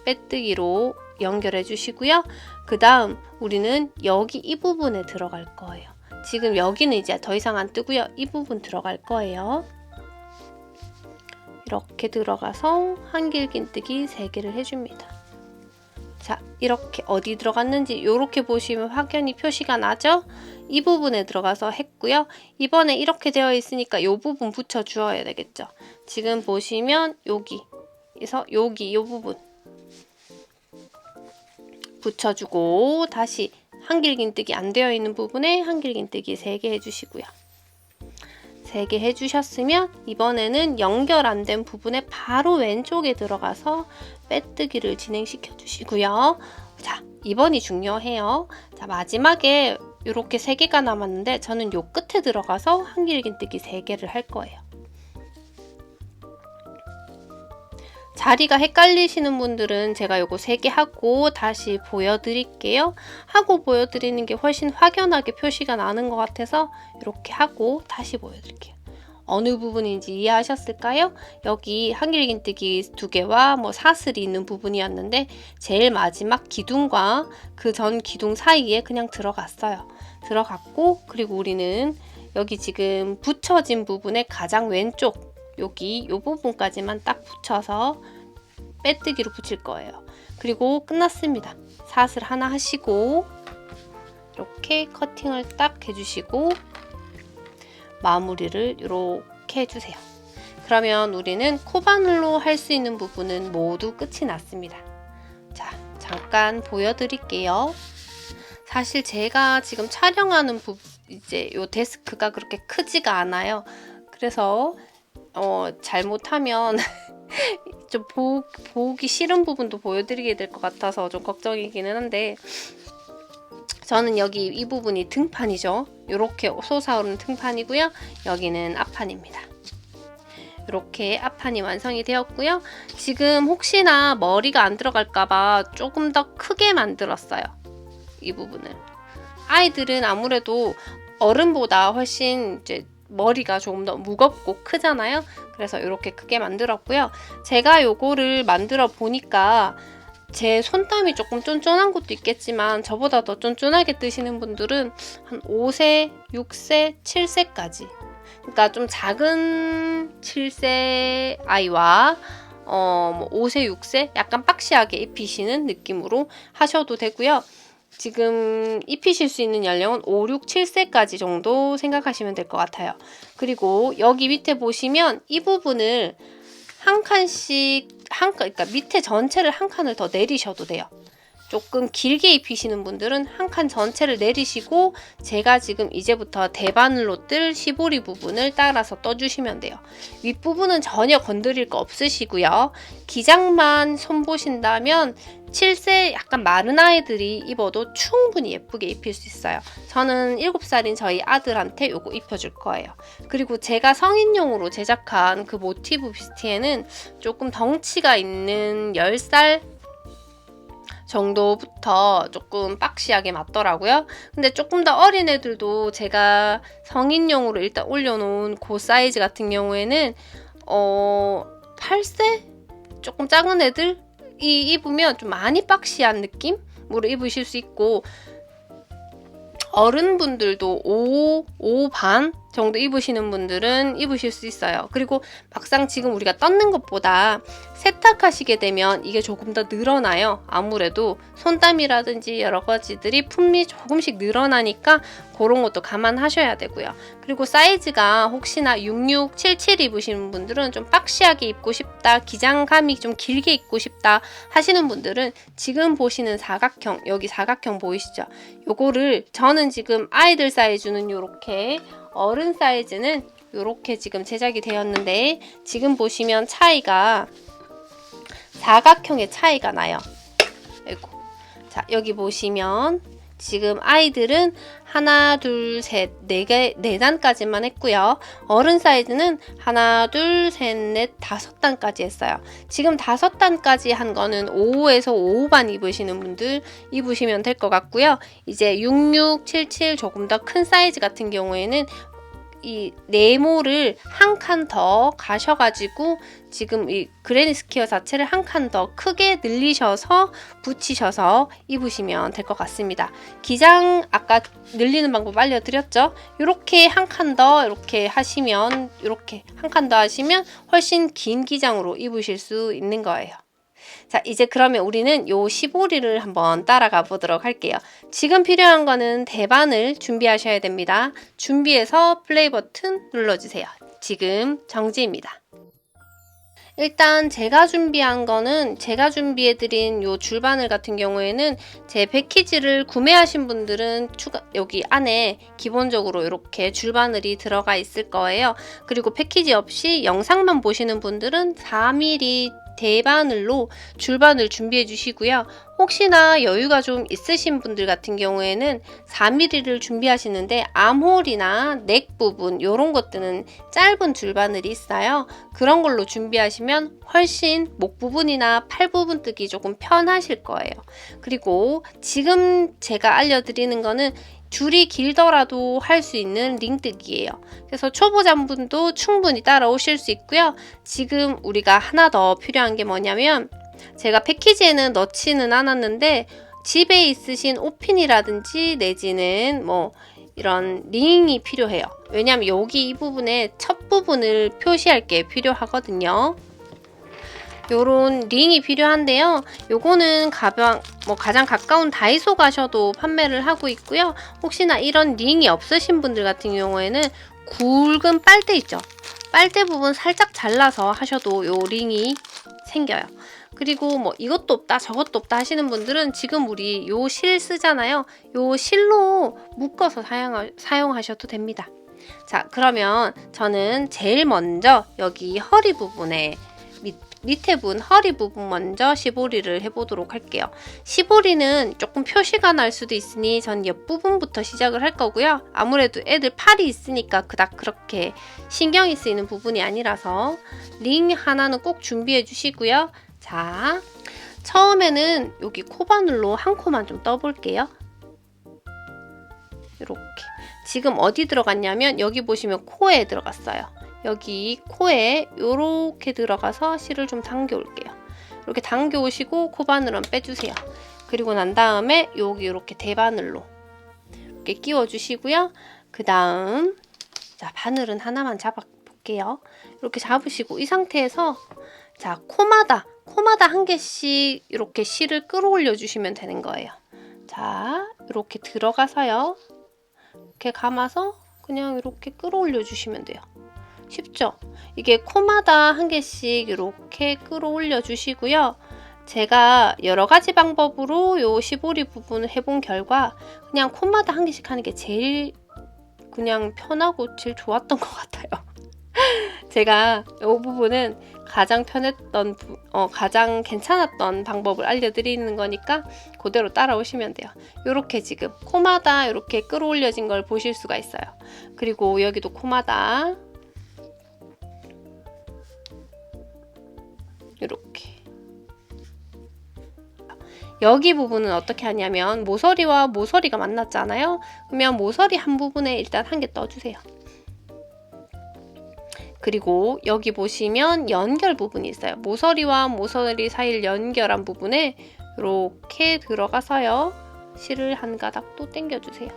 빼뜨기로 연결해 주시고요. 그 다음 우리는 여기 이 부분에 들어갈 거예요. 지금 여기는 이제 더 이상 안 뜨고요. 이 부분 들어갈 거예요. 이렇게 들어가서 한길긴뜨기 3개를 해줍니다. 자, 이렇게 어디 들어갔는지 이렇게 보시면 확연히 표시가 나죠? 이 부분에 들어가서 했고요. 이번에 이렇게 되어 있으니까 이 부분 붙여 주어야 되겠죠. 지금 보시면 여기에서 여기 이 부분 붙여주고 다시 한길긴뜨기 안 되어 있는 부분에 한길긴뜨기 3개 해주시고요. 3개 해주셨으면 이번에는 연결 안 된 부분에 바로 왼쪽에 들어가서 빼뜨기를 진행시켜 주시고요. 자, 이번이 중요해요. 자, 마지막에 이렇게 3개가 남았는데 저는 요 끝에 들어가서 한길긴뜨기 3개를 할 거예요. 자리가 헷갈리시는 분들은 제가 요거 3개 하고 다시 보여드릴게요. 하고 보여드리는 게 훨씬 확연하게 표시가 나는 것 같아서 이렇게 하고 다시 보여드릴게요. 어느 부분인지 이해하셨을까요? 여기 한길긴뜨기 2개와 뭐 사슬이 있는 부분이었는데 제일 마지막 기둥과 그 전 기둥 사이에 그냥 들어갔어요. 들어갔고, 그리고 우리는 여기 지금 붙여진 부분의 가장 왼쪽 여기 요 부분까지만 딱 붙여서 빼뜨기로 붙일 거예요. 그리고 끝났습니다. 사슬 하나 하시고 이렇게 커팅을 딱 해주시고 마무리를 이렇게 해주세요. 그러면 우리는 코바늘로 할 수 있는 부분은 모두 끝이 났습니다. 자, 잠깐 보여드릴게요. 사실 제가 지금 촬영하는 이제 요 데스크가 그렇게 크지가 않아요. 그래서 잘못하면 좀 보기 싫은 부분도 보여드리게 될 것 같아서 좀 걱정이기는 한데, 저는 여기 이 부분이 등판이죠. 이렇게 솟아오르는 등판이고요. 여기는 앞판입니다. 이렇게 앞판이 완성이 되었고요. 지금 혹시나 머리가 안 들어갈까봐 조금 더 크게 만들었어요. 이 부분을. 아이들은 아무래도 어른보다 훨씬 이제 머리가 조금 더 무겁고 크잖아요. 그래서 이렇게 크게 만들었고요. 제가 요거를 만들어 보니까 제 손땀이 조금 쫀쫀한 것도 있겠지만 저보다 더 쫀쫀하게 뜨시는 분들은 한 5세, 6세, 7세까지, 그러니까 좀 작은 7세 아이와 뭐 5세, 6세 약간 박시하게 입히시는 느낌으로 하셔도 되고요. 지금 입히실 수 있는 연령은 5, 6, 7세까지 정도 생각하시면 될 것 같아요. 그리고 여기 밑에 보시면 이 부분을 한 칸씩, 그러니까 밑에 전체를 한 칸을 더 내리셔도 돼요. 조금 길게 입히시는 분들은 한 칸 전체를 내리시고 제가 지금 이제부터 대바늘로 뜰 시보리 부분을 따라서 떠주시면 돼요. 윗부분은 전혀 건드릴 거 없으시고요. 기장만 손보신다면 7세 약간 마른 아이들이 입어도 충분히 예쁘게 입힐 수 있어요. 저는 7살인 저희 아들한테 요거 입혀줄 거예요. 그리고 제가 성인용으로 제작한 그 모티브 비스티에는 조금 덩치가 있는 10살 정도부터 조금 박시하게 맞더라고요. 근데 조금 더 어린 애들도 제가 성인용으로 일단 올려놓은 그 사이즈 같은 경우에는 8세? 조금 작은 애들이 입으면 좀 많이 박시한 느낌으로 입으실 수 있고, 어른분들도 5 반 정도 입으시는 분들은 입으실 수 있어요. 그리고 막상 지금 우리가 떴는 것보다 세탁하시게 되면 이게 조금 더 늘어나요. 아무래도 손땀이라든지 여러 가지들이 품이 조금씩 늘어나니까 그런 것도 감안하셔야 되고요. 그리고 사이즈가 혹시나 66, 77 입으시는 분들은 좀 박시하게 입고 싶다, 기장감이 좀 길게 입고 싶다 하시는 분들은 지금 보시는 사각형, 여기 사각형 보이시죠? 요거를 저는 지금 아이들 사이즈는 요렇게, 어른 사이즈는 이렇게 지금 제작이 되었는데, 지금 보시면 차이가 사각형의 차이가 나요. 아이고. 자, 여기 보시면 지금 아이들은 하나, 둘, 셋, 4개, 4단까지만 했고요. 어른 사이즈는 하나, 둘, 셋, 넷, 5단까지 했어요. 지금 5단까지 한 거는 5에서 5반 입으시는 분들 입으시면 될 것 같고요. 이제 66, 77 조금 더 큰 사이즈 같은 경우에는 이 네모를 한 칸 더 가셔가지고 지금 이 그레니 스퀘어 자체를 한 칸 더 크게 늘리셔서 붙이셔서 입으시면 될 것 같습니다. 기장 아까 늘리는 방법 알려드렸죠? 이렇게 한 칸 더 이렇게 하시면, 이렇게 한 칸 더 하시면 훨씬 긴 기장으로 입으실 수 있는 거예요. 자, 이제 그러면 우리는 요 시보리를 한번 따라가 보도록 할게요. 지금 필요한 거는 대바늘 준비하셔야 됩니다. 준비해서 플레이 버튼 눌러주세요. 지금 정지입니다. 일단 제가 준비한 거는, 제가 준비해드린 요 줄바늘 같은 경우에는 제 패키지를 구매하신 분들은 여기 안에 기본적으로 이렇게 줄바늘이 들어가 있을 거예요. 그리고 패키지 없이 영상만 보시는 분들은 4mm 대바늘로 줄바늘 준비해 주시고요. 혹시나 여유가 좀 있으신 분들 같은 경우에는 4mm를 준비하시는데 암홀이나 넥 부분 이런 것들은 짧은 줄바늘이 있어요. 그런 걸로 준비하시면 훨씬 목 부분이나 팔 부분 뜨기 조금 편하실 거예요. 그리고 지금 제가 알려드리는 거는 줄이 길더라도 할 수 있는 링뜨기예요. 그래서 초보자분도 충분히 따라오실 수 있고요. 지금 우리가 하나 더 필요한 게 뭐냐면 제가 패키지에는 넣지는 않았는데 집에 있으신 옷핀이라든지 내지는 뭐 이런 링이 필요해요. 왜냐면 여기 이 부분에 첫 부분을 표시할 게 필요하거든요. 요런 링이 필요한데요. 요거는 가장 가까운 다이소 가셔도 판매를 하고 있고요. 혹시나 이런 링이 없으신 분들 같은 경우에는 굵은 빨대 있죠. 빨대 부분 살짝 잘라서 하셔도 요 링이 생겨요. 그리고 뭐 이것도 없다 저것도 없다 하시는 분들은 지금 우리 요 실 쓰잖아요. 요 실로 묶어서 사용하셔도 됩니다. 자, 그러면 저는 제일 먼저 여기 허리 부분에 밑에 허리 부분 먼저 시보리를 해보도록 할게요. 시보리는 조금 표시가 날 수도 있으니 전 옆부분부터 시작을 할 거고요. 아무래도 애들 팔이 있으니까 그닥 그렇게 신경이 쓰이는 부분이 아니라서 링 하나는 꼭 준비해 주시고요. 자, 처음에는 여기 코바늘로 한 코만 좀 떠볼게요. 이렇게. 지금 어디 들어갔냐면 여기 보시면 코에 들어갔어요. 여기 코에 이렇게 들어가서 실을 좀 당겨 올게요. 이렇게 당겨 오시고 코바늘은 빼주세요. 그리고 난 다음에 여기 이렇게 대바늘로 이렇게 끼워 주시고요. 그 다음 자, 바늘은 하나만 잡아 볼게요. 이렇게 잡으시고 이 상태에서 자, 코마다 한 개씩 이렇게 실을 끌어올려 주시면 되는 거예요. 자, 이렇게 들어가서요. 이렇게 감아서 그냥 이렇게 끌어올려 주시면 돼요. 쉽죠? 이게 코마다 한 개씩 이렇게 끌어올려 주시고요. 제가 여러 가지 방법으로 요 시보리 부분을 해본 결과 그냥 코마다 한 개씩 하는 게 제일 그냥 편하고 제일 좋았던 것 같아요. 제가 이 부분은 가장 편했던, 가장 괜찮았던 방법을 알려드리는 거니까 그대로 따라오시면 돼요. 이렇게 지금 코마다 이렇게 끌어올려진 걸 보실 수가 있어요. 그리고 여기도 코마다 이렇게 여기 부분은 어떻게 하냐면 모서리와 모서리가 만났잖아요. 그러면 모서리 한 부분에 일단 한 개 떠주세요. 그리고 여기 보시면 연결 부분이 있어요. 모서리와 모서리 사이를 연결한 부분에 이렇게 들어가서요. 실을 한 가닥 또 당겨주세요.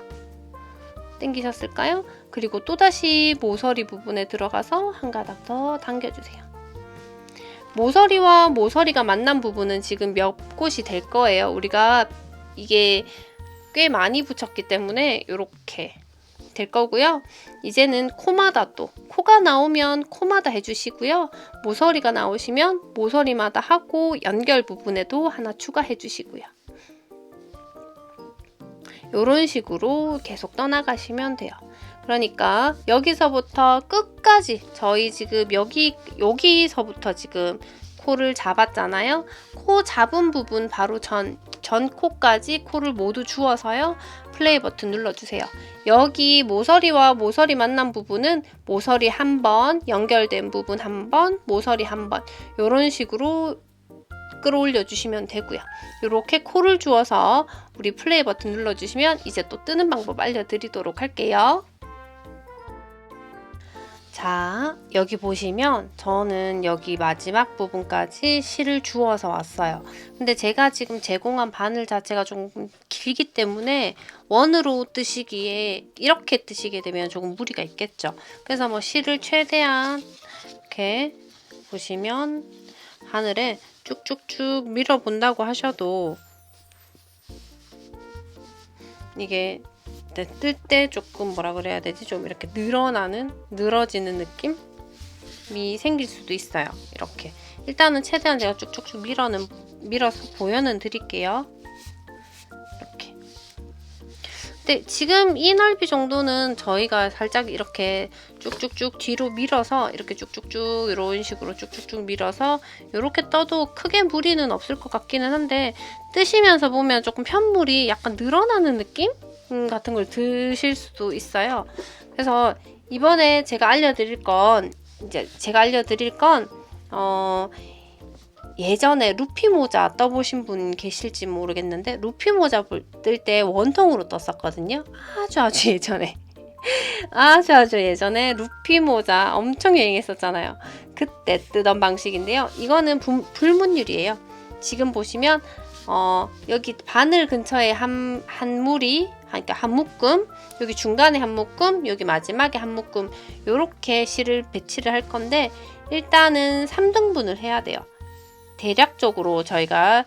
당기셨을까요? 그리고 또다시 모서리 부분에 들어가서 한 가닥 더 당겨주세요. 모서리와 모서리가 만난 부분은 지금 몇 곳이 될 거예요. 우리가 이게 꽤 많이 붙였기 때문에 이렇게 될 거고요. 이제는 코마다 또 코가 나오면 코마다 해주시고요. 모서리가 나오시면 모서리마다 하고 연결 부분에도 하나 추가해 주시고요. 이런 식으로 계속 떠나가시면 돼요. 그러니까 여기서부터 끝까지 저희 지금 여기서부터 지금 코를 잡았잖아요. 코 잡은 부분 바로 전 코까지 코를 모두 주워서요. 플레이 버튼 눌러주세요. 여기 모서리와 모서리 만난 부분은 모서리 한 번, 연결된 부분 한 번, 모서리 한 번 이런 식으로 끌어올려 주시면 되고요. 이렇게 코를 주워서 우리 플레이 버튼 눌러주시면 이제 또 뜨는 방법 알려드리도록 할게요. 자, 여기 보시면 저는 여기 마지막 부분까지 실을 주워서 왔어요. 근데 제가 지금 제공한 바늘 자체가 좀 길기 때문에 원으로 뜨시기에 이렇게 뜨시게 되면 조금 무리가 있겠죠. 그래서 뭐 실을 최대한 이렇게 보시면 바늘에 쭉쭉쭉 밀어본다고 하셔도 이게 뜰 때 조금 뭐라 그래야 되지? 좀 이렇게 늘어지는 느낌이 생길 수도 있어요. 이렇게 일단은 최대한 제가 쭉쭉쭉 밀어서 보여는 드릴게요. 이렇게 근데 지금 이 넓이 정도는 저희가 살짝 이렇게 쭉쭉쭉 뒤로 밀어서 이렇게 쭉쭉쭉 이런 식으로 쭉쭉쭉 밀어서 이렇게 떠도 크게 무리는 없을 것 같기는 한데 뜨시면서 보면 조금 편물이 약간 늘어나는 느낌 같은 걸 드실 수도 있어요. 그래서 이번에 제가 알려드릴 건 예전에 루피 모자 떠보신 분 계실지 모르겠는데 루피 모자 뜰 때 원통으로 떴었거든요. 아주 예전에 아주 예전에 루피 모자 엄청 유행했었잖아요. 그때 뜨던 방식인데요. 이거는 불문율이에요. 지금 보시면 여기 바늘 근처에 한 무리, 그러니까 한 묶음, 여기 중간에 한 묶음, 여기 마지막에 한 묶음 요렇게 실을 배치를 할 건데 일단은 3등분을 해야 돼요. 대략적으로 저희가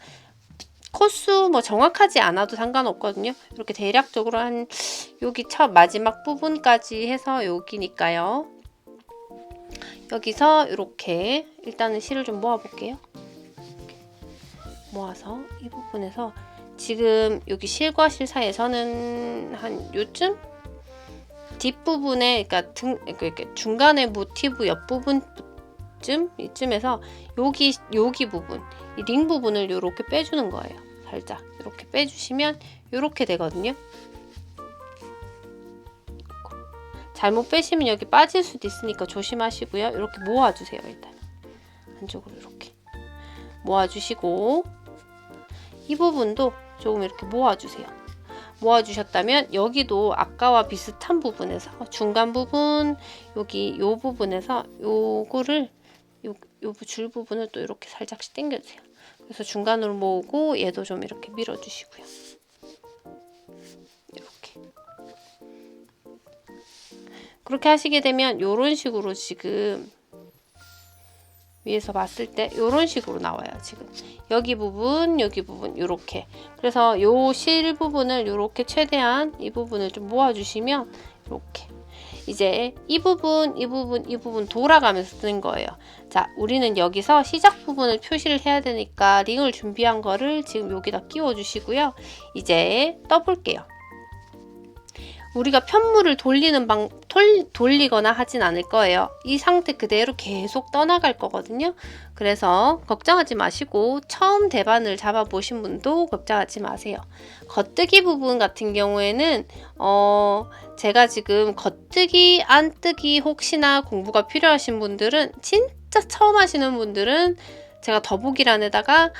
코수 뭐 정확하지 않아도 상관없거든요. 이렇게 대략적으로 한 여기 첫 마지막 부분까지 해서 여기니까요. 여기서 이렇게 일단은 실을 좀 모아 볼게요. 모아서 이 부분에서 지금 여기 실과 실 사이에서는 한 요쯤 뒷부분에 그러니까 중간에 모티브 옆부분 이쯤에서 여기 부분, 이 링 부분을 이렇게 빼주는 거예요. 살짝 이렇게 빼주시면 이렇게 되거든요. 잘못 빼시면 여기 빠질 수도 있으니까 조심하시고요. 이렇게 모아주세요. 일단 안쪽으로 이렇게 모아주시고 이 부분도 조금 이렇게 모아주세요. 모아주셨다면 여기도 아까와 비슷한 부분에서 중간 부분 여기 요 부분에서 요거를 요 줄 부분을 또 이렇게 살짝씩 당겨주세요. 그래서 중간으로 모으고 얘도 좀 이렇게 밀어주시고요. 이렇게 그렇게 하시게 되면 이런 식으로 지금 위에서 봤을 때 이런 식으로 나와요. 지금 여기 부분 이렇게. 그래서 요 실 부분을 이렇게 최대한 이 부분을 좀 모아주시면 이렇게 이제 이 부분 돌아가면서 쓰는 거예요. 자, 우리는 여기서 시작 부분을 표시를 해야 되니까 링을 준비한 거를 지금 여기다 끼워 주시고요. 이제 떠볼게요. 우리가 편물을 돌리거나 하진 않을 거예요. 이 상태 그대로 계속 떠나갈 거거든요. 그래서 걱정하지 마시고 처음 대반을 잡아보신 분도 걱정하지 마세요. 겉뜨기 부분 같은 경우에는 제가 지금 겉뜨기, 안뜨기 혹시나 공부가 필요하신 분들은 진짜 처음 하시는 분들은 제가 더보기란에다가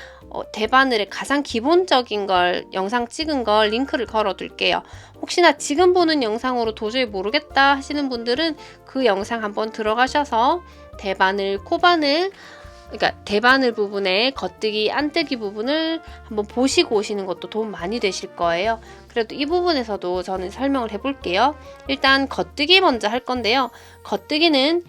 대바늘의 가장 기본적인 걸 영상 찍은 걸 링크를 걸어 둘게요. 혹시나 지금 보는 영상으로 도저히 모르겠다 하시는 분들은 그 영상 한번 들어가셔서 대바늘, 코바늘, 그러니까 대바늘 부분에 겉뜨기, 안뜨기 부분을 한번 보시고 오시는 것도 도움 많이 되실 거예요. 그래도 이 부분에서도 저는 설명을 해볼게요. 일단 겉뜨기 먼저 할 건데요. 겉뜨기는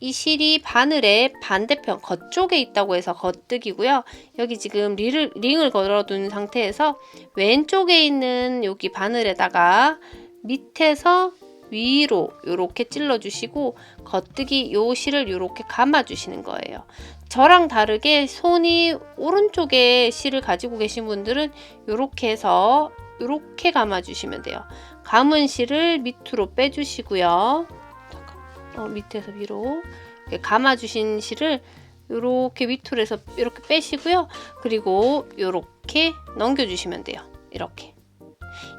이 실이 바늘의 반대편 겉쪽에 있다고 해서 겉뜨기고요. 여기 지금 링을 걸어둔 상태에서 왼쪽에 있는 여기 바늘에다가 밑에서 위로 이렇게 찔러주시고 겉뜨기 요 실을 이렇게 감아주시는 거예요. 저랑 다르게 손이 오른쪽에 실을 가지고 계신 분들은 이렇게 해서 이렇게 감아주시면 돼요. 감은 실을 밑으로 빼주시고요. 밑에서 위로 이렇게 감아주신 실을 이렇게 밑으로 해서 이렇게 빼시고요. 그리고 이렇게 넘겨주시면 돼요. 이렇게.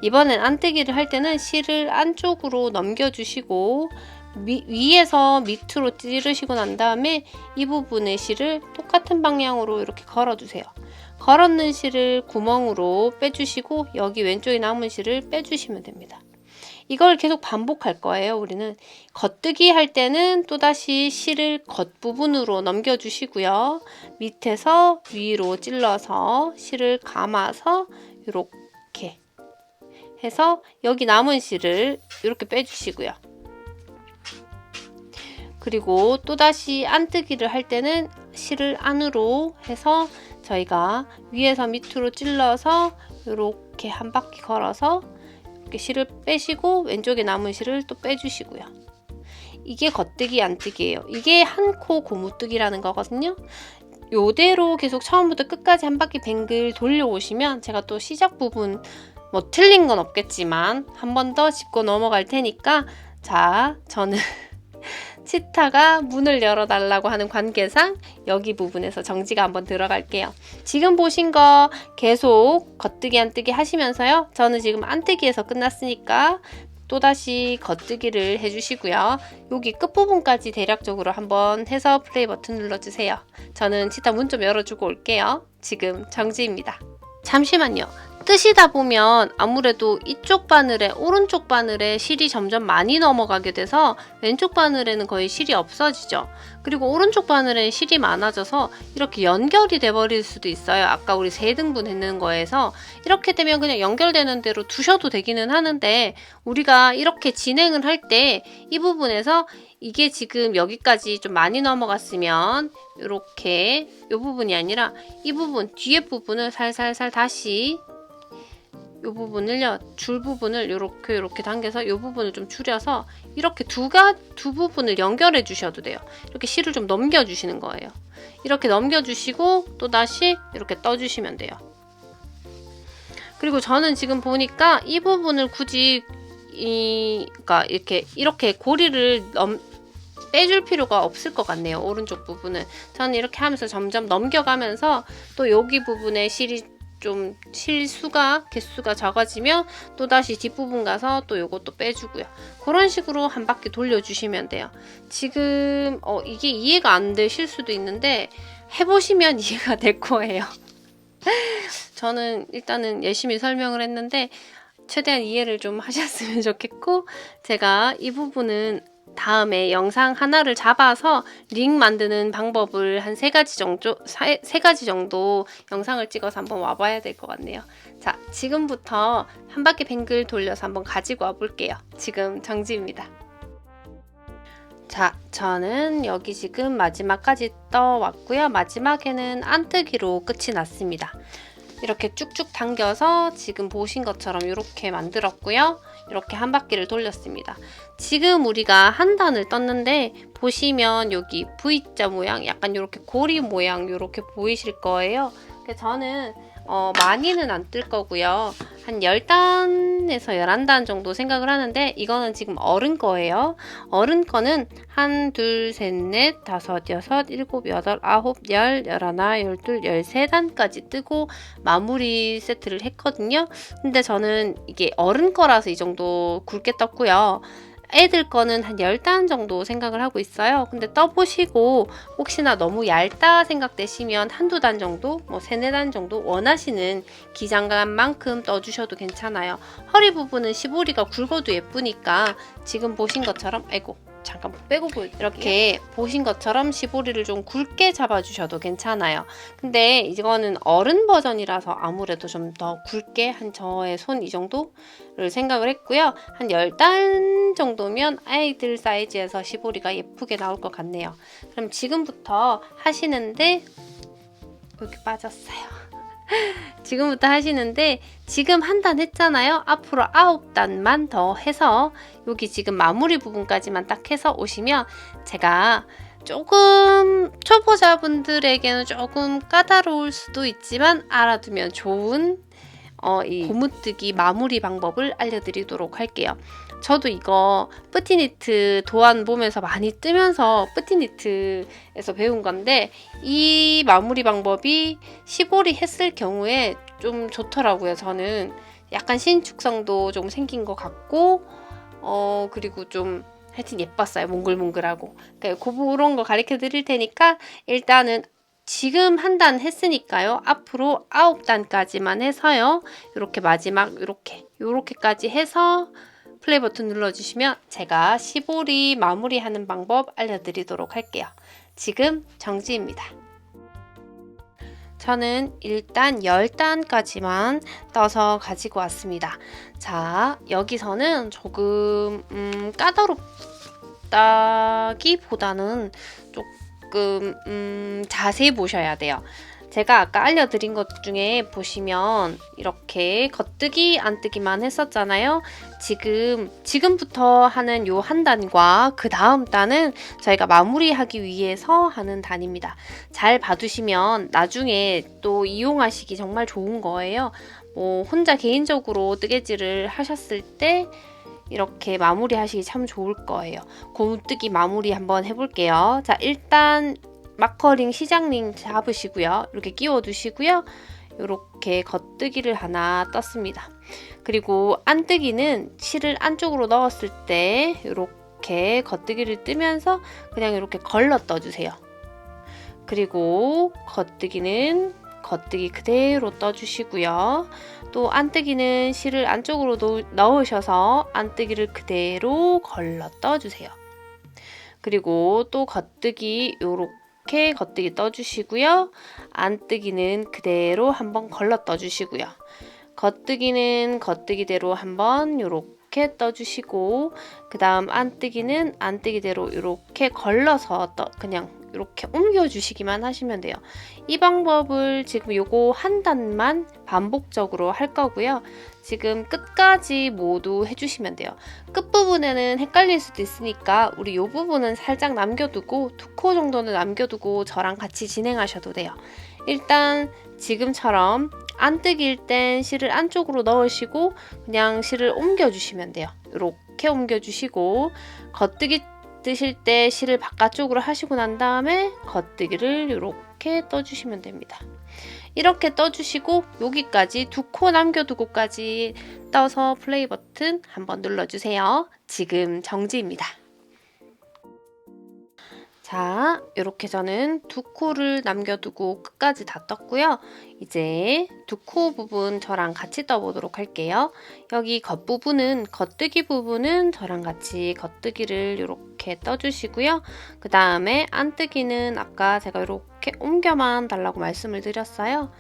이번엔 안뜨기를 할 때는 실을 안쪽으로 넘겨주시고 위에서 밑으로 찌르시고 난 다음에 이 부분의 실을 똑같은 방향으로 이렇게 걸어주세요. 걸었는 실을 구멍으로 빼주시고 여기 왼쪽에 남은 실을 빼주시면 됩니다. 이걸 계속 반복할 거예요. 우리는 겉뜨기 할 때는 또다시 실을 겉부분으로 넘겨주시고요. 밑에서 위로 찔러서 실을 감아서 이렇게 해서 여기 남은 실을 이렇게 빼주시고요. 그리고 또다시 안뜨기를 할 때는 실을 안으로 해서 저희가 위에서 밑으로 찔러서 이렇게 한 바퀴 걸어서 이렇게 실을 빼시고 왼쪽에 남은 실을 또 빼주시고요. 이게 겉뜨기 안뜨기예요. 이게 한 코 고무뜨기라는 거거든요. 요대로 계속 처음부터 끝까지 한 바퀴 뱅글 돌려오시면 제가 또 시작 부분 뭐 틀린 건 없겠지만 한 번 더 짚고 넘어갈 테니까, 자, 저는 치타가 문을 열어달라고 하는 관계상 여기 부분에서 정지가 한번 들어갈게요. 지금 보신 거 계속 겉뜨기 안뜨기 하시면서요. 저는 지금 안뜨기에서 끝났으니까 또다시 겉뜨기를 해주시고요. 여기 끝부분까지 대략적으로 한번 해서 플레이 버튼 눌러주세요. 저는 치타 문 좀 열어주고 올게요. 지금 정지입니다. 잠시만요. 뜨시다 보면 아무래도 이쪽 바늘에, 오른쪽 바늘에 실이 점점 많이 넘어가게 돼서 왼쪽 바늘에는 거의 실이 없어지죠. 그리고 오른쪽 바늘에 실이 많아져서 이렇게 연결이 돼버릴 수도 있어요. 아까 우리 3등분 했는 거에서 이렇게 되면 그냥 연결되는 대로 두셔도 되기는 하는데, 우리가 이렇게 진행을 할 때 이 부분에서 이게 지금 여기까지 좀 많이 넘어갔으면 이렇게 이 부분이 아니라 이 부분, 뒤에 부분을 살살살 다시 이 부분을요, 줄 부분을 이렇게 당겨서 이 부분을 좀 줄여서 이렇게 두 부분을 연결해 주셔도 돼요. 이렇게 실을 좀 넘겨 주시는 거예요. 이렇게 넘겨 주시고 또 다시 이렇게 떠 주시면 돼요. 그리고 저는 지금 보니까 이 부분을 굳이 그러니까 이렇게 고리를 빼줄 필요가 없을 것 같네요. 오른쪽 부분은 저는 이렇게 하면서 점점 넘겨가면서 또 여기 부분에 좀 개수가 적어지면 또다시 뒷부분 가서 또 요것도 빼주고요. 그런 식으로 한 바퀴 돌려주시면 돼요. 지금 이게 이해가 안 되실 수도 있는데 해보시면 이해가 될 거예요. 저는 일단은 열심히 설명을 했는데 최대한 이해를 좀 하셨으면 좋겠고, 제가 이 부분은 다음에 영상 하나를 잡아서 링 만드는 방법을 한 3가지 정도 영상을 찍어서 한번 와봐야 될 것 같네요. 자, 지금부터 한 바퀴 뱅글 돌려서 한번 가지고 와볼게요. 지금 정지입니다. 자, 저는 여기 지금 마지막까지 떠왔고요. 마지막에는 안뜨기로 끝이 났습니다. 이렇게 쭉쭉 당겨서 지금 보신 것처럼 이렇게 만들었고요. 이렇게 한 바퀴를 돌렸습니다. 지금 우리가 한 단을 떴는데 보시면 여기 V자 모양, 약간 이렇게 고리 모양 이렇게 보이실 거예요. 저는 많이는 안 뜰 거고요. 한 10단에서 11단 정도 생각을 하는데, 이거는 지금 어른 거예요. 어른 거는 1, 2, 3, 4, 5, 6, 7, 8, 9, 10, 11, 12, 13단까지 뜨고 마무리 세트를 했거든요. 근데 저는 이게 어른 거라서 이 정도 굵게 떴고요. 애들 거는 한 10단 정도 생각을 하고 있어요. 근데 떠보시고 혹시나 너무 얇다 생각되시면 한두 단 정도, 뭐 3, 4단 정도 원하시는 기장감만큼 떠주셔도 괜찮아요. 허리 부분은 시보리가 굵어도 예쁘니까 지금 보신 것처럼, 아이고 잠깐 빼고 이렇게 보신 것처럼 시보리를 좀 굵게 잡아주셔도 괜찮아요. 근데 이거는 어른 버전이라서 아무래도 좀 더 굵게, 한 저의 손 이 정도를 생각을 했고요. 한 10단 정도면 아이들 사이즈에서 시보리가 예쁘게 나올 것 같네요. 그럼 지금부터 하시는데, 여기 빠졌어요. 지금부터 하시는데, 지금 한 단 했잖아요. 앞으로 9단만 더 해서 여기 지금 마무리 부분까지만 딱 해서 오시면, 제가 조금 초보자분들에게는 조금 까다로울 수도 있지만 알아두면 좋은 이 고무뜨기 마무리 방법을 알려드리도록 할게요. 저도 이거 뿌티니트 도안 보면서 많이 뜨면서 뿌티니트에서 배운 건데, 이 마무리 방법이 시보리 했을 경우에 좀 좋더라고요. 저는 약간 신축성도 좀 생긴 것 같고, 그리고 좀 하여튼 예뻤어요. 몽글몽글하고. 그러니까 그런 거 가르쳐 드릴 테니까 일단은 지금 한 단 했으니까요. 앞으로 9단까지만 해서요. 이렇게 마지막 요렇게까지 해서 플레이 버튼 눌러주시면 제가 시보리 마무리하는 방법 알려드리도록 할게요. 지금 정지입니다. 저는 일단 10단까지만 떠서 가지고 왔습니다. 자, 여기서는 조금 까다롭다기보다는 조금 자세히 보셔야 돼요. 제가 아까 알려드린 것 중에 보시면 이렇게 겉뜨기 안뜨기만 했었잖아요. 지금부터 하는 요 한 단과 그 다음 단은 저희가 마무리하기 위해서 하는 단입니다. 잘 봐두시면 나중에 또 이용하시기 정말 좋은 거예요. 혼자 개인적으로 뜨개질을 하셨을 때 이렇게 마무리 하시기 참 좋을 거예요. 고무뜨기 마무리 한번 해볼게요. 자, 일단 마커링, 시작링 잡으시고요. 이렇게 끼워 두시고요. 이렇게 겉뜨기를 하나 떴습니다. 그리고 안뜨기는 실을 안쪽으로 넣었을 때 이렇게 겉뜨기를 뜨면서 그냥 이렇게 걸러 떠주세요. 그리고 겉뜨기는 겉뜨기 그대로 떠주시고요. 또 안뜨기는 실을 안쪽으로 넣으셔서 안뜨기를 그대로 걸러 떠주세요. 그리고 또 겉뜨기 이렇게 겉뜨기 떠주시고요. 안뜨기는 그대로 한번 걸러 떠주시고요. 겉뜨기는 겉뜨기대로 한번 이렇게 떠주시고 그 다음 안뜨기는 안뜨기대로 이렇게 걸러서 그냥 이렇게 옮겨주시기만 하시면 돼요. 이 방법을 지금 요거 한 단만 반복적으로 할 거고요. 지금 끝까지 모두 해주시면 돼요. 끝부분에는 헷갈릴 수도 있으니까 우리 요 부분은 살짝 남겨두고 2코 정도는 남겨두고 저랑 같이 진행하셔도 돼요. 일단 지금처럼 안뜨기일 땐 실을 안쪽으로 넣으시고 그냥 실을 옮겨주시면 돼요. 이렇게 옮겨주시고 겉뜨기 뜨실 때 실을 바깥쪽으로 하시고 난 다음에 겉뜨기를 이렇게 떠주시면 됩니다. 이렇게 떠주시고 여기까지 2코 남겨두고까지 떠서 플레이 버튼 한번 눌러주세요. 지금 정지입니다. 자, 이렇게 저는 2코를 남겨두고 끝까지 다 떴고요. 이제 2코 부분 저랑 같이 떠보도록 할게요. 여기 겉부분은 겉뜨기 부분은 저랑 같이 겉뜨기를 이렇게 떠주시고요. 그 다음에 안뜨기는 아까 제가 이렇게 옮겨만 달라고 말씀을 드렸어요.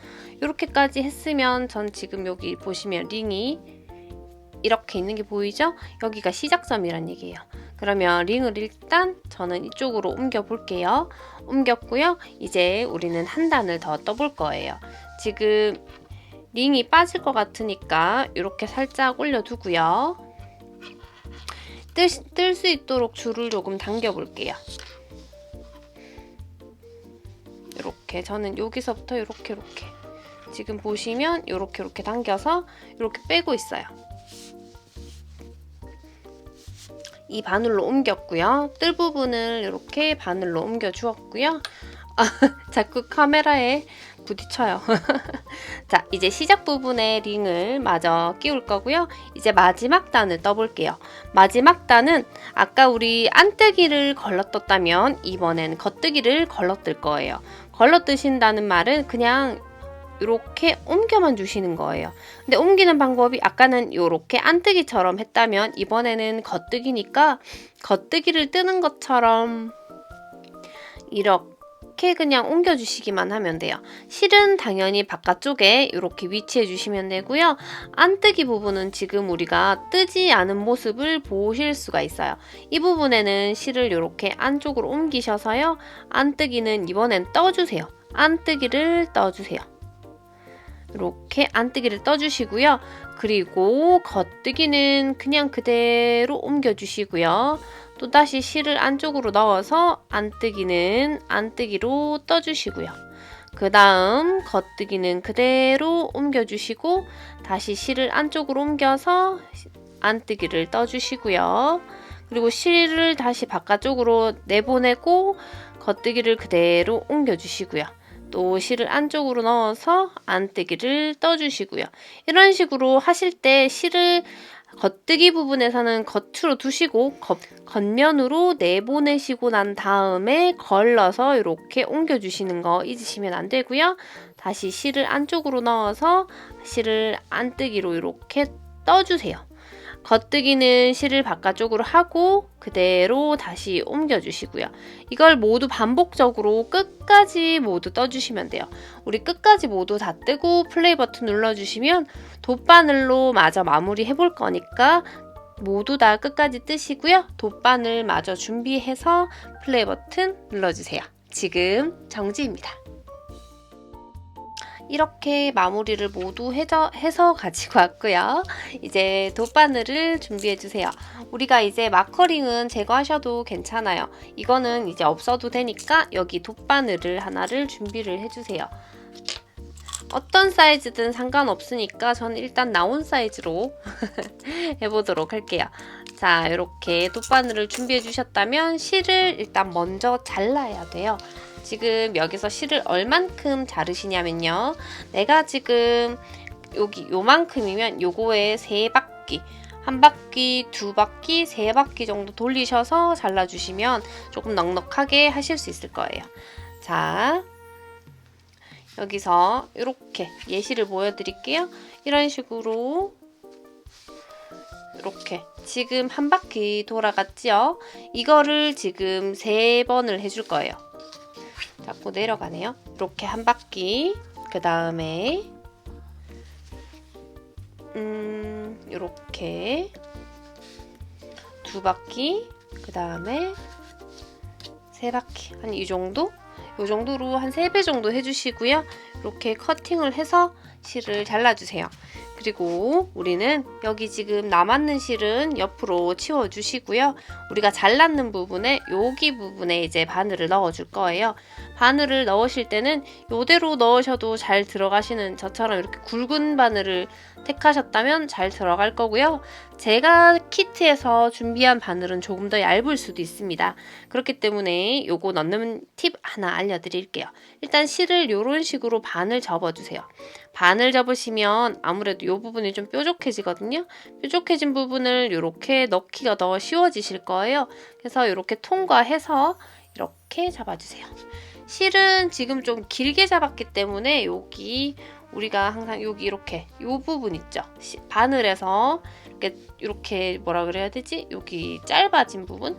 이렇게까지 했으면 전 지금 여기 보시면 링이 이렇게 있는 게 보이죠? 여기가 시작점이란 얘기예요. 그러면 링을 일단 저는 이쪽으로 옮겨 볼게요. 옮겼고요. 이제 우리는 한 단을 더 떠볼 거예요. 지금 링이 빠질 것 같으니까 이렇게 살짝 올려두고요. 뜰 수 있도록 줄을 조금 당겨 볼게요. 이렇게 저는 여기서부터 이렇게 지금 보시면 이렇게 당겨서 이렇게 빼고 있어요. 이 바늘로 옮겼고요. 뜰 부분을 이렇게 바늘로 옮겨 주었고요. 자꾸 카메라에 부딪혀요. 자, 이제 시작 부분에 링을 마저 끼울 거고요. 이제 마지막 단을 떠볼게요. 마지막 단은 아까 우리 안뜨기를 걸러떴다면 이번엔 겉뜨기를 걸러뜰 거예요. 걸러뜨신다는 말은 그냥 이렇게 옮겨만 주시는 거예요. 근데 옮기는 방법이 아까는 이렇게 안뜨기처럼 했다면 이번에는 겉뜨기니까 겉뜨기를 뜨는 것처럼 이렇게 그냥 옮겨주시기만 하면 돼요. 실은 당연히 바깥쪽에 이렇게 위치해 주시면 되고요. 안뜨기 부분은 지금 우리가 뜨지 않은 모습을 보실 수가 있어요. 이 부분에는 실을 이렇게 안쪽으로 옮기셔서요. 안뜨기는 이번엔 떠주세요. 안뜨기를 떠주세요. 이렇게 안뜨기를 떠주시고요. 그리고 겉뜨기는 그냥 그대로 옮겨주시고요. 또다시 실을 안쪽으로 넣어서 안뜨기는 안뜨기로 떠주시고요. 그 다음 겉뜨기는 그대로 옮겨주시고 다시 실을 안쪽으로 옮겨서 안뜨기를 떠주시고요. 그리고 실을 다시 바깥쪽으로 내보내고 겉뜨기를 그대로 옮겨주시고요. 또 실을 안쪽으로 넣어서 안뜨기를 떠주시고요. 이런 식으로 하실 때 실을 겉뜨기 부분에서는 겉으로 두시고 겉면으로 내보내시고 난 다음에 걸러서 이렇게 옮겨주시는 거 잊으시면 안 되고요. 다시 실을 안쪽으로 넣어서 실을 안뜨기로 이렇게 떠주세요. 겉뜨기는 실을 바깥쪽으로 하고 그대로 다시 옮겨주시고요. 이걸 모두 반복적으로 끝까지 모두 떠주시면 돼요. 우리 끝까지 모두 다 뜨고 플레이 버튼 눌러주시면 돗바늘로 마저 마무리 해볼 거니까 모두 다 끝까지 뜨시고요. 돗바늘 마저 준비해서 플레이 버튼 눌러주세요. 지금 정지입니다. 이렇게 마무리를 모두 해서 가지고 왔고요. 이제 돗바늘을 준비해주세요. 우리가 이제 마커링은 제거하셔도 괜찮아요. 이거는 이제 없어도 되니까 여기 돗바늘을 하나를 준비를 해주세요. 어떤 사이즈든 상관없으니까 저는 일단 나온 사이즈로 해보도록 할게요. 자, 이렇게 돗바늘을 준비해 주셨다면 실을 일단 먼저 잘라야 돼요. 지금 여기서 실을 얼만큼 자르시냐면요. 내가 지금 여기 요만큼이면 요거에 3바퀴, 1바퀴, 2바퀴, 3바퀴 정도 돌리셔서 잘라주시면 조금 넉넉하게 하실 수 있을 거예요. 자, 여기서 이렇게 예시를 보여드릴게요. 이런 식으로 이렇게 지금 1바퀴 돌아갔지요? 이거를 지금 3번을 해줄 거예요. 자꾸 내려가네요. 이렇게 1바퀴, 그 다음에 이렇게 2바퀴, 그 다음에 3바퀴, 한 이 정도? 이 정도로 한 3배 정도 해주시고요. 이렇게 커팅을 해서 실을 잘라주세요. 그리고 우리는 여기 지금 남았는 실은 옆으로 치워주시고요. 우리가 잘랐는 부분에 여기 부분에 이제 바늘을 넣어줄 거예요. 바늘을 넣으실 때는 이대로 넣으셔도 잘 들어가시는 저처럼 이렇게 굵은 바늘을 택하셨다면 잘 들어갈 거고요. 제가 키트에서 준비한 바늘은 조금 더 얇을 수도 있습니다. 그렇기 때문에 요거 넣는 팁 하나 알려드릴게요. 일단 실을 이런 식으로 반을 접어주세요. 반을 접으시면 아무래도 이 부분이 좀 뾰족해지거든요. 뾰족해진 부분을 이렇게 넣기가 더 쉬워지실 거예요. 그래서 이렇게 통과해서 이렇게 잡아주세요. 실은 지금 좀 길게 잡았기 때문에 여기 우리가 항상 여기 이렇게 이 부분 있죠. 바늘에서 이렇게 뭐라 그래야 되지? 여기 짧아진 부분,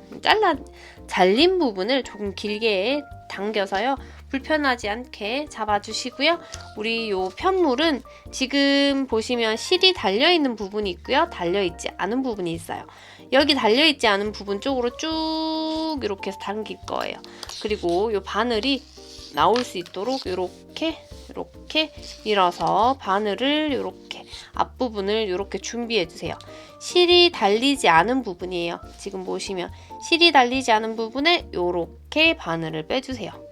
잘린 부분을 조금 길게 당겨서요. 불편하지 않게 잡아주시고요. 우리 요 편물은 지금 보시면 실이 달려있는 부분이 있고요. 달려있지 않은 부분이 있어요. 여기 달려있지 않은 부분 쪽으로 쭉 이렇게 해서 당길 거예요. 그리고 요 바늘이 나올 수 있도록 이렇게 밀어서 바늘을 이렇게 앞부분을 이렇게 준비해 주세요. 실이 달리지 않은 부분이에요. 지금 보시면 실이 달리지 않은 부분에 이렇게 바늘을 빼주세요.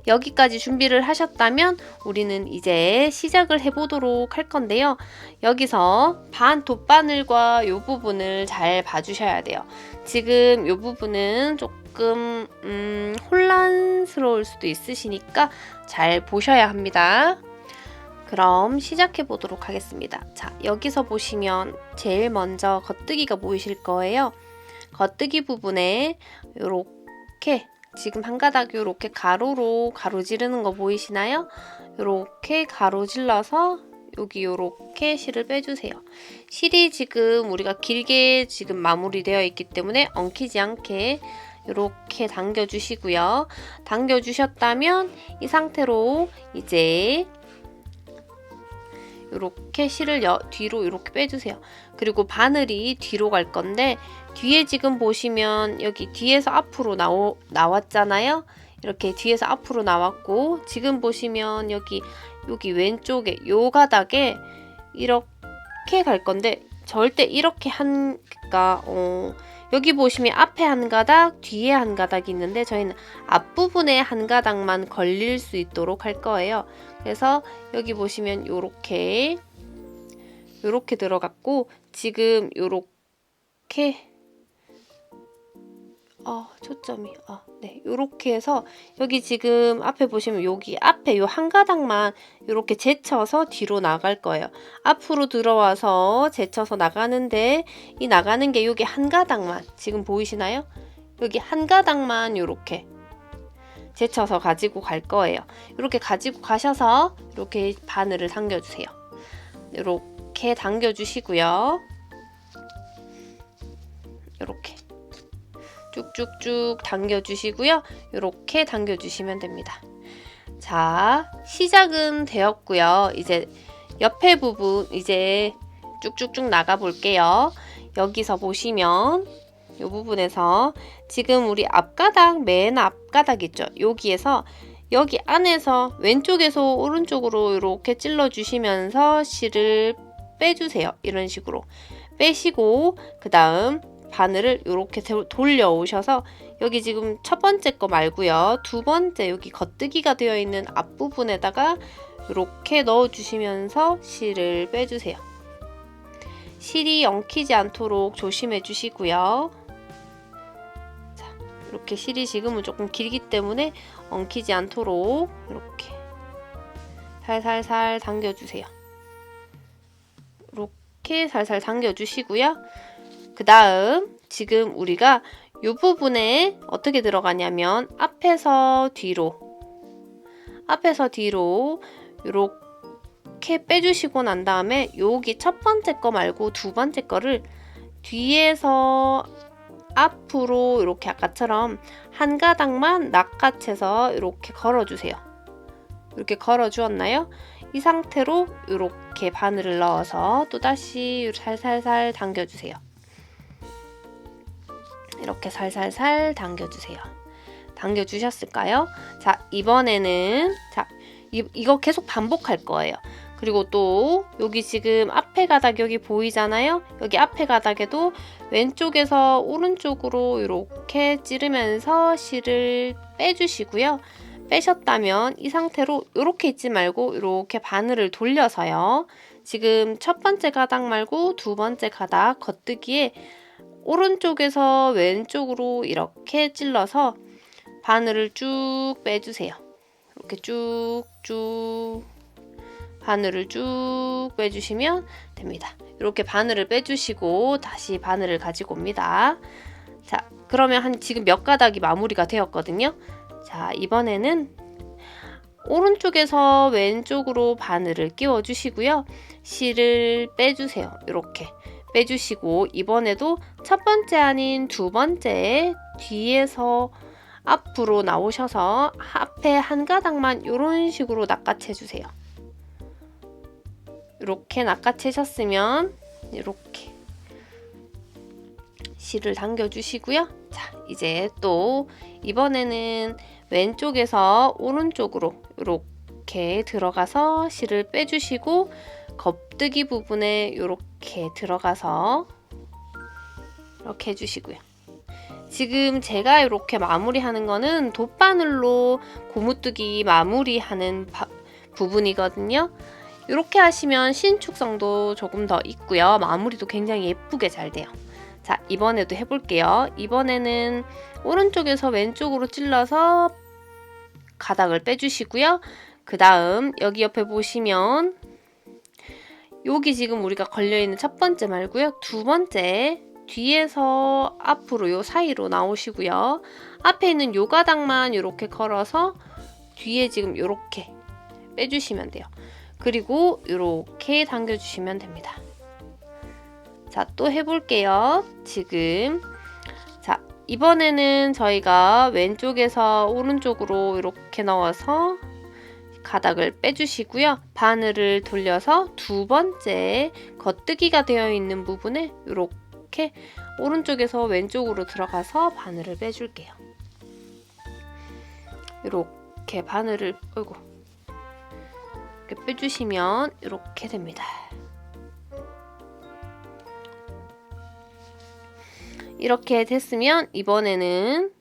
여기까지 준비를 하셨다면 우리는 이제 시작을 해보도록 할 건데요. 여기서 돗바늘과 이 부분을 잘 봐주셔야 돼요. 지금 이 부분은 조금 혼란스러울 수도 있으시니까 잘 보셔야 합니다. 그럼 시작해 보도록 하겠습니다. 자, 여기서 보시면 제일 먼저 겉뜨기가 보이실 거예요. 겉뜨기 부분에 이렇게 지금 한 가닥 이렇게 가로로 가로지르는 거 보이시나요? 이렇게 가로질러서 여기 이렇게 실을 빼주세요. 실이 지금 우리가 길게 지금 마무리되어 있기 때문에 엉키지 않게 이렇게 당겨주시고요. 당겨주셨다면 이 상태로 이제 이렇게 실을 뒤로 이렇게 빼주세요. 그리고 바늘이 뒤로 갈 건데 뒤에 지금 보시면 여기 뒤에서 앞으로 나왔잖아요. 이렇게 뒤에서 앞으로 나왔고 지금 보시면 여기 왼쪽에 요 가닥에 이렇게 갈 건데 절대 이렇게 그러니까 여기 보시면 앞에 한 가닥, 뒤에 한 가닥이 있는데 저희는 앞부분에 한 가닥만 걸릴 수 있도록 할 거예요. 그래서 여기 보시면 요렇게 들어갔고 지금 요렇게 초점이 네, 요렇게 해서 여기 지금 앞에 보시면 여기 앞에 요 한 가닥만 요렇게 제쳐서 뒤로 나갈 거예요. 앞으로 들어와서 제쳐서 나가는데 이 나가는 게 여기 한 가닥만 지금 보이시나요? 여기 한 가닥만 요렇게 제쳐서 가지고 갈 거예요. 이렇게 가지고 가셔서 이렇게 바늘을 당겨주세요. 이렇게 당겨주시고요. 이렇게 쭉쭉쭉 당겨주시고요. 이렇게 당겨주시면 됩니다. 자, 시작은 되었고요. 이제 옆에 부분 이제 쭉쭉쭉 나가 볼게요. 여기서 보시면 이 부분에서 지금 우리 앞가닥, 맨 앞가닥 있죠? 여기에서 여기 안에서 왼쪽에서 오른쪽으로 이렇게 찔러주시면서 실을 빼주세요. 이런 식으로 빼시고 그 다음 바늘을 이렇게 돌려 오셔서 여기 지금 첫 번째 거 말고요. 두 번째 여기 겉뜨기가 되어 있는 앞부분에다가 이렇게 넣어주시면서 실을 빼주세요. 실이 엉키지 않도록 조심해 주시고요. 자, 이렇게 실이 지금은 조금 길기 때문에 엉키지 않도록 이렇게 살살살 당겨주세요. 이렇게 살살 당겨주시고요. 그 다음 지금 우리가 이 부분에 어떻게 들어가냐면 앞에서 뒤로 이렇게 빼주시고 난 다음에 여기 첫 번째 거 말고 두 번째 거를 뒤에서 앞으로 이렇게 아까처럼 한 가닥만 낚아채서 이렇게 걸어주세요. 이렇게 걸어주었나요? 이 상태로 이렇게 바늘을 넣어서 또다시 살살살 당겨주세요. 이렇게 살살살 당겨주세요. 당겨주셨을까요? 자, 이번에는 이거 계속 반복할 거예요. 그리고 또 여기 지금 앞에 가닥 여기 보이잖아요? 여기 앞에 가닥에도 왼쪽에서 오른쪽으로 이렇게 찌르면서 실을 빼주시고요. 빼셨다면 이 상태로 이렇게 있지 말고 이렇게 바늘을 돌려서요. 지금 첫 번째 가닥 말고 두 번째 가닥 겉뜨기에 오른쪽에서 왼쪽으로 이렇게 찔러서 바늘을 쭉 빼주세요. 이렇게 쭉쭉 바늘을 쭉 빼주시면 됩니다. 이렇게 바늘을 빼주시고 다시 바늘을 가지고 옵니다. 자, 그러면 지금 몇 가닥이 마무리가 되었거든요. 자, 이번에는 오른쪽에서 왼쪽으로 바늘을 끼워 주시고요. 실을 빼주세요. 이렇게 빼주시고 이번에도 첫 번째 아닌 두 번째 뒤에서 앞으로 나오셔서 앞에 한 가닥만 이런 식으로 낚아채 주세요. 이렇게 낚아채셨으면 이렇게 실을 당겨 주시고요. 자, 이제 또 이번에는 왼쪽에서 오른쪽으로 이렇게 들어가서 실을 빼주시고 겉뜨기 부분에 이렇게 들어가서 이렇게 해주시고요. 지금 제가 이렇게 마무리하는 거는 돗바늘로 고무뜨기 마무리하는 부분이거든요. 이렇게 하시면 신축성도 조금 더 있고요. 마무리도 굉장히 예쁘게 잘 돼요. 자, 이번에도 해볼게요. 이번에는 오른쪽에서 왼쪽으로 찔러서 가닥을 빼주시고요. 그 다음 여기 옆에 보시면 여기 지금 우리가 걸려있는 첫 번째 말고요. 두 번째 뒤에서 앞으로 요 사이로 나오시고요. 앞에 있는 요 가닥만 이렇게 걸어서 뒤에 지금 이렇게 빼주시면 돼요. 그리고 이렇게 당겨주시면 됩니다. 자, 또 해볼게요. 지금 자, 이번에는 저희가 왼쪽에서 오른쪽으로 이렇게 넣어서 가닥을 빼주시고요. 바늘을 돌려서 두 번째 겉뜨기가 되어 있는 부분에 이렇게 오른쪽에서 왼쪽으로 들어가서 바늘을 빼줄게요. 이렇게 바늘을 이렇게 빼주시면 이렇게 됩니다. 이렇게 됐으면 이번에는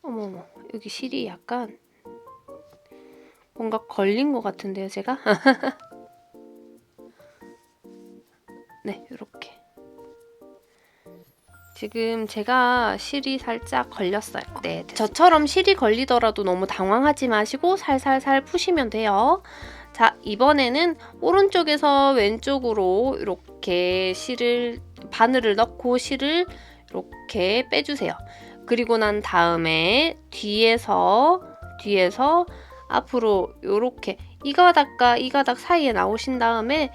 어머머, 여기 실이 약간 뭔가 걸린 것 같은데요, 제가? 네, 이렇게. 지금 제가 실이 살짝 걸렸어요. 네, 저처럼 실이 걸리더라도 너무 당황하지 마시고 살살살 푸시면 돼요. 자, 이번에는 오른쪽에서 왼쪽으로 이렇게 바늘을 넣고 실을 이렇게 빼주세요. 그리고 난 다음에 뒤에서 앞으로 이렇게 이 가닥과 이 가닥 사이에 나오신 다음에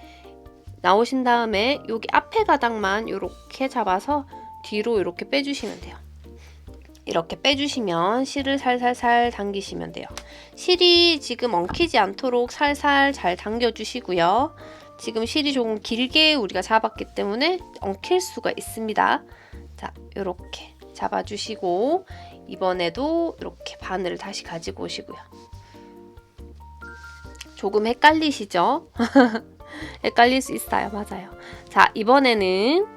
여기 앞에 가닥만 이렇게 잡아서 뒤로 이렇게 빼주시면 돼요. 이렇게 빼주시면 실을 살살살 당기시면 돼요. 실이 지금 엉키지 않도록 살살 잘 당겨주시고요. 지금 실이 조금 길게 우리가 잡았기 때문에 엉킬 수가 있습니다. 자, 이렇게 잡아주시고 이번에도 이렇게 바늘을 다시 가지고 오시고요. 조금 헷갈리시죠? 헷갈릴 수 있어요. 맞아요. 자, 이번에는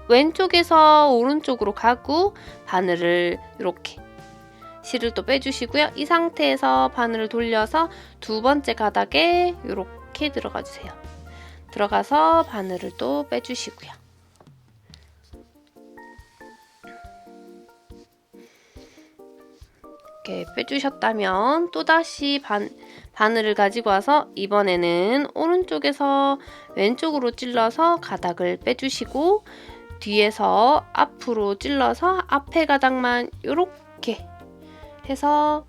왼쪽에서 오른쪽으로 가고 바늘을 이렇게 실을 또 빼주시고요. 이 상태에서 바늘을 돌려서 두 번째 가닥에 이렇게 들어가 주세요. 들어가서 바늘을 또 빼주시고요. 이렇게 빼주셨다면 또다시 바늘을 가지고 와서 이번에는 오른쪽에서 왼쪽으로 찔러서 가닥을 빼주시고 뒤에서 앞으로 찔러서 앞에 가닥만 이렇게 해서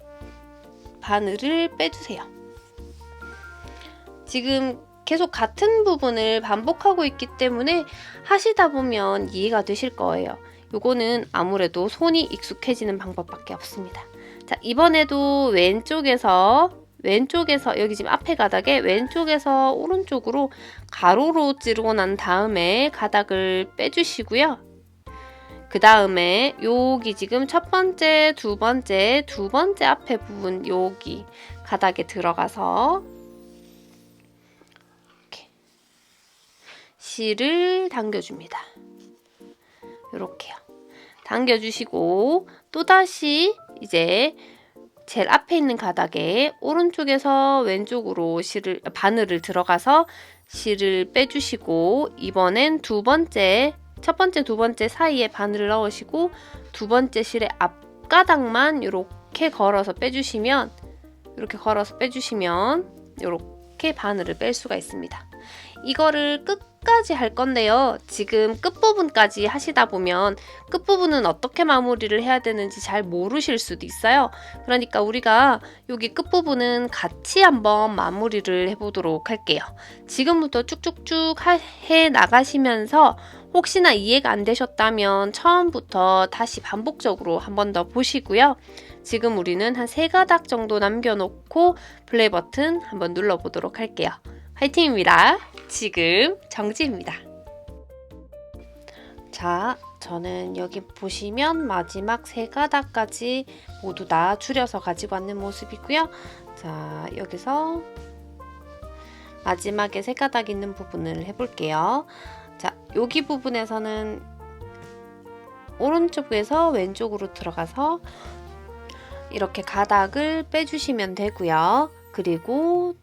바늘을 빼주세요. 지금 계속 같은 부분을 반복하고 있기 때문에 하시다 보면 이해가 되실 거예요. 요거는 아무래도 손이 익숙해지는 방법밖에 없습니다. 자, 이번에도 왼쪽에서 여기 지금 앞에 가닥에 왼쪽에서 오른쪽으로 가로로 찌르고 난 다음에 가닥을 빼주시고요. 그 다음에 여기 지금 첫 번째, 두 번째 앞에 부분 여기 가닥에 들어가서 이렇게 실을 당겨줍니다. 이렇게요. 당겨주시고 또다시 이제 제일 앞에 있는 가닥에 오른쪽에서 왼쪽으로 바늘을 들어가서 실을 빼주시고 이번엔 첫 번째, 두 번째 사이에 바늘을 넣으시고 두 번째 실의 앞가닥만 이렇게 걸어서 빼주시면 이렇게 바늘을 뺄 수가 있습니다. 이거를 끝까지 할 건데요. 지금 끝부분까지 하시다 보면 끝부분은 어떻게 마무리를 해야 되는지 잘 모르실 수도 있어요. 그러니까 우리가 여기 끝부분은 같이 한번 마무리를 해보도록 할게요. 지금부터 쭉쭉쭉 해 나가시면서 혹시나 이해가 안 되셨다면 처음부터 다시 반복적으로 한 번 더 보시고요. 지금 우리는 한 3가닥 정도 남겨놓고 플레이 버튼 한번 눌러보도록 할게요. 화이팅입니다. 지금 정지입니다. 자, 저는 여기 보시면 마지막 3가닥까지 모두 다 줄여서 가지고 왔는 모습이고요. 자, 여기서 마지막에 3가닥 있는 부분을 해볼게요. 자, 여기 부분에서는 오른쪽에서 왼쪽으로 들어가서 이렇게 가닥을 빼주시면 되고요. 그리고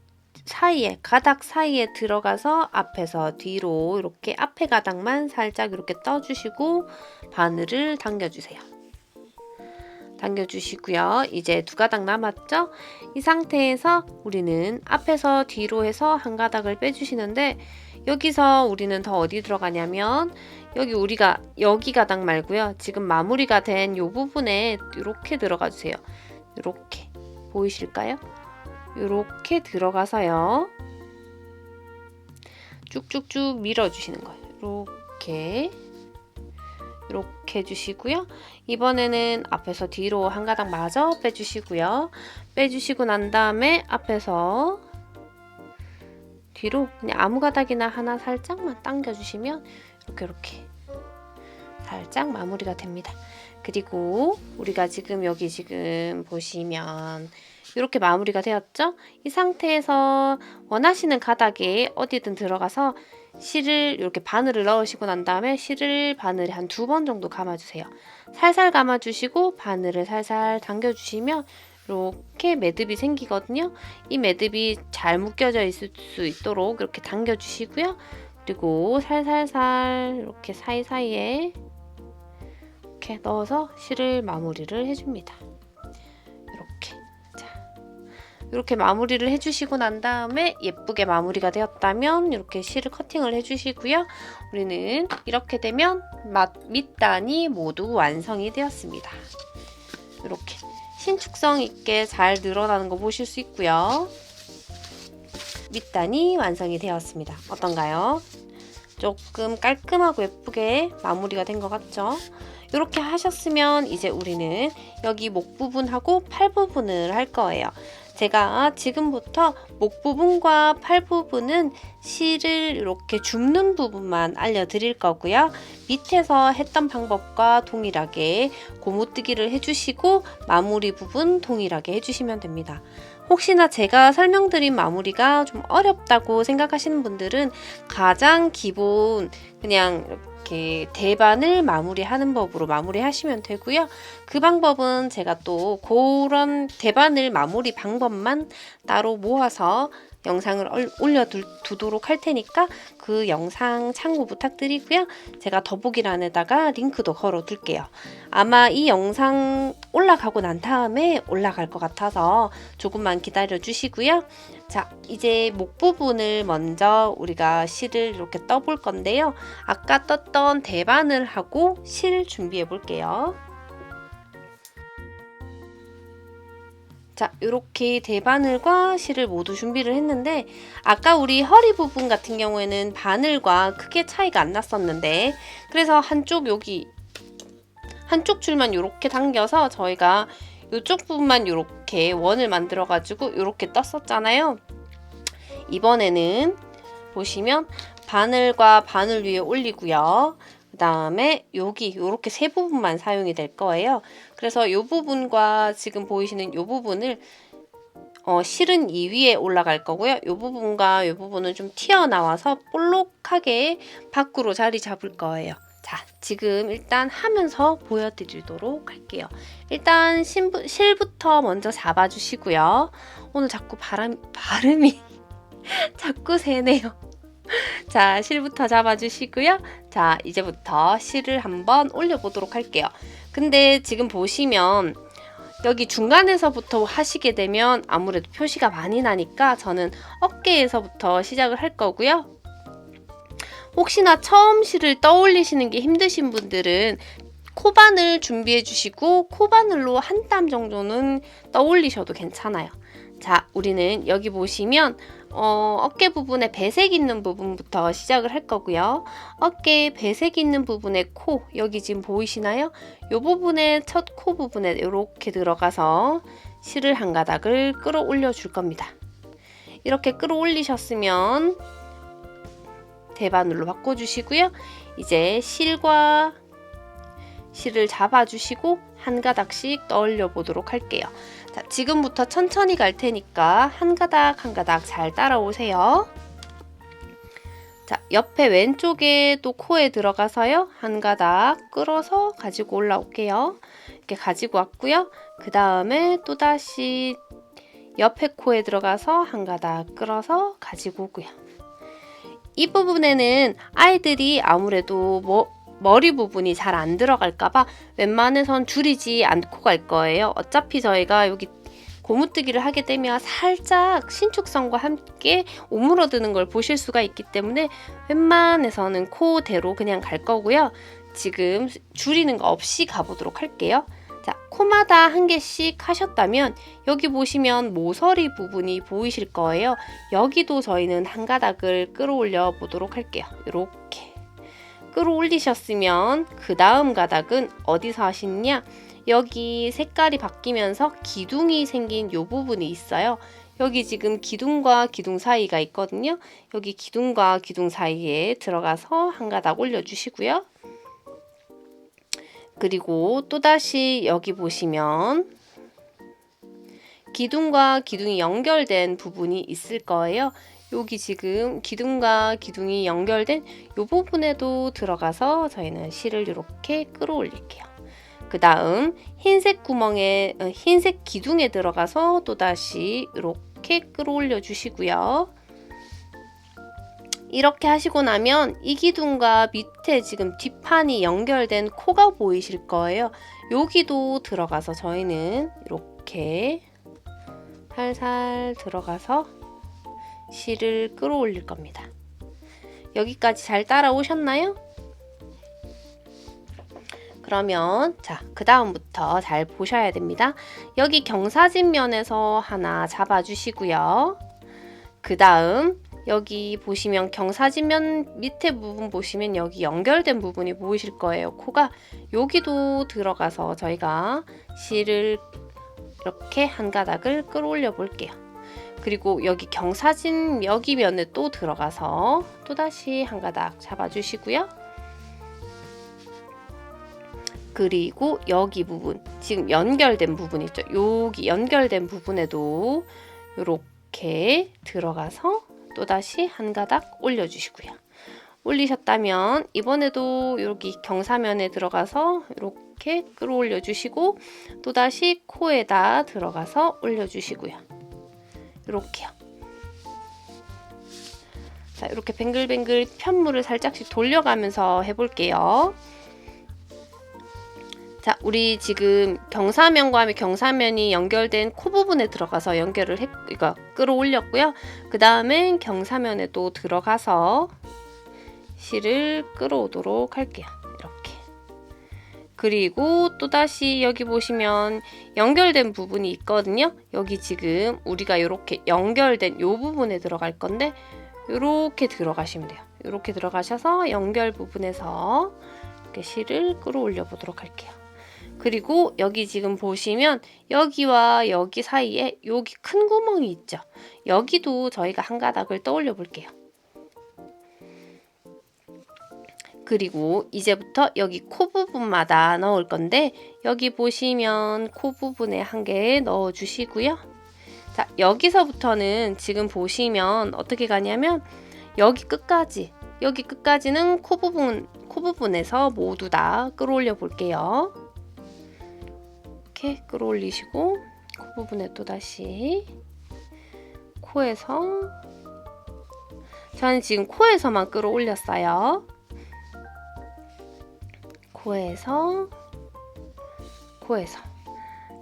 가닥 사이에 들어가서 앞에서 뒤로 이렇게 앞에 가닥만 살짝 이렇게 떠주시고 바늘을 당겨주세요. 당겨주시고요. 이제 2가닥 남았죠? 이 상태에서 우리는 앞에서 뒤로 해서 한 가닥을 빼주시는데 여기서 우리는 더 어디 들어가냐면 여기 가닥 말고요. 지금 마무리가 된 이 부분에 이렇게 들어가 주세요. 이렇게 보이실까요? 이렇게 들어가서요. 쭉쭉쭉 밀어주시는 거예요. 이렇게 해주시고요. 이번에는 앞에서 뒤로 한 가닥 마저 빼주시고요. 빼주시고 난 다음에 앞에서 뒤로 그냥 아무 가닥이나 하나 살짝만 당겨주시면 이렇게 살짝 마무리가 됩니다. 그리고 우리가 여기 보시면 이렇게 마무리가 되었죠? 이 상태에서 원하시는 가닥에 어디든 들어가서 실을 이렇게 바늘을 넣으시고 난 다음에 바늘에 한 2번 정도 감아주세요. 살살 감아주시고 바늘을 살살 당겨주시면 이렇게 매듭이 생기거든요. 이 매듭이 잘 묶여져 있을 수 있도록 이렇게 당겨주시고요. 그리고 살살살 이렇게 사이사이에 이렇게 넣어서 실을 마무리를 해줍니다. 이렇게 마무리를 해주시고 난 다음에 예쁘게 마무리가 되었다면 이렇게 실을 커팅을 해주시고요. 우리는 이렇게 되면 밑단이 모두 완성이 되었습니다. 이렇게 신축성 있게 잘 늘어나는 거 보실 수 있고요. 밑단이 완성이 되었습니다. 어떤가요? 조금 깔끔하고 예쁘게 마무리가 된 것 같죠? 이렇게 하셨으면 이제 우리는 여기 목 부분하고 팔 부분을 할 거예요. 제가 지금부터 목 부분과 팔 부분은 실을 이렇게 줍는 부분만 알려드릴 거고요. 밑에서 했던 방법과 동일하게 고무뜨기를 해주시고 마무리 부분 동일하게 해주시면 됩니다. 혹시나 제가 설명드린 마무리가 좀 어렵다고 생각하시는 분들은 가장 기본 그냥 이렇게 대반을 마무리하는 법으로 마무리하시면 되고요. 그 방법은 제가 또 그런 대반을 마무리 방법만 따로 모아서 영상을 올려두도록 할 테니까 그 영상 참고 부탁드리고요. 제가 더보기란에다가 링크도 걸어둘게요. 아마 이 영상 올라가고 난 다음에 올라갈 것 같아서 조금만 기다려 주시고요. 자, 이제 목 부분을 먼저 우리가 실을 이렇게 떠볼 건데요. 아까 떴던 대바늘 하고 실 준비해 볼게요. 자, 이렇게 대바늘과 실을 모두 준비를 했는데 아까 우리 허리 부분 같은 경우에는 바늘과 크게 차이가 안 났었는데 그래서 한쪽 줄만 이렇게 당겨서 저희가 이쪽 부분만 이렇게 원을 만들어 가지고 이렇게 떴었잖아요. 이번에는 보시면 바늘과 바늘 위에 올리고요. 그 다음에 여기 이렇게 세 부분만 사용이 될 거예요. 그래서 이 부분과 지금 보이시는 이 부분을 실은 이 위에 올라갈 거고요. 이 부분과 이 부분은 좀 튀어나와서 볼록하게 밖으로 자리 잡을 거예요. 자, 지금 일단 하면서 보여드리도록 할게요. 일단 실부터 먼저 잡아주시고요. 오늘 자꾸 발음이 자꾸 새네요. 자, 실부터 잡아주시고요. 자, 이제부터 실을 한번 올려보도록 할게요. 근데 지금 보시면 여기 중간에서부터 하시게 되면 아무래도 표시가 많이 나니까 저는 어깨에서부터 시작을 할 거고요. 혹시나 처음 실을 떠올리시는 게 힘드신 분들은 코바늘 준비해 주시고 코바늘로 한 땀 정도는 떠올리셔도 괜찮아요. 자, 우리는 여기 보시면 어깨 부분에 배색 있는 부분부터 시작을 할 거고요. 어깨에 배색 있는 부분에 코, 여기 지금 보이시나요? 이 부분에 첫 코 부분에 이렇게 들어가서 실을 한 가닥을 끌어올려 줄 겁니다. 이렇게 끌어올리셨으면 대바늘로 바꿔주시고요. 이제 실과 실을 잡아주시고 한 가닥씩 떠올려 보도록 할게요. 자, 지금부터 천천히 갈 테니까 한 가닥 한 가닥 잘 따라오세요. 자, 옆에 왼쪽에 또 코에 들어가서요. 한 가닥 끌어서 가지고 올라올게요. 이렇게 가지고 왔고요. 그 다음에 또다시 옆에 코에 들어가서 한 가닥 끌어서 가지고 오고요. 이 부분에는 아이들이 아무래도 머리 부분이 잘 안 들어갈까봐 웬만해선 줄이지 않고 갈 거예요. 어차피 저희가 여기 고무뜨기를 하게 되면 살짝 신축성과 함께 오므러드는 걸 보실 수가 있기 때문에 웬만해서는 코대로 그냥 갈 거고요. 지금 줄이는 거 없이 가보도록 할게요. 자, 코마다 한 개씩 하셨다면 여기 보시면 모서리 부분이 보이실 거예요. 여기도 저희는 한 가닥을 끌어올려 보도록 할게요. 이렇게 끌어올리셨으면 그 다음 가닥은 어디서 하시느냐? 여기 색깔이 바뀌면서 기둥이 생긴 이 부분이 있어요. 여기 지금 기둥과 기둥 사이가 있거든요. 여기 기둥과 기둥 사이에 들어가서 한 가닥 올려주시고요. 그리고 또다시 여기 보시면 기둥과 기둥이 연결된 부분이 있을 거예요. 여기 지금 기둥과 기둥이 연결된 이 부분에도 들어가서 저희는 실을 이렇게 끌어올릴게요. 그 다음 흰색 구멍에 흰색 기둥에 들어가서 또다시 이렇게 끌어올려 주시고요. 이렇게 하시고 나면 이 기둥과 밑에 지금 뒷판이 연결된 코가 보이실 거예요. 여기도 들어가서 저희는 이렇게 살살 들어가서 실을 끌어올릴 겁니다. 여기까지 잘 따라오셨나요? 그러면 자, 그 다음부터 잘 보셔야 됩니다. 여기 경사진 면에서 하나 잡아주시고요. 그 다음 여기 보시면 경사지면 밑에 부분 보시면 여기 연결된 부분이 보이실 거예요. 코가 여기도 들어가서 저희가 실을 이렇게 한 가닥을 끌어올려 볼게요. 그리고 여기 경사진 여기 면에 또 들어가서 또다시 한 가닥 잡아주시고요. 그리고 여기 부분 지금 연결된 부분 있죠. 여기 연결된 부분에도 이렇게 들어가서 또다시 한 가닥 올려주시고요. 올리셨다면 이번에도 여기 경사면에 들어가서 이렇게 끌어올려 주시고 또다시 코에다 들어가서 올려주시고요. 이렇게요. 자, 이렇게 뱅글뱅글 편물을 살짝씩 돌려가면서 해볼게요. 자, 우리 지금 경사면과 경사면이 연결된 코 부분에 들어가서 연결을 이거 끌어올렸고요. 그 다음엔 경사면에 또 들어가서 실을 끌어오도록 할게요. 이렇게. 그리고 또다시 여기 보시면 연결된 부분이 있거든요. 여기 지금 우리가 이렇게 연결된 이 부분에 들어갈 건데 이렇게 들어가시면 돼요. 이렇게 들어가셔서 연결 부분에서 이렇게 실을 끌어올려 보도록 할게요. 그리고 여기 지금 보시면 여기와 여기 사이에 여기 큰 구멍이 있죠. 여기도 저희가 한 가닥을 떠올려 볼게요. 그리고 이제부터 여기 코 부분마다 넣을 건데 여기 보시면 코 부분에 한 개 넣어 주시고요. 자, 여기서부터는 지금 보시면 어떻게 가냐면 여기 끝까지는 코 부분에서 모두 다 끌어올려 볼게요. 이렇게 끌어올리시고 코 부분에 또 다시 코에서 저는 지금 코에서만 끌어올렸어요. 코에서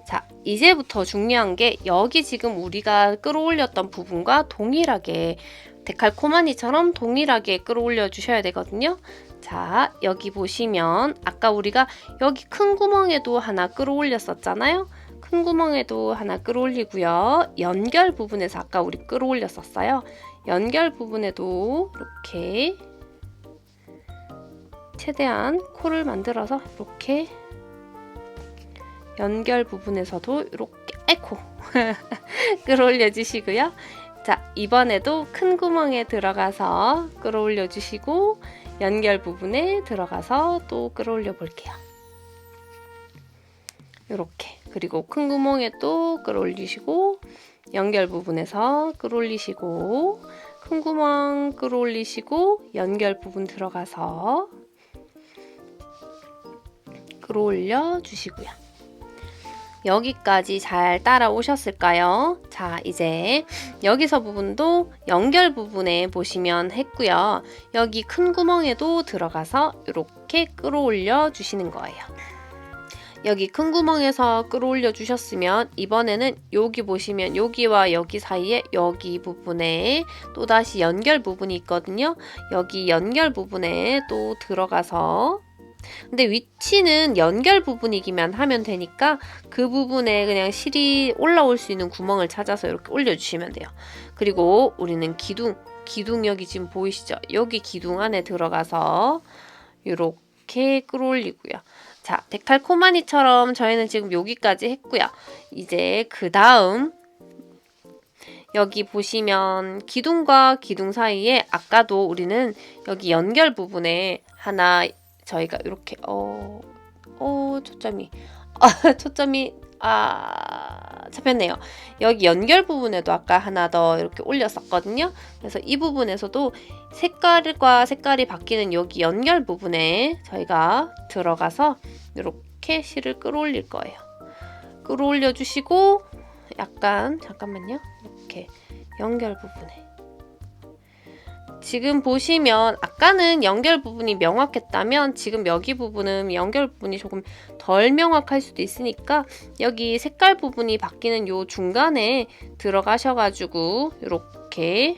자, 이제부터 중요한 게 여기 지금 우리가 끌어올렸던 부분과 동일하게 데칼코마니처럼 동일하게 끌어올려 주셔야 되거든요. 자, 여기 보시면 아까 우리가 여기 큰 구멍에도 하나 끌어올렸었잖아요. 큰 구멍에도 하나 끌어올리고요. 연결 부분에서 아까 우리 끌어올렸었어요. 연결 부분에도 이렇게 최대한 코를 만들어서 이렇게 연결 부분에서도 이렇게 아이코 끌어올려 주시고요. 자, 이번에도 큰 구멍에 들어가서 끌어올려 주시고 연결 부분에 들어가서 또 끌어올려 볼게요. 이렇게. 그리고 큰 구멍에 또 끌어올리시고 연결 부분에서 끌어올리시고 큰 구멍 끌어올리시고 연결 부분 들어가서 끌어올려 주시고요. 여기까지 잘 따라오셨을까요? 자, 이제 여기서 부분도 연결 부분에 보시면 했고요. 여기 큰 구멍에도 들어가서 이렇게 끌어올려 주시는 거예요. 여기 큰 구멍에서 끌어올려 주셨으면 이번에는 여기 보시면 여기와 여기 사이에 여기 부분에 또다시 연결 부분이 있거든요. 여기 연결 부분에 또 들어가서 근데 위치는 연결 부분이기만 하면 되니까 그 부분에 그냥 실이 올라올 수 있는 구멍을 찾아서 이렇게 올려주시면 돼요. 그리고 우리는 기둥 여기 지금 보이시죠? 여기 기둥 안에 들어가서 이렇게 끌어올리고요. 자, 데칼코마니처럼 저희는 지금 여기까지 했고요. 이제 그 다음 여기 보시면 기둥과 기둥 사이에 아까도 우리는 여기 연결 부분에 하나 저희가 이렇게 초점이 잡혔네요. 여기 연결 부분에도 아까 하나 더 이렇게 올렸었거든요. 그래서 이 부분에서도 색깔과 색깔이 바뀌는 여기 연결 부분에 저희가 들어가서 이렇게 실을 끌어올릴 거예요. 끌어올려 주시고 약간 잠깐만요. 이렇게 연결 부분에 지금 보시면 아까는 연결 부분이 명확했다면 지금 여기 부분은 연결 부분이 조금 덜 명확할 수도 있으니까 여기 색깔 부분이 바뀌는 요 중간에 들어가셔가지고 이렇게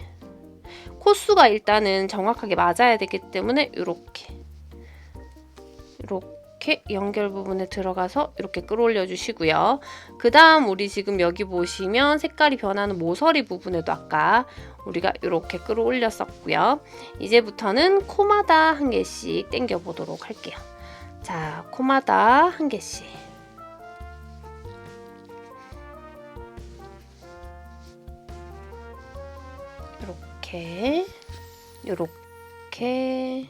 코수가 일단은 정확하게 맞아야 되기 때문에 이렇게 연결 부분에 들어가서 이렇게 끌어올려 주시고요. 그 다음 우리 지금 여기 보시면 색깔이 변하는 모서리 부분에도 아까 우리가 이렇게 끌어올렸었고요. 이제부터는 코마다 한 개씩 당겨 보도록 할게요. 자, 코마다 한 개씩. 이렇게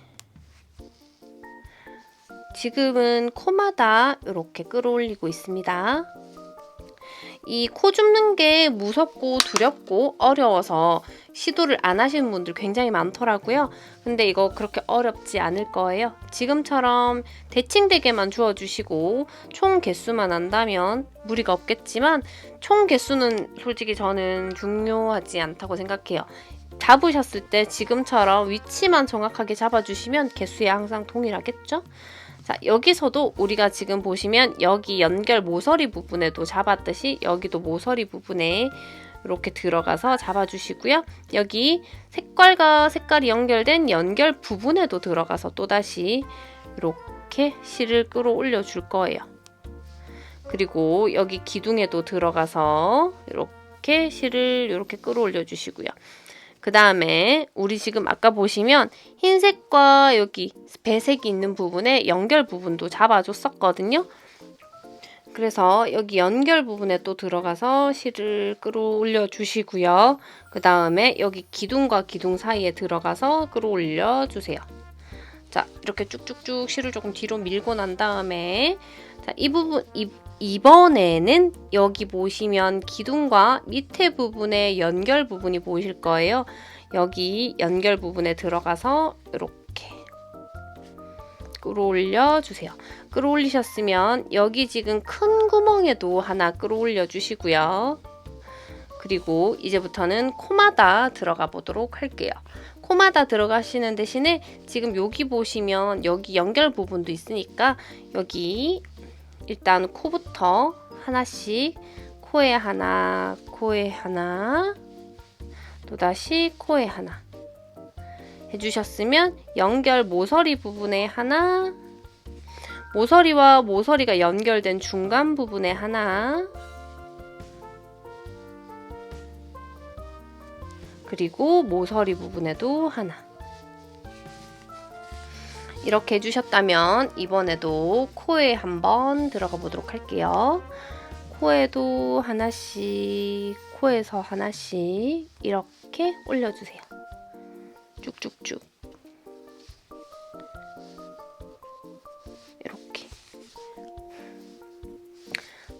지금은 코마다 이렇게 끌어올리고 있습니다. 이 코 줍는 게 무섭고 두렵고 어려워서 시도를 안 하시는 분들 굉장히 많더라고요. 근데 이거 그렇게 어렵지 않을 거예요. 지금처럼 대칭되게만 주워주시고 총 개수만 안다면 무리가 없겠지만 총 개수는 솔직히 저는 중요하지 않다고 생각해요. 잡으셨을 때 지금처럼 위치만 정확하게 잡아주시면 개수에 항상 동일하겠죠? 자, 여기서도 우리가 지금 보시면 여기 연결 모서리 부분에도 잡았듯이 여기도 모서리 부분에 이렇게 들어가서 잡아주시고요. 여기 색깔과 색깔이 연결된 연결 부분에도 들어가서 또다시 이렇게 실을 끌어올려 줄 거예요. 그리고 여기 기둥에도 들어가서 이렇게 실을 이렇게 끌어올려 주시고요. 그 다음에 우리 지금 아까 보시면 흰색과 여기 배색이 있는 부분에 연결 부분도 잡아줬었거든요. 그래서 여기 연결 부분에 또 들어가서 실을 끌어올려 주시고요. 그 다음에 여기 기둥과 기둥 사이에 들어가서 끌어올려 주세요. 자, 이렇게 쭉쭉쭉 실을 조금 뒤로 밀고 난 다음에 자, 이 부분 이번에는 여기 보시면 기둥과 밑에 부분에 연결 부분이 보이실 거예요. 여기 연결 부분에 들어가서 이렇게 끌어올려 주세요. 끌어올리셨으면 여기 지금 큰 구멍에도 하나 끌어올려 주시고요. 그리고 이제부터는 코마다 들어가 보도록 할게요. 코마다 들어가시는 대신에 지금 여기 보시면 여기 연결 부분도 있으니까 여기 일단 코부터 하나씩 코에 하나, 코에 하나, 또다시 코에 하나 해주셨으면 연결 모서리 부분에 하나, 모서리와 모서리가 연결된 중간 부분에 하나, 그리고 모서리 부분에도 하나. 이렇게 해주셨다면 이번에도 코에 한번 들어가 보도록 할게요. 코에도 하나씩, 코에서 하나씩 이렇게 올려주세요. 쭉쭉쭉. 이렇게.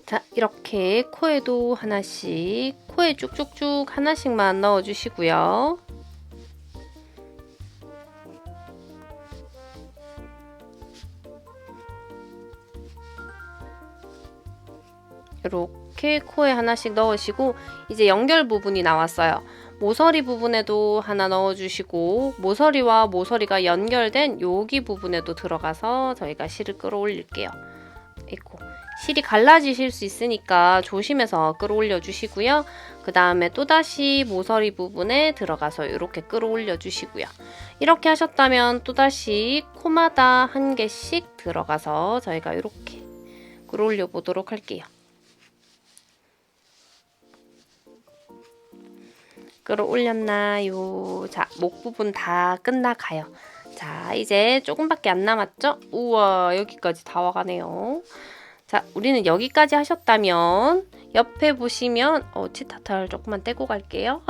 자, 이렇게 코에도 하나씩, 코에 쭉쭉쭉 하나씩만 넣어주시고요. 이렇게 코에 하나씩 넣으시고 이제 연결 부분이 나왔어요. 모서리 부분에도 하나 넣어주시고 모서리와 모서리가 연결된 여기 부분에도 들어가서 저희가 실을 끌어올릴게요. 있고 실이 갈라지실 수 있으니까 조심해서 끌어올려 주시고요. 그 다음에 또다시 모서리 부분에 들어가서 이렇게 끌어올려 주시고요. 이렇게 하셨다면 또다시 코마다 한 개씩 들어가서 저희가 이렇게 끌어올려 보도록 할게요. 끌어올렸나요? 자, 목 부분 다 끝나가요. 자, 이제 조금밖에 안 남았죠? 우와, 여기까지 다 와가네요. 자, 우리는 여기까지 하셨다면 옆에 보시면 치타탈 조금만 떼고 갈게요.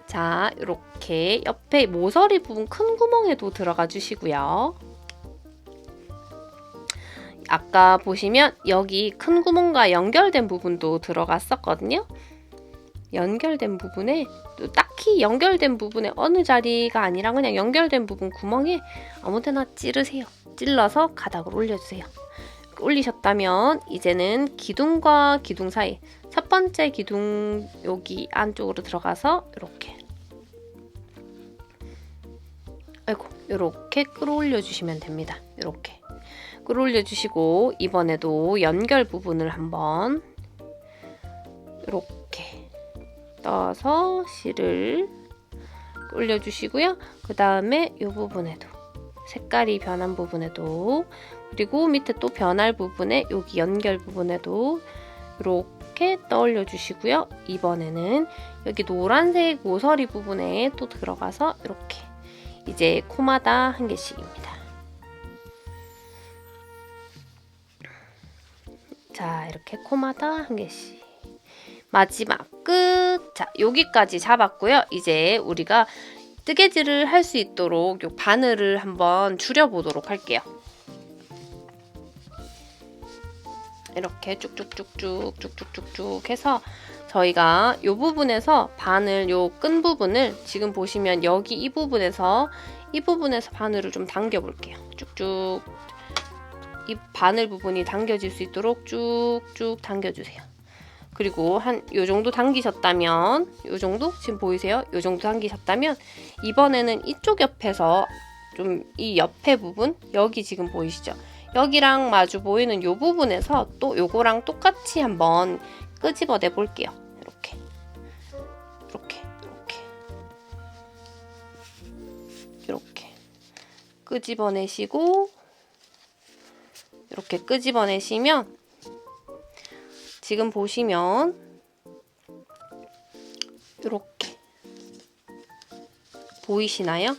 자, 이렇게 옆에 모서리 부분 큰 구멍에도 들어가 주시고요. 아까 보시면 여기 큰 구멍과 연결된 부분도 들어갔었거든요. 연결된 부분에 또 딱히 연결된 부분에 어느 자리가 아니라 그냥 연결된 부분 구멍에 아무데나 찌르세요. 찔러서 가닥을 올려주세요. 올리셨다면 이제는 기둥과 기둥 사이 첫 번째 기둥 여기 안쪽으로 들어가서 이렇게 이렇게 끌어올려 주시면 됩니다. 이렇게 끌어올려 주시고 이번에도 연결 부분을 한번 이렇게 떠서 실을 올려주시고요. 그 다음에 이 부분에도 색깔이 변한 부분에도 그리고 밑에 또 변할 부분에 여기 연결 부분에도 이렇게 떠올려 주시고요. 이번에는 여기 노란색 모서리 부분에 또 들어가서 이렇게 이제 코마다 한 개씩입니다. 자, 이렇게 코마다 한 개씩. 마지막 끝. 자, 여기까지 잡았고요. 이제 우리가 뜨개질을 할 수 있도록 요 바늘을 한번 줄여 보도록 할게요. 이렇게 쭉쭉쭉쭉 해서 저희가 이 부분에서 바늘 요 끈 부분을 지금 보시면 여기 이 부분에서 바늘을 좀 당겨 볼게요. 쭉쭉 이 바늘 부분이 당겨질 수 있도록 쭉쭉 당겨주세요. 그리고 한 요 정도 당기셨다면, 요 정도 지금 보이세요? 요 정도 당기셨다면 이번에는 이쪽 옆에서 좀 이 옆에 부분, 여기 지금 보이시죠? 여기랑 마주 보이는 요 부분에서 또 요거랑 똑같이 한번 끄집어내 볼게요. 이렇게 끄집어내시고, 이렇게 끄집어내시면 지금 보시면 이렇게 보이시나요?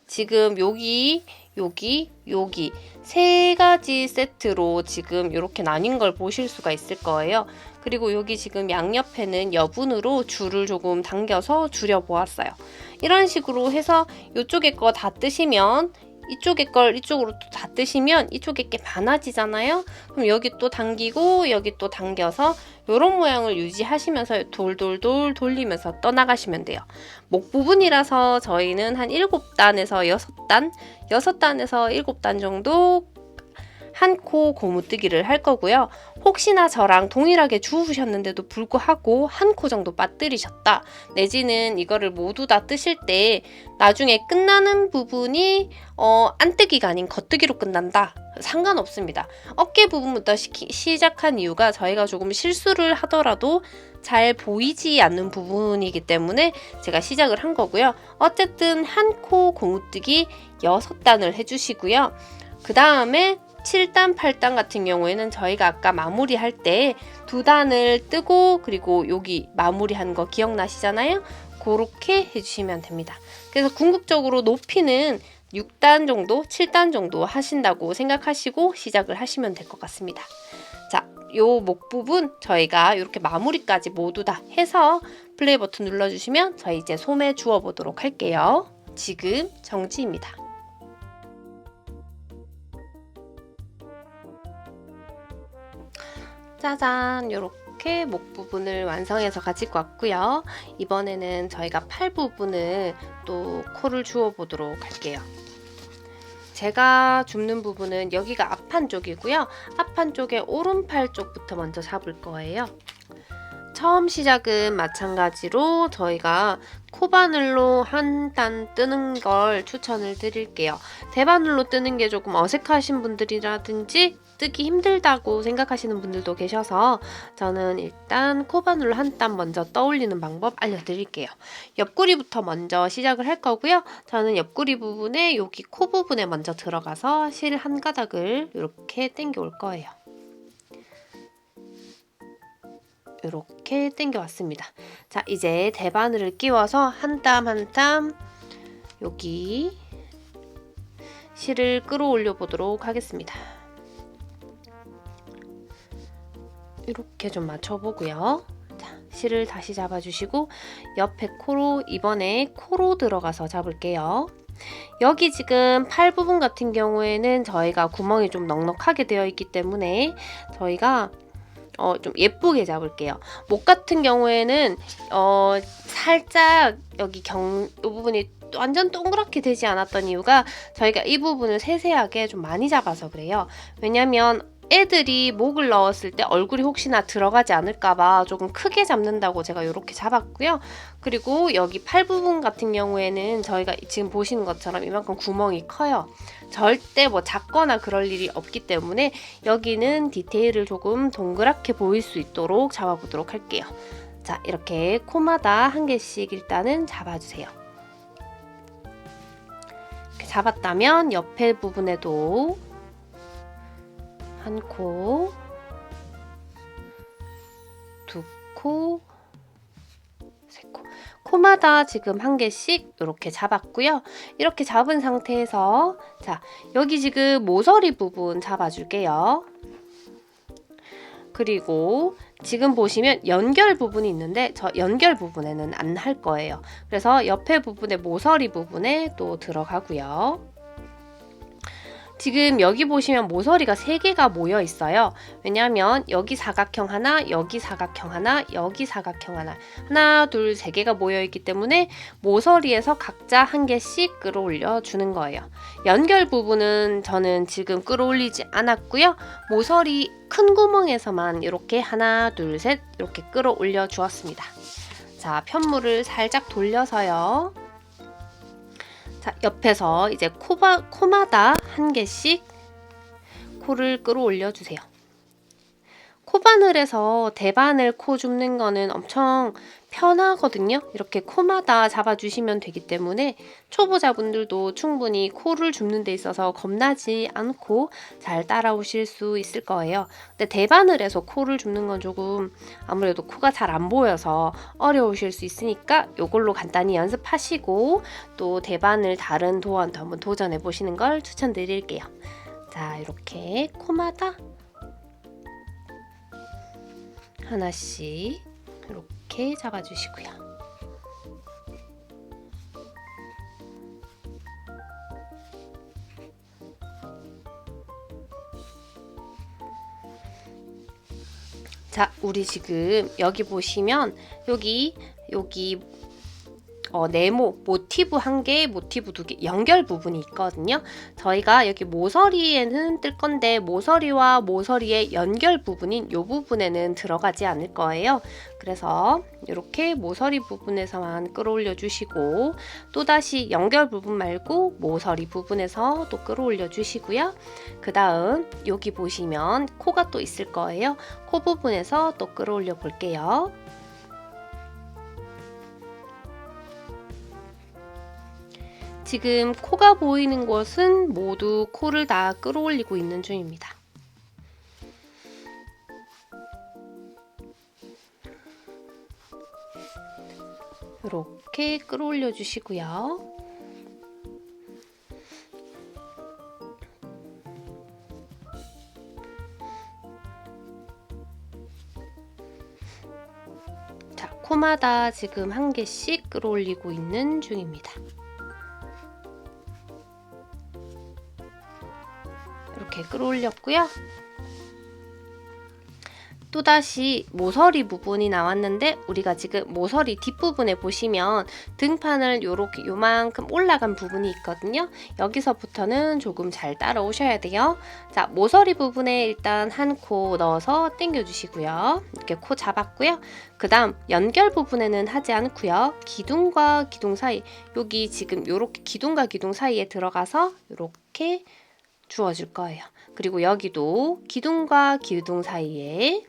지금 여기 세 가지 세트로 지금 이렇게 나뉜 걸 보실 수가 있을 거예요. 그리고 여기 지금 양옆에는 여분으로 줄을 조금 당겨서 줄여 보았어요. 이런 식으로 해서 이쪽에 거 다 뜨시면 이쪽에 걸 이쪽으로 또 다 뜨시면 이쪽에 게 많아지잖아요. 그럼 여기 또 당기고 여기 또 당겨서 이런 모양을 유지하시면서 돌돌돌 돌리면서 떠나가시면 돼요. 목 부분이라서 저희는 한 7단에서 6단, 6단에서 7단 정도 한 코 고무뜨기를 할 거고요. 혹시나 저랑 동일하게 주우셨는데도 불구하고 한 코 정도 빠뜨리셨다, 내지는 이거를 모두 다 뜨실 때 나중에 끝나는 부분이 안뜨기가 아닌 겉뜨기로 끝난다, 상관없습니다. 어깨 부분부터 시작한 이유가 저희가 조금 실수를 하더라도 잘 보이지 않는 부분이기 때문에 제가 시작을 한 거고요. 어쨌든 한 코 고무뜨기 6단을 해주시고요. 그 다음에 7단, 8단 같은 경우에는 저희가 아까 마무리할 때 2단을 뜨고 그리고 여기 마무리한 거 기억나시잖아요? 그렇게 해주시면 됩니다. 그래서 궁극적으로 높이는 6단 정도, 7단 정도 하신다고 생각하시고 시작을 하시면 될 것 같습니다. 자, 요 목 부분 저희가 이렇게 마무리까지 모두 다 해서 플레이 버튼 눌러주시면 저희 이제 소매 주워 보도록 할게요. 지금 정지입니다. 짜잔, 이렇게 목 부분을 완성해서 가지고 왔고요. 이번에는 저희가 팔 부분을 또 코를 주워 보도록 할게요. 제가 줍는 부분은 여기가 앞판 쪽이고요. 앞판 쪽에 오른팔 쪽부터 먼저 잡을 거예요. 처음 시작은 마찬가지로 저희가 코바늘로 한 단 뜨는 걸 추천을 드릴게요. 대바늘로 뜨는 게 조금 어색하신 분들이라든지 뜨기 힘들다고 생각하시는 분들도 계셔서 저는 일단 코바늘로 한 단 먼저 떠올리는 방법 알려드릴게요. 옆구리부터 먼저 시작을 할 거고요. 저는 옆구리 부분에 여기 코 부분에 먼저 들어가서 실 한 가닥을 이렇게 당겨 올 거예요. 이렇게 당겨왔습니다. 자, 이제 대바늘을 끼워서 한 땀 한 땀 여기 실을 끌어올려 보도록 하겠습니다. 이렇게 좀 맞춰보고요. 자, 실을 다시 잡아주시고 옆에 코로, 이번에 코로 들어가서 잡을게요. 여기 지금 팔 부분 같은 경우에는 저희가 구멍이 좀 넉넉하게 되어 있기 때문에 저희가 좀 예쁘게 잡을게요. 목 같은 경우에는 살짝 여기 이 부분이 완전 동그랗게 되지 않았던 이유가 저희가 이 부분을 세세하게 좀 많이 잡아서 그래요. 왜냐면 애들이 목을 넣었을 때 얼굴이 혹시나 들어가지 않을까봐 조금 크게 잡는다고 제가 이렇게 잡았고요. 그리고 여기 팔 부분 같은 경우에는 저희가 지금 보시는 것처럼 이만큼 구멍이 커요. 절대 뭐 작거나 그럴 일이 없기 때문에 여기는 디테일을 조금 동그랗게 보일 수 있도록 잡아보도록 할게요. 자, 이렇게 코마다 한 개씩 일단은 잡아주세요. 이렇게 잡았다면 옆에 부분에도 한 코, 두 코, 세 코. 코마다 지금 한 개씩 이렇게 잡았고요. 이렇게 잡은 상태에서 자, 여기 지금 모서리 부분 잡아줄게요. 그리고 지금 보시면 연결 부분이 있는데 저 연결 부분에는 안 할 거예요. 그래서 옆에 부분에 모서리 부분에 또 들어가고요. 지금 여기 보시면 모서리가 3개가 모여 있어요. 왜냐하면 여기 사각형 하나, 여기 사각형 하나, 여기 사각형 하나, 하나, 둘, 3개가 모여 있기 때문에 모서리에서 각자 한 개씩 끌어올려 주는 거예요. 연결 부분은 저는 지금 끌어올리지 않았고요. 모서리 큰 구멍에서만 이렇게 하나, 둘, 셋 이렇게 끌어올려 주었습니다. 자, 편물을 살짝 돌려서요. 자, 옆에서 이제 코마다 한 개씩 코를 끌어올려 주세요. 코바늘에서 대바늘 코 줍는 거는 엄청 편하거든요. 이렇게 코마다 잡아주시면 되기 때문에 초보자분들도 충분히 코를 줍는 데 있어서 겁나지 않고 잘 따라오실 수 있을 거예요. 근데 대바늘에서 코를 줍는 건 조금 아무래도 코가 잘 안 보여서 어려우실 수 있으니까 이걸로 간단히 연습하시고 또 대바늘 다른 도안도 한번 도전해 보시는 걸 추천드릴게요. 자, 이렇게 코마다 하나씩 이렇게 잡아주시고요. 자, 우리 지금 여기 보시면 여기 네모, 모티브 1개, 모티브 2개, 연결 부분이 있거든요. 저희가 여기 모서리에는 뜰 건데 모서리와 모서리의 연결 부분인 이 부분에는 들어가지 않을 거예요. 그래서 이렇게 모서리 부분에서만 끌어올려 주시고 또다시 연결 부분 말고 모서리 부분에서 또 끌어올려 주시고요. 그 다음 여기 보시면 코가 또 있을 거예요. 코 부분에서 또 끌어올려 볼게요. 지금 코가 보이는 곳은 모두 코를 다 끌어올리고 있는 중입니다. 이렇게 끌어올려 주시고요. 자, 코마다 지금 한 개씩 끌어올리고 있는 중입니다. 이렇게 끌어올렸고요. 또다시 모서리 부분이 나왔는데 우리가 지금 모서리 뒷부분에 보시면 등판을 요렇게 요만큼 올라간 부분이 있거든요. 여기서부터는 조금 잘 따라오셔야 돼요. 자, 모서리 부분에 일단 한 코 넣어서 당겨 주시고요. 이렇게 코 잡았고요. 그 다음 연결 부분에는 하지 않고요. 기둥과 기둥 사이, 여기 지금 요렇게 기둥과 기둥 사이에 들어가서 요렇게 주워줄 거예요. 그리고 여기도 기둥과 기둥 사이에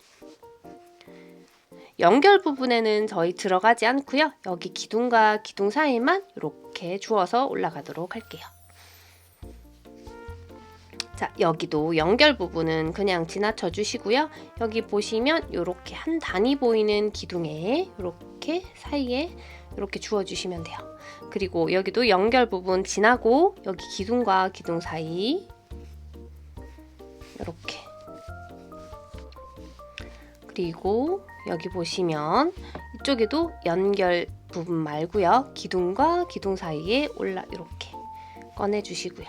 연결 부분에는 저희 들어가지 않고요. 여기 기둥과 기둥 사이만 이렇게 주워서 올라가도록 할게요. 자, 여기도 연결 부분은 그냥 지나쳐 주시고요. 여기 보시면 이렇게 한 단이 보이는 기둥에 이렇게 사이에 이렇게 주워 주시면 돼요. 그리고 여기도 연결 부분 지나고 여기 기둥과 기둥 사이 이렇게, 그리고 여기 보시면 이쪽에도 연결 부분 말고요. 기둥과 기둥 사이에 이렇게 꺼내 주시고요.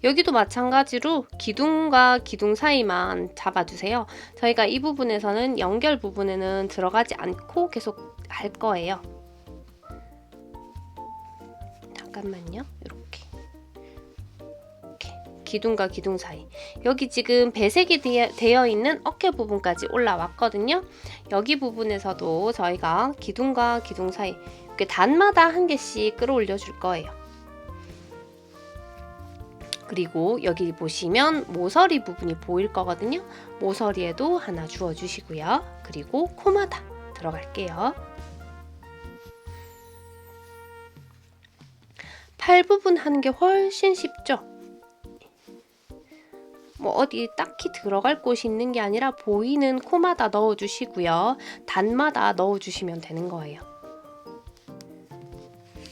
여기도 마찬가지로 기둥과 기둥 사이만 잡아주세요. 저희가 이 부분에서는 연결 부분에는 들어가지 않고 계속 할 거예요. 잠깐만요. 이렇게 기둥과 기둥 사이, 여기 지금 배색이 되어 있는 어깨 부분까지 올라왔거든요. 여기 부분에서도 저희가 기둥과 기둥 사이 이렇게 단마다 한 개씩 끌어올려 줄 거예요. 그리고 여기 보시면 모서리 부분이 보일 거거든요. 모서리에도 하나 주워 주시고요. 그리고 코마다 들어갈게요. 팔 부분 하는 게 훨씬 쉽죠? 뭐 어디 딱히 들어갈 곳이 있는 게 아니라 보이는 코마다 넣어주시고요. 단마다 넣어주시면 되는 거예요.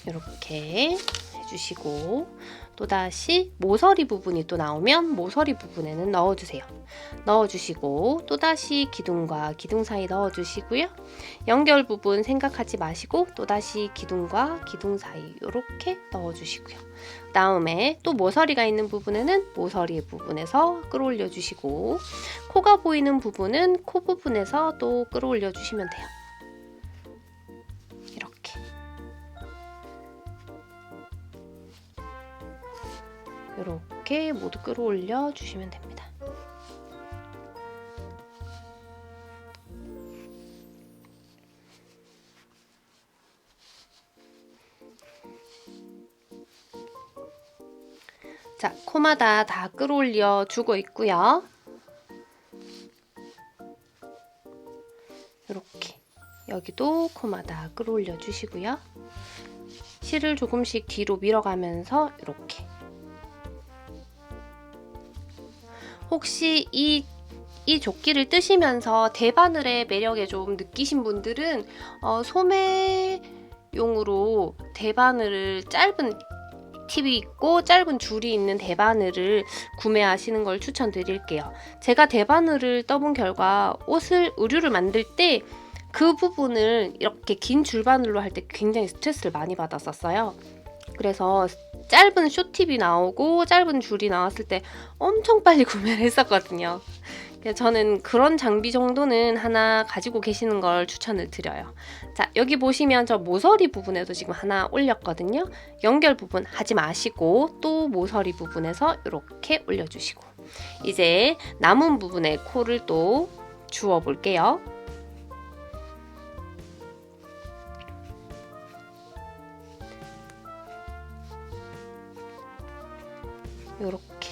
이렇게 해주시고, 또다시 모서리 부분이 또 나오면 모서리 부분에는 넣어주세요. 넣어주시고 또다시 기둥과 기둥 사이 넣어주시고요. 연결 부분 생각하지 마시고 또다시 기둥과 기둥 사이 이렇게 넣어주시고요. 그 다음에 또 모서리가 있는 부분에는 모서리 부분에서 끌어올려 주시고 코가 보이는 부분은 코 부분에서 또 끌어올려 주시면 돼요. 이렇게 이렇게 모두 끌어올려 주시면 됩니다. 자, 코마다 다 끌어올려 주고 있고요. 이렇게 여기도 코마다 끌어올려 주시고요. 실을 조금씩 뒤로 밀어가면서 이렇게. 혹시 이 조끼를 뜨시면서 대바늘의 매력에 좀 느끼신 분들은 소매용으로 대바늘을 짧은 팁이 있고 짧은 줄이 있는 대바늘을 구매하시는 걸 추천드릴게요. 제가 대바늘을 떠본 결과 의류를 만들 때 그 부분을 이렇게 긴 줄바늘로 할 때 굉장히 스트레스를 많이 받았었어요. 그래서 짧은 쇼팁이 나오고 짧은 줄이 나왔을 때 엄청 빨리 구매를 했었거든요. 저는 그런 장비 정도는 하나 가지고 계시는 걸 추천을 드려요. 자, 여기 보시면 저 모서리 부분에도 지금 하나 올렸거든요. 연결 부분 하지 마시고 또 모서리 부분에서 이렇게 올려주시고 이제 남은 부분에 코를 또 주워 볼게요. 이렇게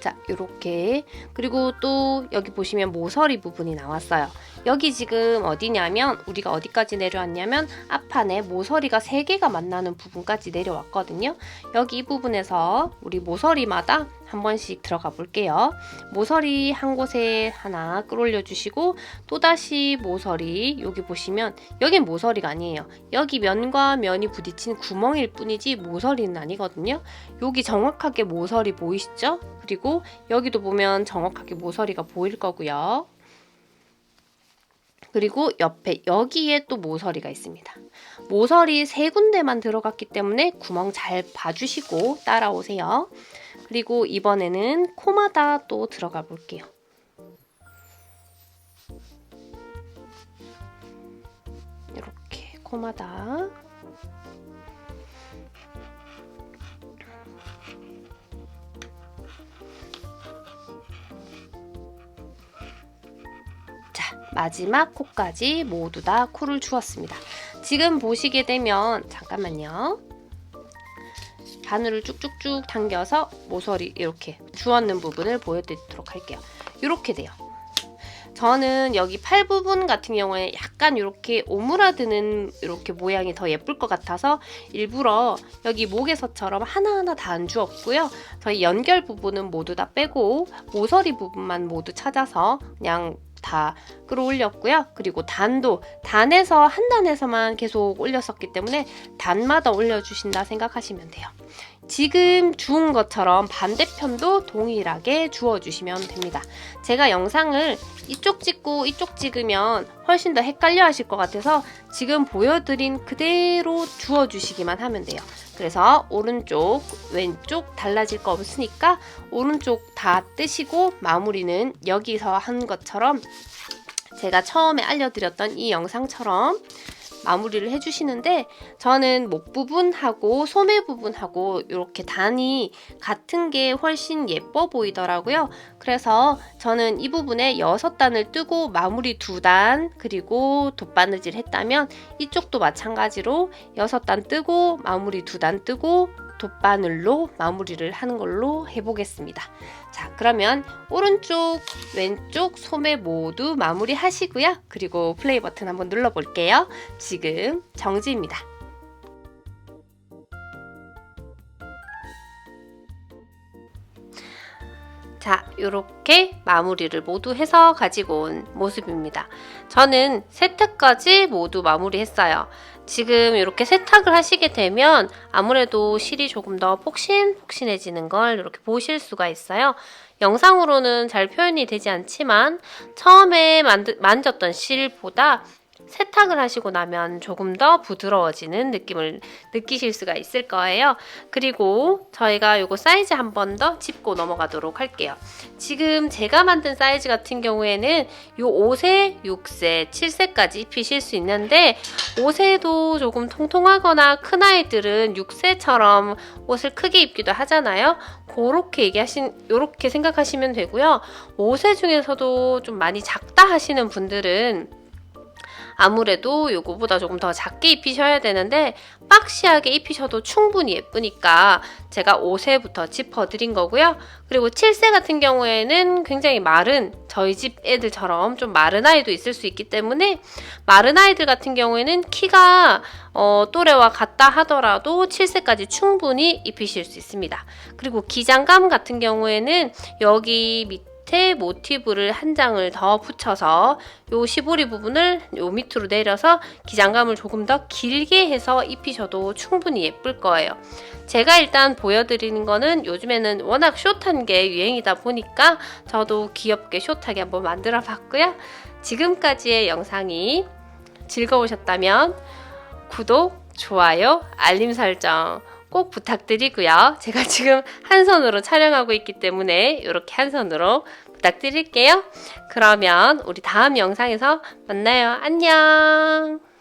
자, 요렇게. 그리고 또 여기 보시면 모서리 부분이 나왔어요. 여기 지금 어디냐면 우리가 어디까지 내려왔냐면 앞판에 모서리가 3개가 만나는 부분까지 내려왔거든요. 여기 이 부분에서 우리 모서리마다 한 번씩 들어가 볼게요. 모서리 한 곳에 하나 끌어올려 주시고 또다시 모서리 여기 보시면 여긴 모서리가 아니에요. 여기 면과 면이 부딪힌 구멍일 뿐이지 모서리는 아니거든요. 여기 정확하게 모서리 보이시죠? 그리고 여기도 보면 정확하게 모서리가 보일 거고요. 그리고 옆에 여기에 또 모서리가 있습니다. 모서리 3군데만 들어갔기 때문에 구멍 잘 봐주시고 따라오세요. 그리고 이번에는 코마다 또 들어가 볼게요. 이렇게 코마다 마지막 코까지 모두 다 코를 주었습니다. 지금 보시게 되면 잠깐만요. 바늘을 쭉쭉쭉 당겨서 모서리 이렇게 주었는 부분을 보여드리도록 할게요. 이렇게 돼요. 저는 여기 팔 부분 같은 경우에 약간 이렇게 오므라드는 이렇게 모양이 더 예쁠 것 같아서 일부러 여기 목에서처럼 하나하나 다 안 주었고요. 저희 연결 부분은 모두 다 빼고 모서리 부분만 모두 찾아서 그냥 다 끌어올렸고요. 그리고 단에서 한 단에서만 계속 올렸었기 때문에 단마다 올려주신다 생각하시면 돼요. 지금 주운 것처럼 반대편도 동일하게 주워주시면 됩니다. 제가 영상을 이쪽 찍고 이쪽 찍으면 훨씬 더 헷갈려 하실 것 같아서 지금 보여드린 그대로 주워주시기만 하면 돼요. 그래서 오른쪽, 왼쪽 달라질 거 없으니까 오른쪽 다 뜨시고 마무리는 여기서 한 것처럼 제가 처음에 알려드렸던 이 영상처럼 마무리를 해주시는데 저는 목 부분하고 소매 부분하고 이렇게 단이 같은 게 훨씬 예뻐 보이더라고요. 그래서 저는 이 부분에 6단을 뜨고 마무리 2단 그리고 돗바느질 했다면 이쪽도 마찬가지로 6단 뜨고 마무리 2단 뜨고 돗바늘로 마무리를 하는 걸로 해보겠습니다. 자, 그러면 오른쪽, 왼쪽 소매 모두 마무리 하시고요. 그리고 플레이 버튼 한번 눌러볼게요. 지금 정지입니다. 자, 이렇게 마무리를 모두 해서 가지고 온 모습입니다. 저는 세탁까지 모두 마무리했어요. 지금 이렇게 세탁을 하시게 되면 아무래도 실이 조금 더 폭신폭신해지는 걸 이렇게 보실 수가 있어요. 영상으로는 잘 표현이 되지 않지만 처음에 만졌던 실보다 세탁을 하시고 나면 조금 더 부드러워지는 느낌을 느끼실 수가 있을 거예요. 그리고 저희가 요거 사이즈 한 번 더 짚고 넘어가도록 할게요. 지금 제가 만든 사이즈 같은 경우에는 요 5세, 6세, 7세까지 입히실 수 있는데 5세도 조금 통통하거나 큰 아이들은 6세처럼 옷을 크게 입기도 하잖아요. 요렇게 생각하시면 되고요. 5세 중에서도 좀 많이 작다 하시는 분들은 아무래도 요거보다 조금 더 작게 입히셔야 되는데 박시하게 입히셔도 충분히 예쁘니까 제가 5세부터 짚어드린 거고요. 그리고 7세 같은 경우에는 굉장히 마른, 저희 집 애들처럼 좀 마른 아이도 있을 수 있기 때문에 마른 아이들 같은 경우에는 키가 또래와 같다 하더라도 7세까지 충분히 입히실 수 있습니다. 그리고 기장감 같은 경우에는 여기 밑에 모티브를 한 장을 더 붙여서 요 시보리 부분을 요 밑으로 내려서 기장감을 조금 더 길게 해서 입히셔도 충분히 예쁠 거예요. 제가 일단 보여드리는 거는 요즘에는 워낙 숏한 게 유행이다 보니까 저도 귀엽게 숏하게 한번 만들어 봤고요. 지금까지의 영상이 즐거우셨다면 구독, 좋아요, 알림 설정 꼭 부탁드리고요. 제가 지금 한 손으로 촬영하고 있기 때문에 이렇게 한 손으로 부탁드릴게요. 그러면 우리 다음 영상에서 만나요. 안녕!